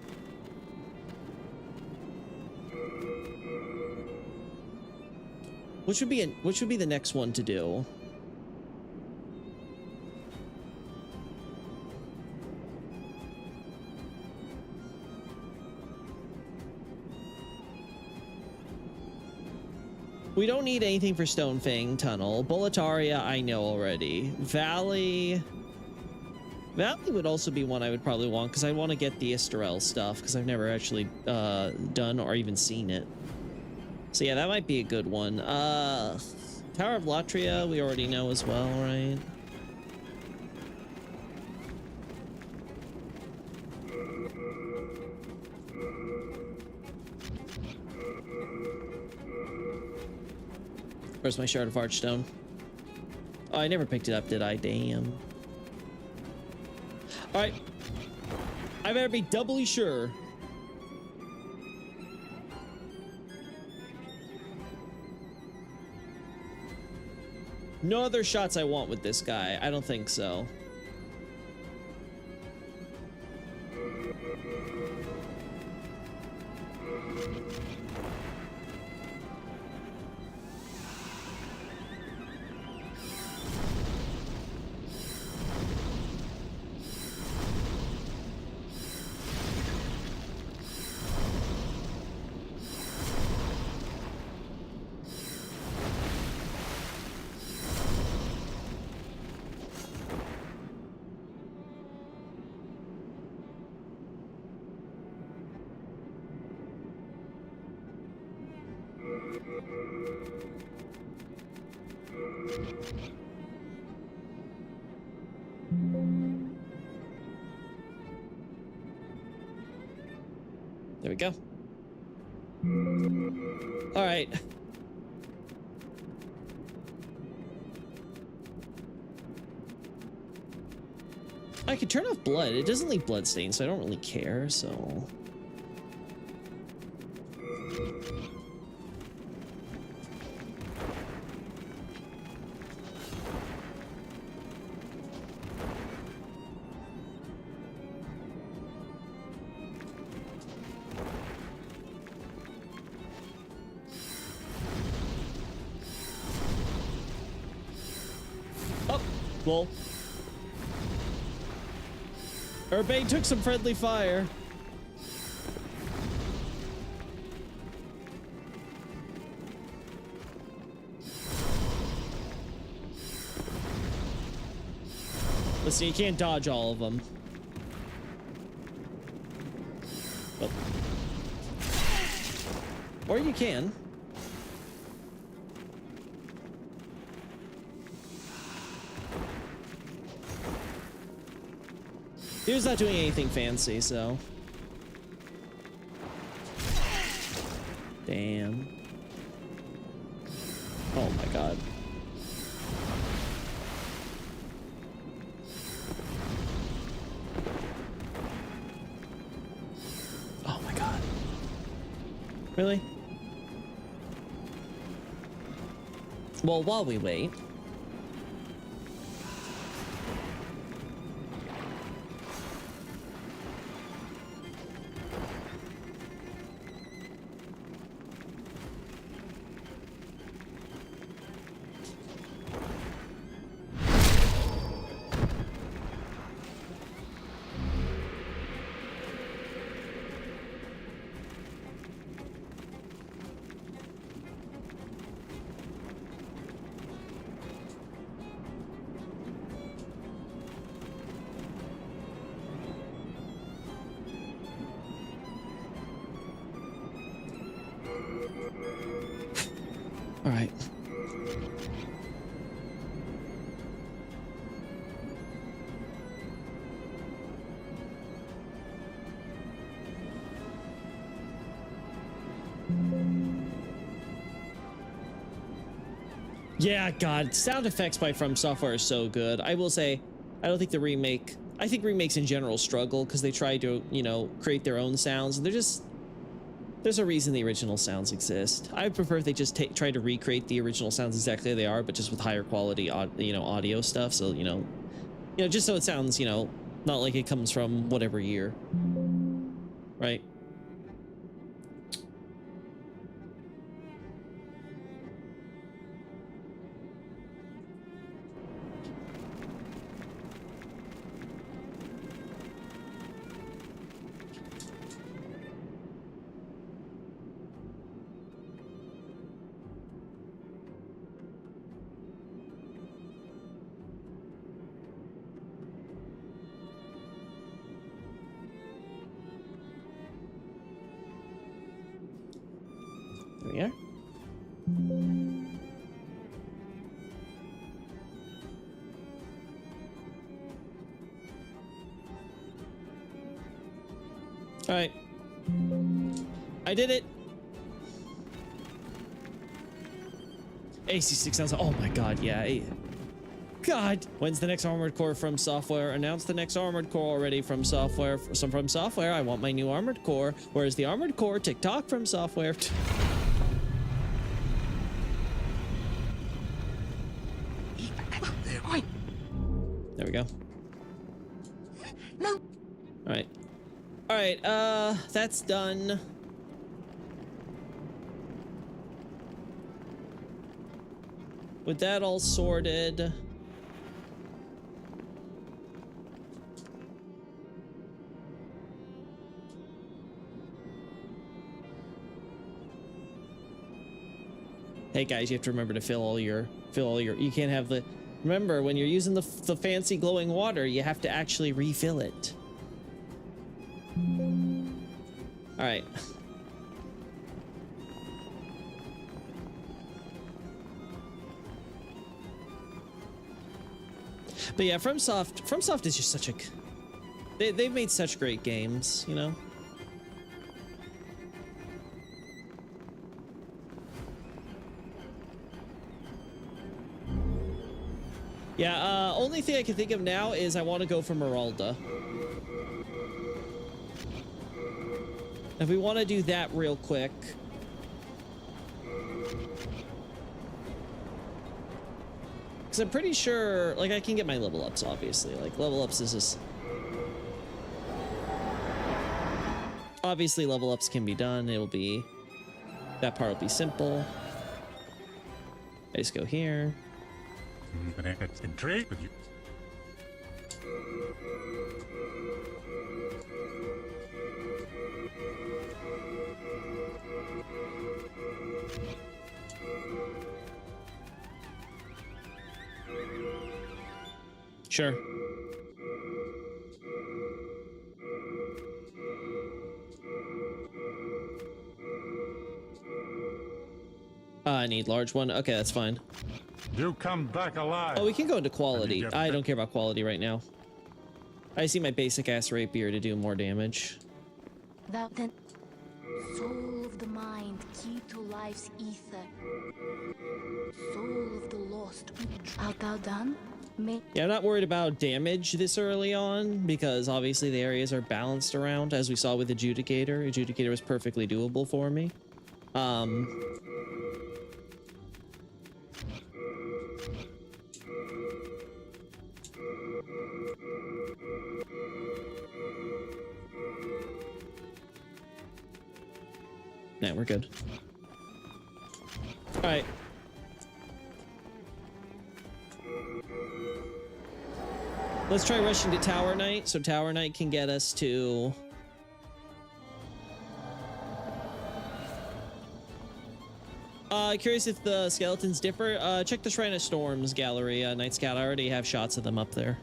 Which would be the next one to do? We don't need anything for Stonefang Tunnel. Boletaria, I know already. Valley would also be one I would probably want because I want to get the Istarel stuff because I've never actually done or even seen it. So yeah, that might be a good one. Tower of Latria, we already know as well, right? Where's my Shard of Archstone? Oh, I never picked it up, did I? Damn. All right. I better be doubly sure. No other shots I want with this guy. I don't think so. There we go. All right. I could turn off blood. It doesn't leave blood stains, so I don't really care, so... Oh, well. Urbane took some friendly fire. Listen, you can't dodge all of them. But... or you can. He was not doing anything fancy, so... damn. Oh my god. Oh my god. Really? Well, while we wait... All right. Yeah, God, sound effects by From Software are so good. I will say, I don't think the remake... I think remakes in general struggle because they try to, you know, create their own sounds. And they're just... there's a reason the original sounds exist. I would prefer if they just try to recreate the original sounds exactly as they are, but just with higher quality, you know, audio stuff. So, you know, just so it sounds, you know, not like it comes from whatever year. Right? All right. I did it. AC6 sounds. Oh my god, yeah. God. When's the next Armored Core from Software? Announce the next Armored Core already from Software. From Software. I want my new Armored Core. Where's the Armored Core? TikTok from Software. There we go. No. All right. All right. That's done. With that all sorted. Hey guys, you have to remember to fill all your, you can't have the, remember when you're using the fancy glowing water, you have to actually refill it. All right. But yeah, FromSoft is just such a, they've made such great games, you know? Yeah, only thing I can think of now is I want to go for Meralda. If we want to do that real quick. Because I'm pretty sure, like, I can get my level ups, obviously. Like, level ups is just... Obviously, level ups can be done. It'll be... That part will be simple. I just go here. But it's intrigued with you. Sure. I need large one. Okay, that's fine. You come back alive. Oh, we can go into quality. I don't care about quality right now. I see my basic ass rapier to do more damage. Thou then, soul of the mind, key to life's ether, soul of the lost, art thou done? Yeah, I'm not worried about damage this early on because obviously the areas are balanced around, as we saw with Adjudicator. Adjudicator was perfectly doable for me. Nah, we're good. All right. Let's try rushing to Tower Knight, so Tower Knight can get us to... Curious if the skeletons differ. Check the Shrine of Storms gallery, Night Scout. I already have shots of them up there.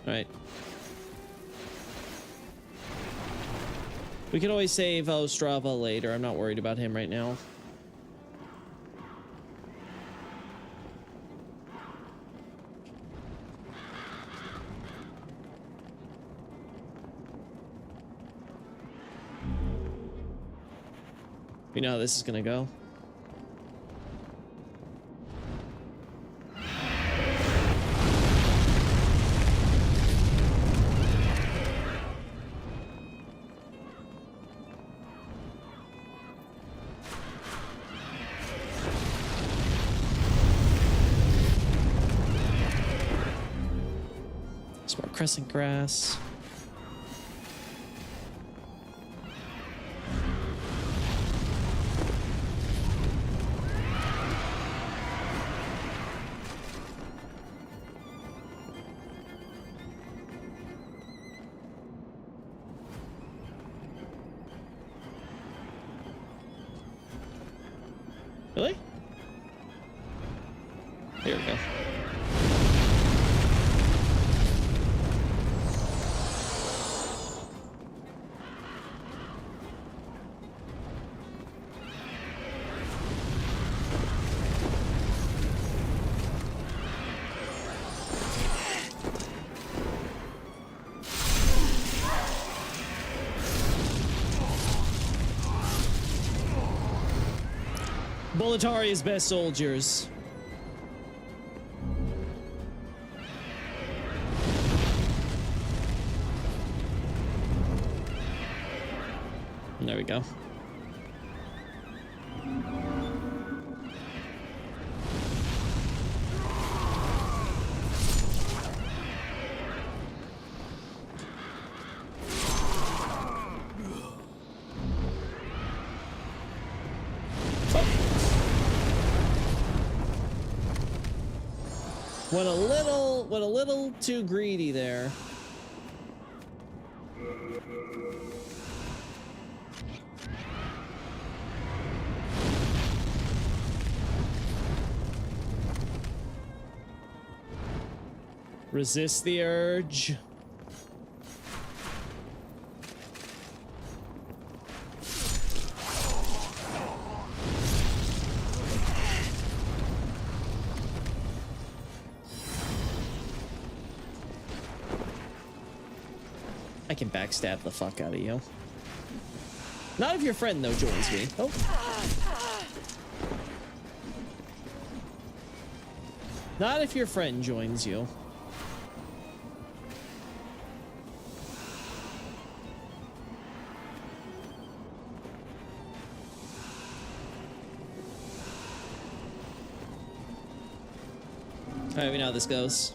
All right. We can always save Ostrava later. I'm not worried about him right now. You know how this is gonna go. Some more crescent grass. Really? Here we go. Boletaria's best soldiers. There we go. Went a little too greedy there. Resist the urge. I can backstab the fuck out of you. Not if your friend, though, joins me. Oh. Not if your friend joins you. Alright, we know how this goes.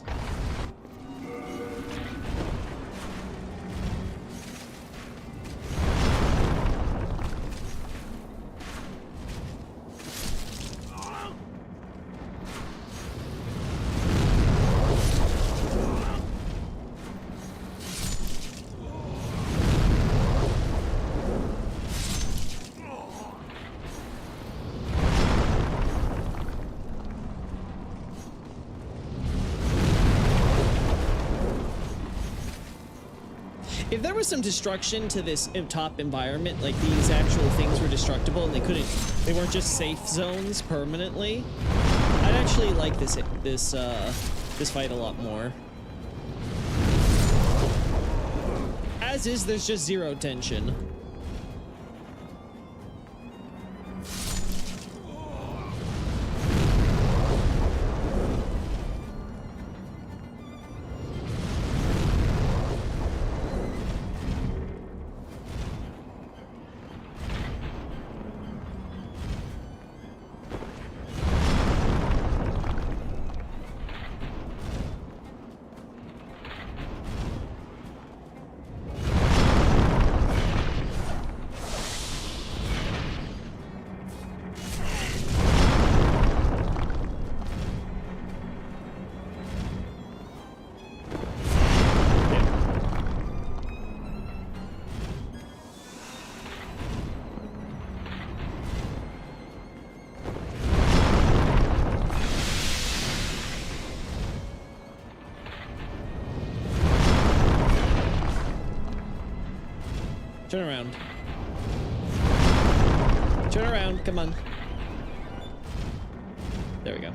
If there was some destruction to this top environment, like these actual things were destructible and they weren't just safe zones permanently, I'd actually like this fight a lot more. As is, there's just zero tension. Turn around. Turn around, come on. There we go.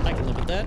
I can live with that.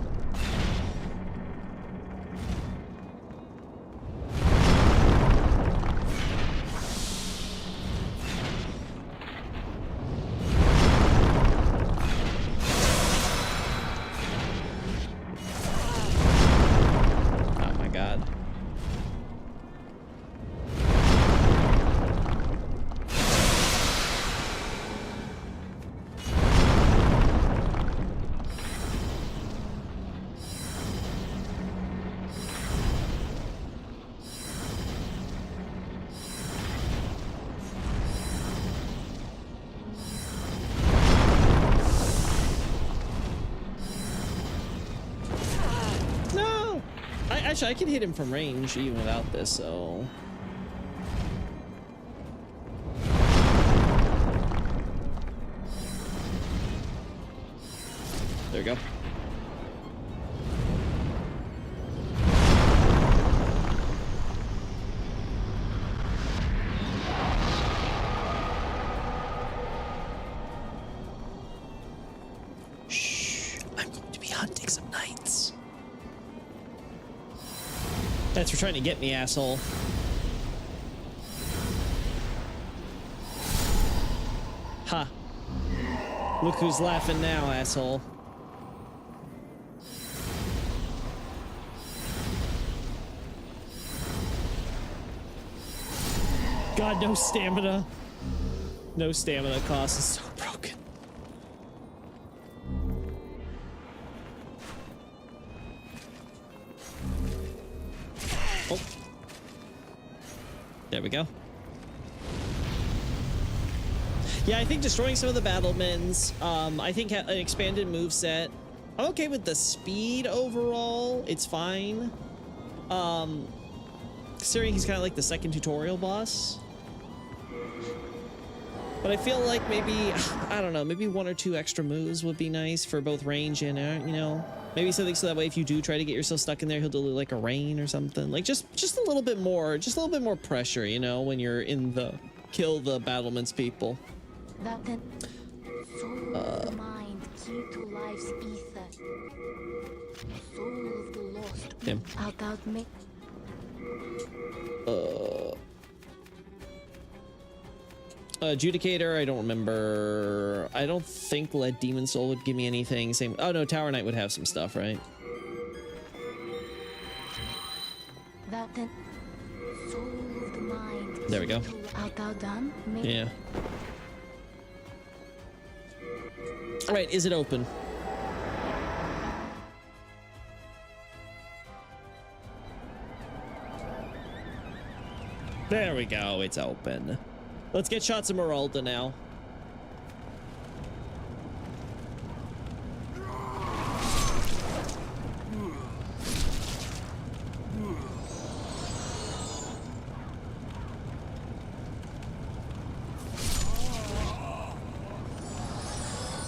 Actually, I can hit him from range even without this, so... There we go. Shh, I'm going to be hunting some knights. That's for trying to get me, asshole. Look who's laughing now, asshole. God, no stamina. No stamina cost is so broken. Oh. There we go. Yeah, I think destroying some of the battlements. I think an expanded moveset. I'm okay with the speed overall. It's fine. Considering he's kind of like the second tutorial boss. But I feel like maybe, I don't know, maybe 1 or 2 extra moves would be nice for both range and, you know, maybe something so that way if you do try to get yourself stuck in there, he'll do like a rain or something. Like just a little bit more, pressure, you know, when you're in the kill the battlements people. That then soul of the mind, key to life's ether. Soul of the lost. Him. Out out me. Adjudicator, I don't remember. I don't think Lead Demon Soul would give me anything. Same. Oh no, Tower Knight would have some stuff, right? That then soul of the mind. There we go. Out out done. Yeah. All right, is it open? There we go, it's open. Let's get shots of Meralda now.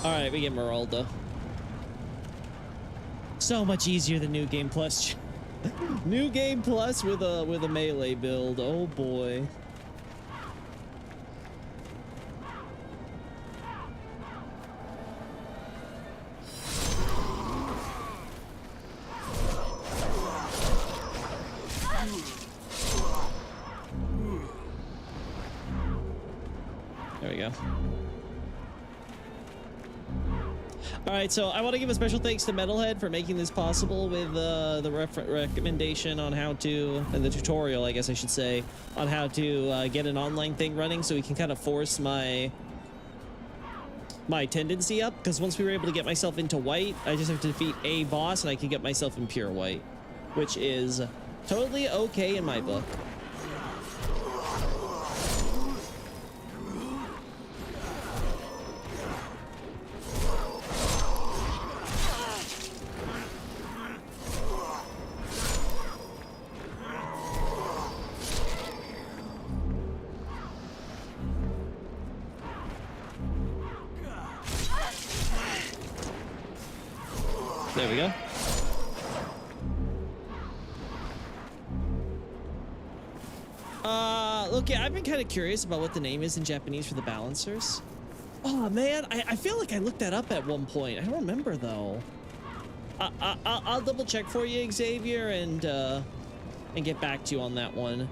All right, we get Meralda. So much easier than New Game Plus. New Game Plus with a melee build. Oh boy. There we go. All right, so I want to give a special thanks to Metalhead for making this possible with the recommendation on how to, and the tutorial, I guess I should say, on how to get an online thing running so we can kind of force my tendency up, because once we were able to get myself into white, I just have to defeat a boss and I can get myself in pure white, which is totally okay in my book. There we go. Look, yeah, I've been kind of curious about what the name is in Japanese for the balancers. Oh man, I feel like I looked that up at one point. I don't remember though. I'll double check for you, Xavier, and get back to you on that one.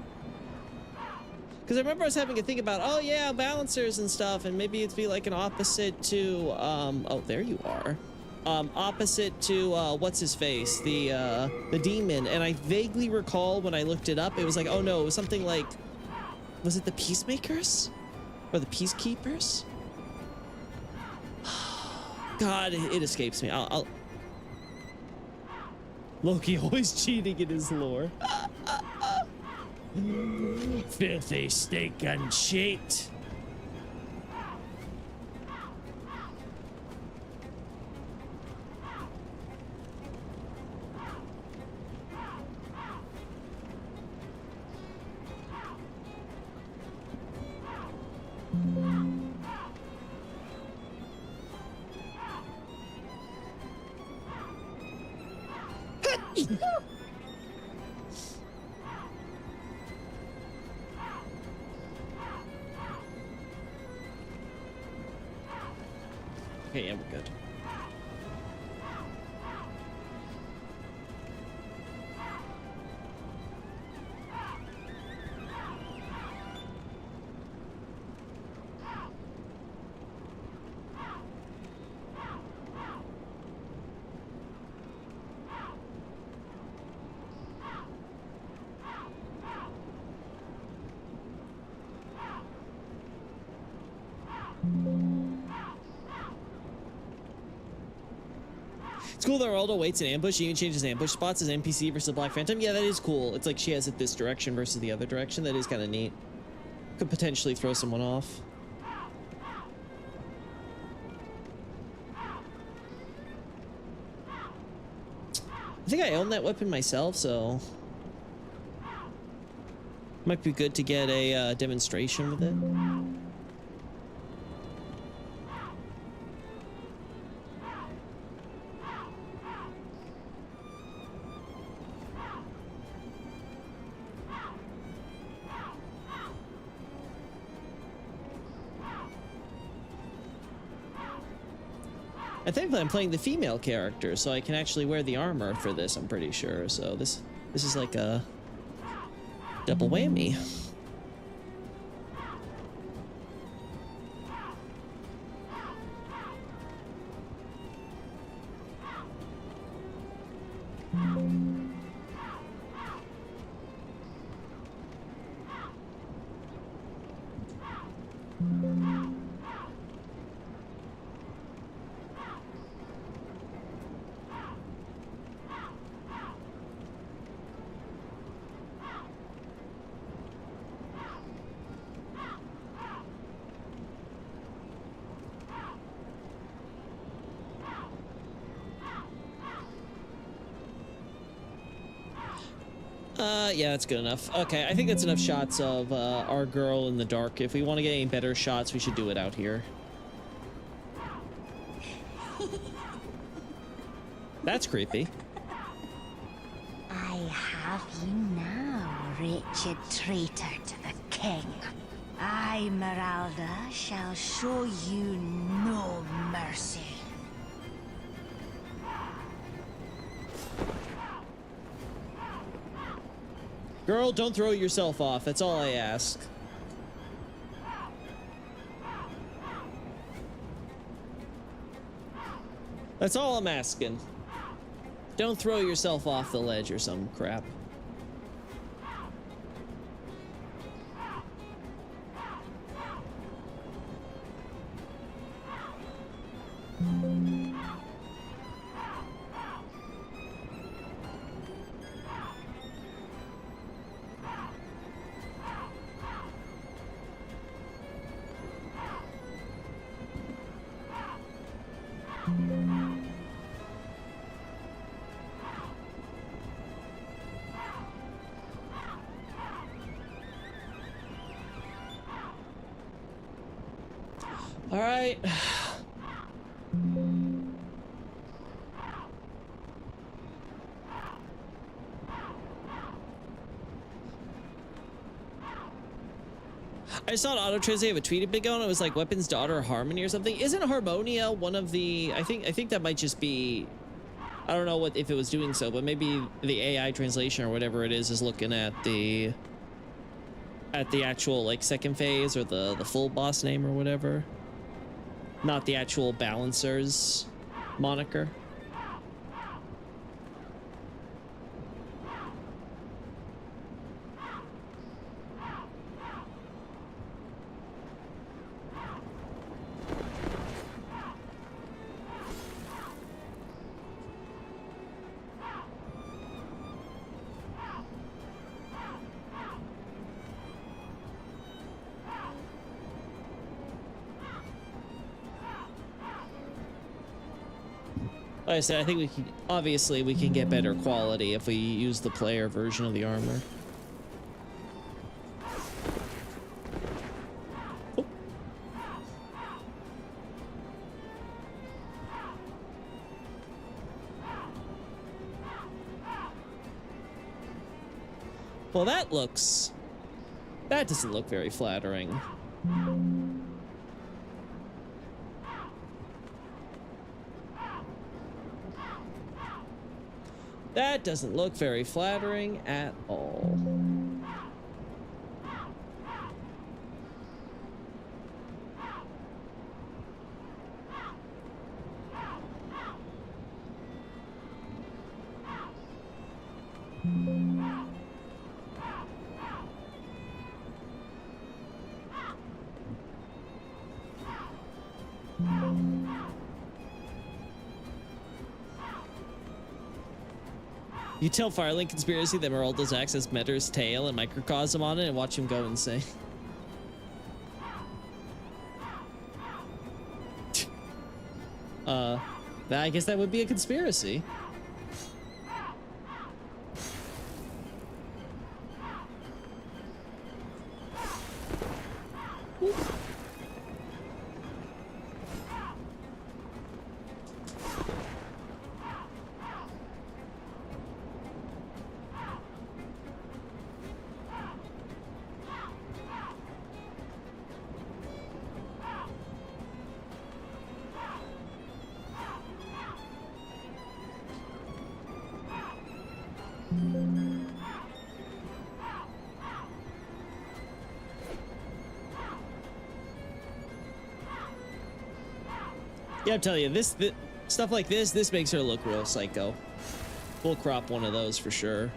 Because I remember I was having a think about, oh yeah, balancers and stuff, and maybe it'd be like an opposite to, oh, there you are. Opposite to, what's his face? The demon. And I vaguely recall when I looked it up, it was like, oh no, it was something like, was it the Peacemakers? Or the Peacekeepers? God, it escapes me. I'll... Loki always cheating in his lore. Filthy steak unshaped. Okay, yeah, we're good. It's cool that Geraldo waits in ambush. She even changes ambush spots as NPC versus Black Phantom. Yeah, that is cool. It's like she has it this direction versus the other direction. That is kind of neat. Could potentially throw someone off. I think I own that weapon myself, so might be good to get a demonstration with it. I think I'm playing the female character, so I can actually wear the armor for this, I'm pretty sure. So this is like a double whammy. Yeah, that's good enough. Okay, I think that's enough shots of our girl in the dark. If we want to get any better shots, we should do it out here. That's creepy. I have you now, wretched traitor to the king. I, Meralda, shall show you no mercy. Girl, don't throw yourself off. That's all I ask. That's all I'm asking. Don't throw yourself off the ledge or some crap. All right. I saw an auto translate of a tweet a bit ago, and it was like Weapon's daughter Harmony or something. Isn't Harmonia one of the? I think that might just be. I don't know what if it was doing so, but maybe the AI translation or whatever it is looking at the actual like second phase or the full boss name or whatever. Not the actual balancer's moniker. Like I said, I think we can, obviously we can get better quality if we use the player version of the armor. Oh. Well, that doesn't look very flattering. That doesn't look very flattering at all. You tell Firelink Conspiracy that Meralda's axe has Metter's tail and microcosm on it and watch him go insane. I guess that would be a conspiracy. Yeah, I'm telling you, this stuff like this makes her look real psycho. We'll crop one of those for sure.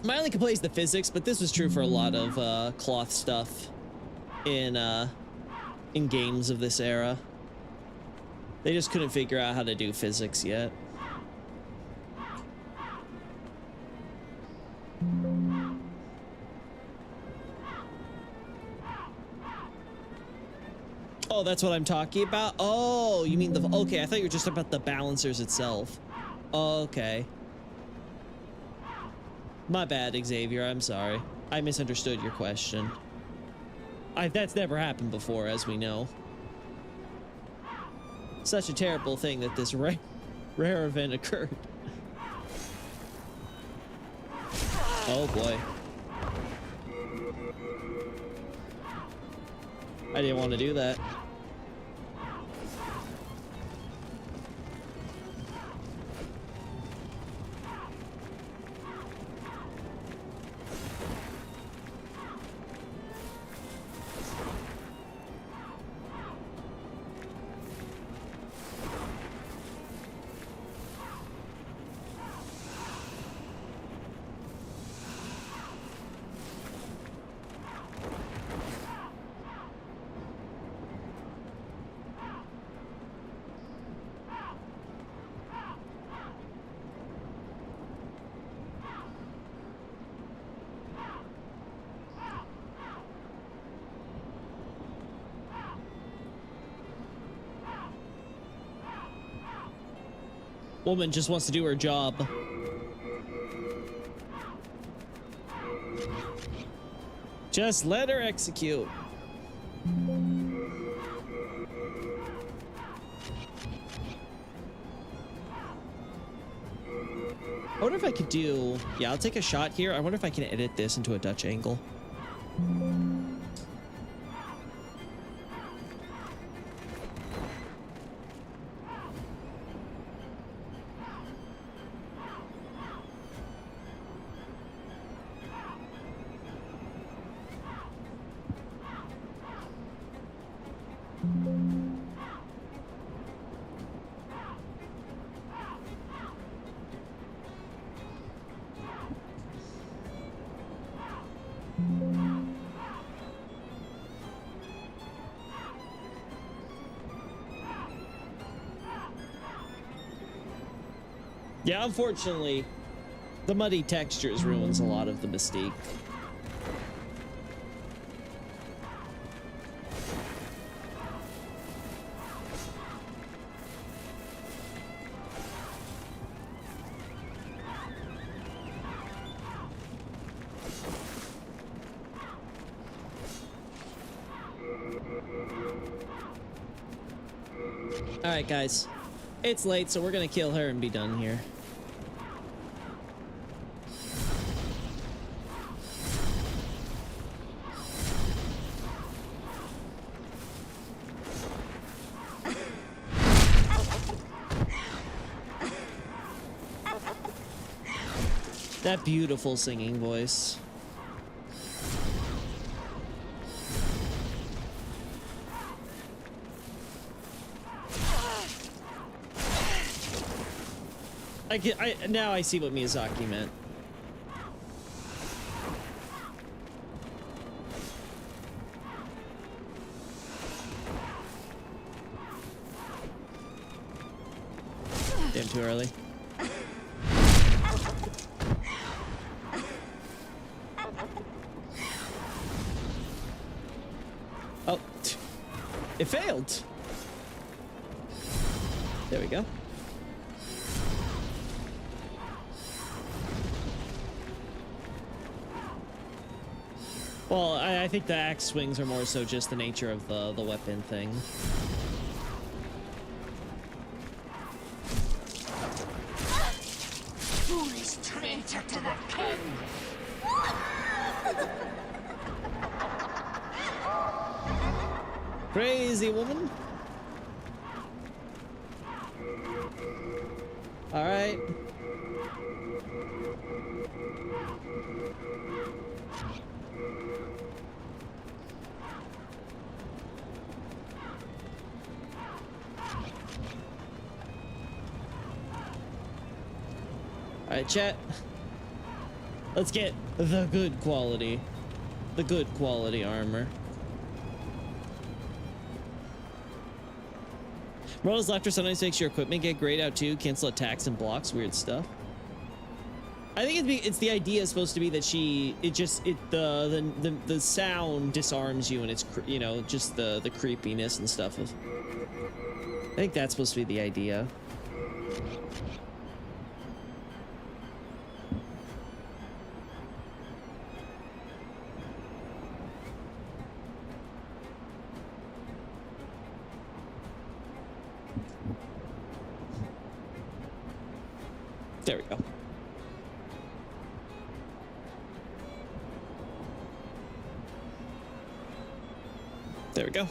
My only complaint is the physics, but this was true for a lot of cloth stuff in games of this era. They just couldn't figure out how to do physics yet. Oh, that's what I'm talking about? Oh, you mean the... Okay, I thought you were just about the balancers itself. Okay. My bad, Xavier. I'm sorry. I misunderstood your question. That's never happened before, as we know. Such a terrible thing that this rare event occurred. Oh boy. I didn't want to do that. Woman just wants to do her job. Just let her execute. I wonder if I could do... Yeah, I'll take a shot here. I wonder if I can edit this into a Dutch angle. Yeah, unfortunately, the muddy textures ruins a lot of the mystique. All right, guys, it's late, so we're gonna kill her and be done here. That beautiful singing voice. Now I see what Miyazaki meant. Damn, too early. Oh, it failed. There we go. Well, I think the axe swings are more so just the nature of the weapon thing. Foolish traitor to the king! Crazy woman. All right. All right, chat. Let's get the good quality armor. Mortal's laughter sometimes makes your equipment get grayed out too, cancel attacks and blocks, weird stuff. I think it's the idea is supposed to be that the sound disarms you, and it's, you know, just the creepiness and stuff of. I think that's supposed to be the idea. There we go. There we go.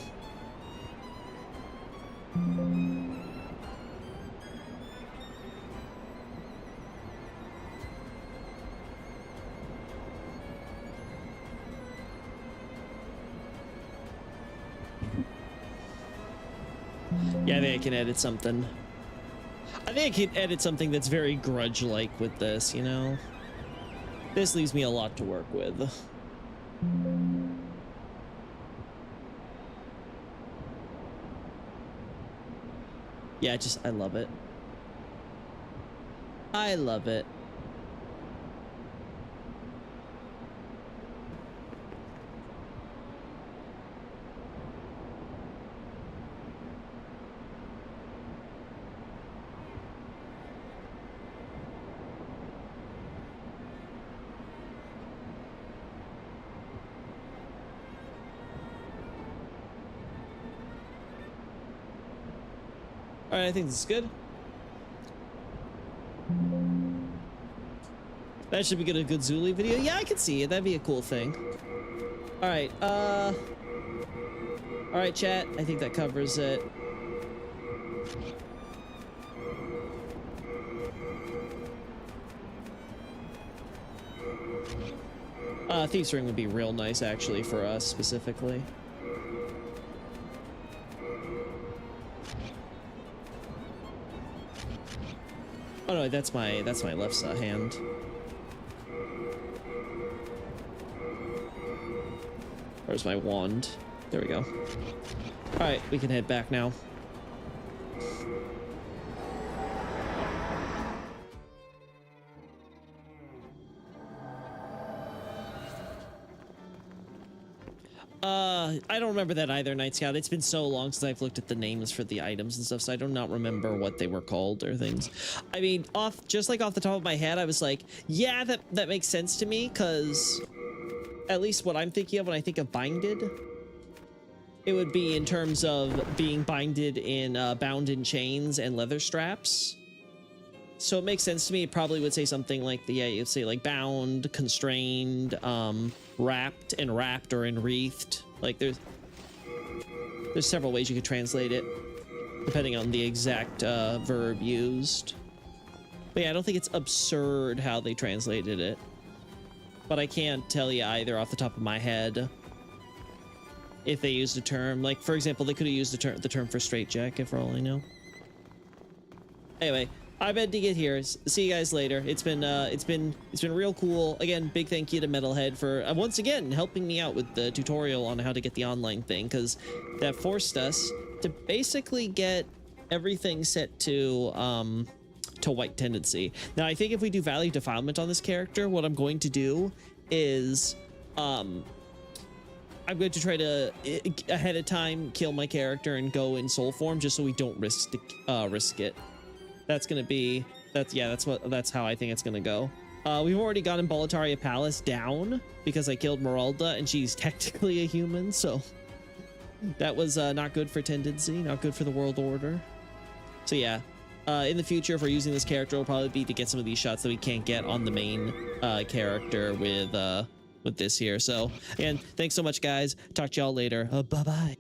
Yeah, I think I can edit something. I think I can edit something that's very grudge-like with this, you know? This leaves me a lot to work with. Yeah, I love it. I love it. All right, I think this is good. That should be a good Zuli video. Yeah, I can see it. That'd be a cool thing. All right, chat. I think that covers it. Thieves Ring would be real nice, actually, for us specifically. Oh no, that's my left hand. Where's my wand? There we go. All right, we can head back now. I don't remember that either, Night Scout. It's been so long since I've looked at the names for the items and stuff, so I do not remember what they were called or things. I mean, just like off the top of my head, I was like, yeah, that makes sense to me, because at least what I'm thinking of when I think of binded, it would be in terms of being binded in bound in chains and leather straps. So it makes sense to me. It probably would say something like you'd say like bound, constrained, wrapped, enwrapped, or enwreathed. Like there's several ways you could translate it, depending on the exact verb used. But yeah, I don't think it's absurd how they translated it. But I can't tell you either off the top of my head if they used a term. Like, for example, they could have used the term for straitjacket for all I know. Anyway, I bet to get here. See you guys later. It's been real cool. Again, big thank you to Metalhead for once again helping me out with the tutorial on how to get the online thing, because that forced us to basically get everything set to white tendency. Now I think if we do value defilement on this character, what I'm going to do is I'm going to try to ahead of time kill my character and go in soul form just so we don't risk it. That's gonna be that's how I think it's gonna go. We've already gotten Boletaria Palace down because I killed Meralda and she's technically a human, so that was not good for tendency, not good for the world order. So yeah, in the future, if we're using this character, it'll probably be to get some of these shots that we can't get on the main character with this here. So again, thanks so much, guys. Talk to y'all later. Bye bye.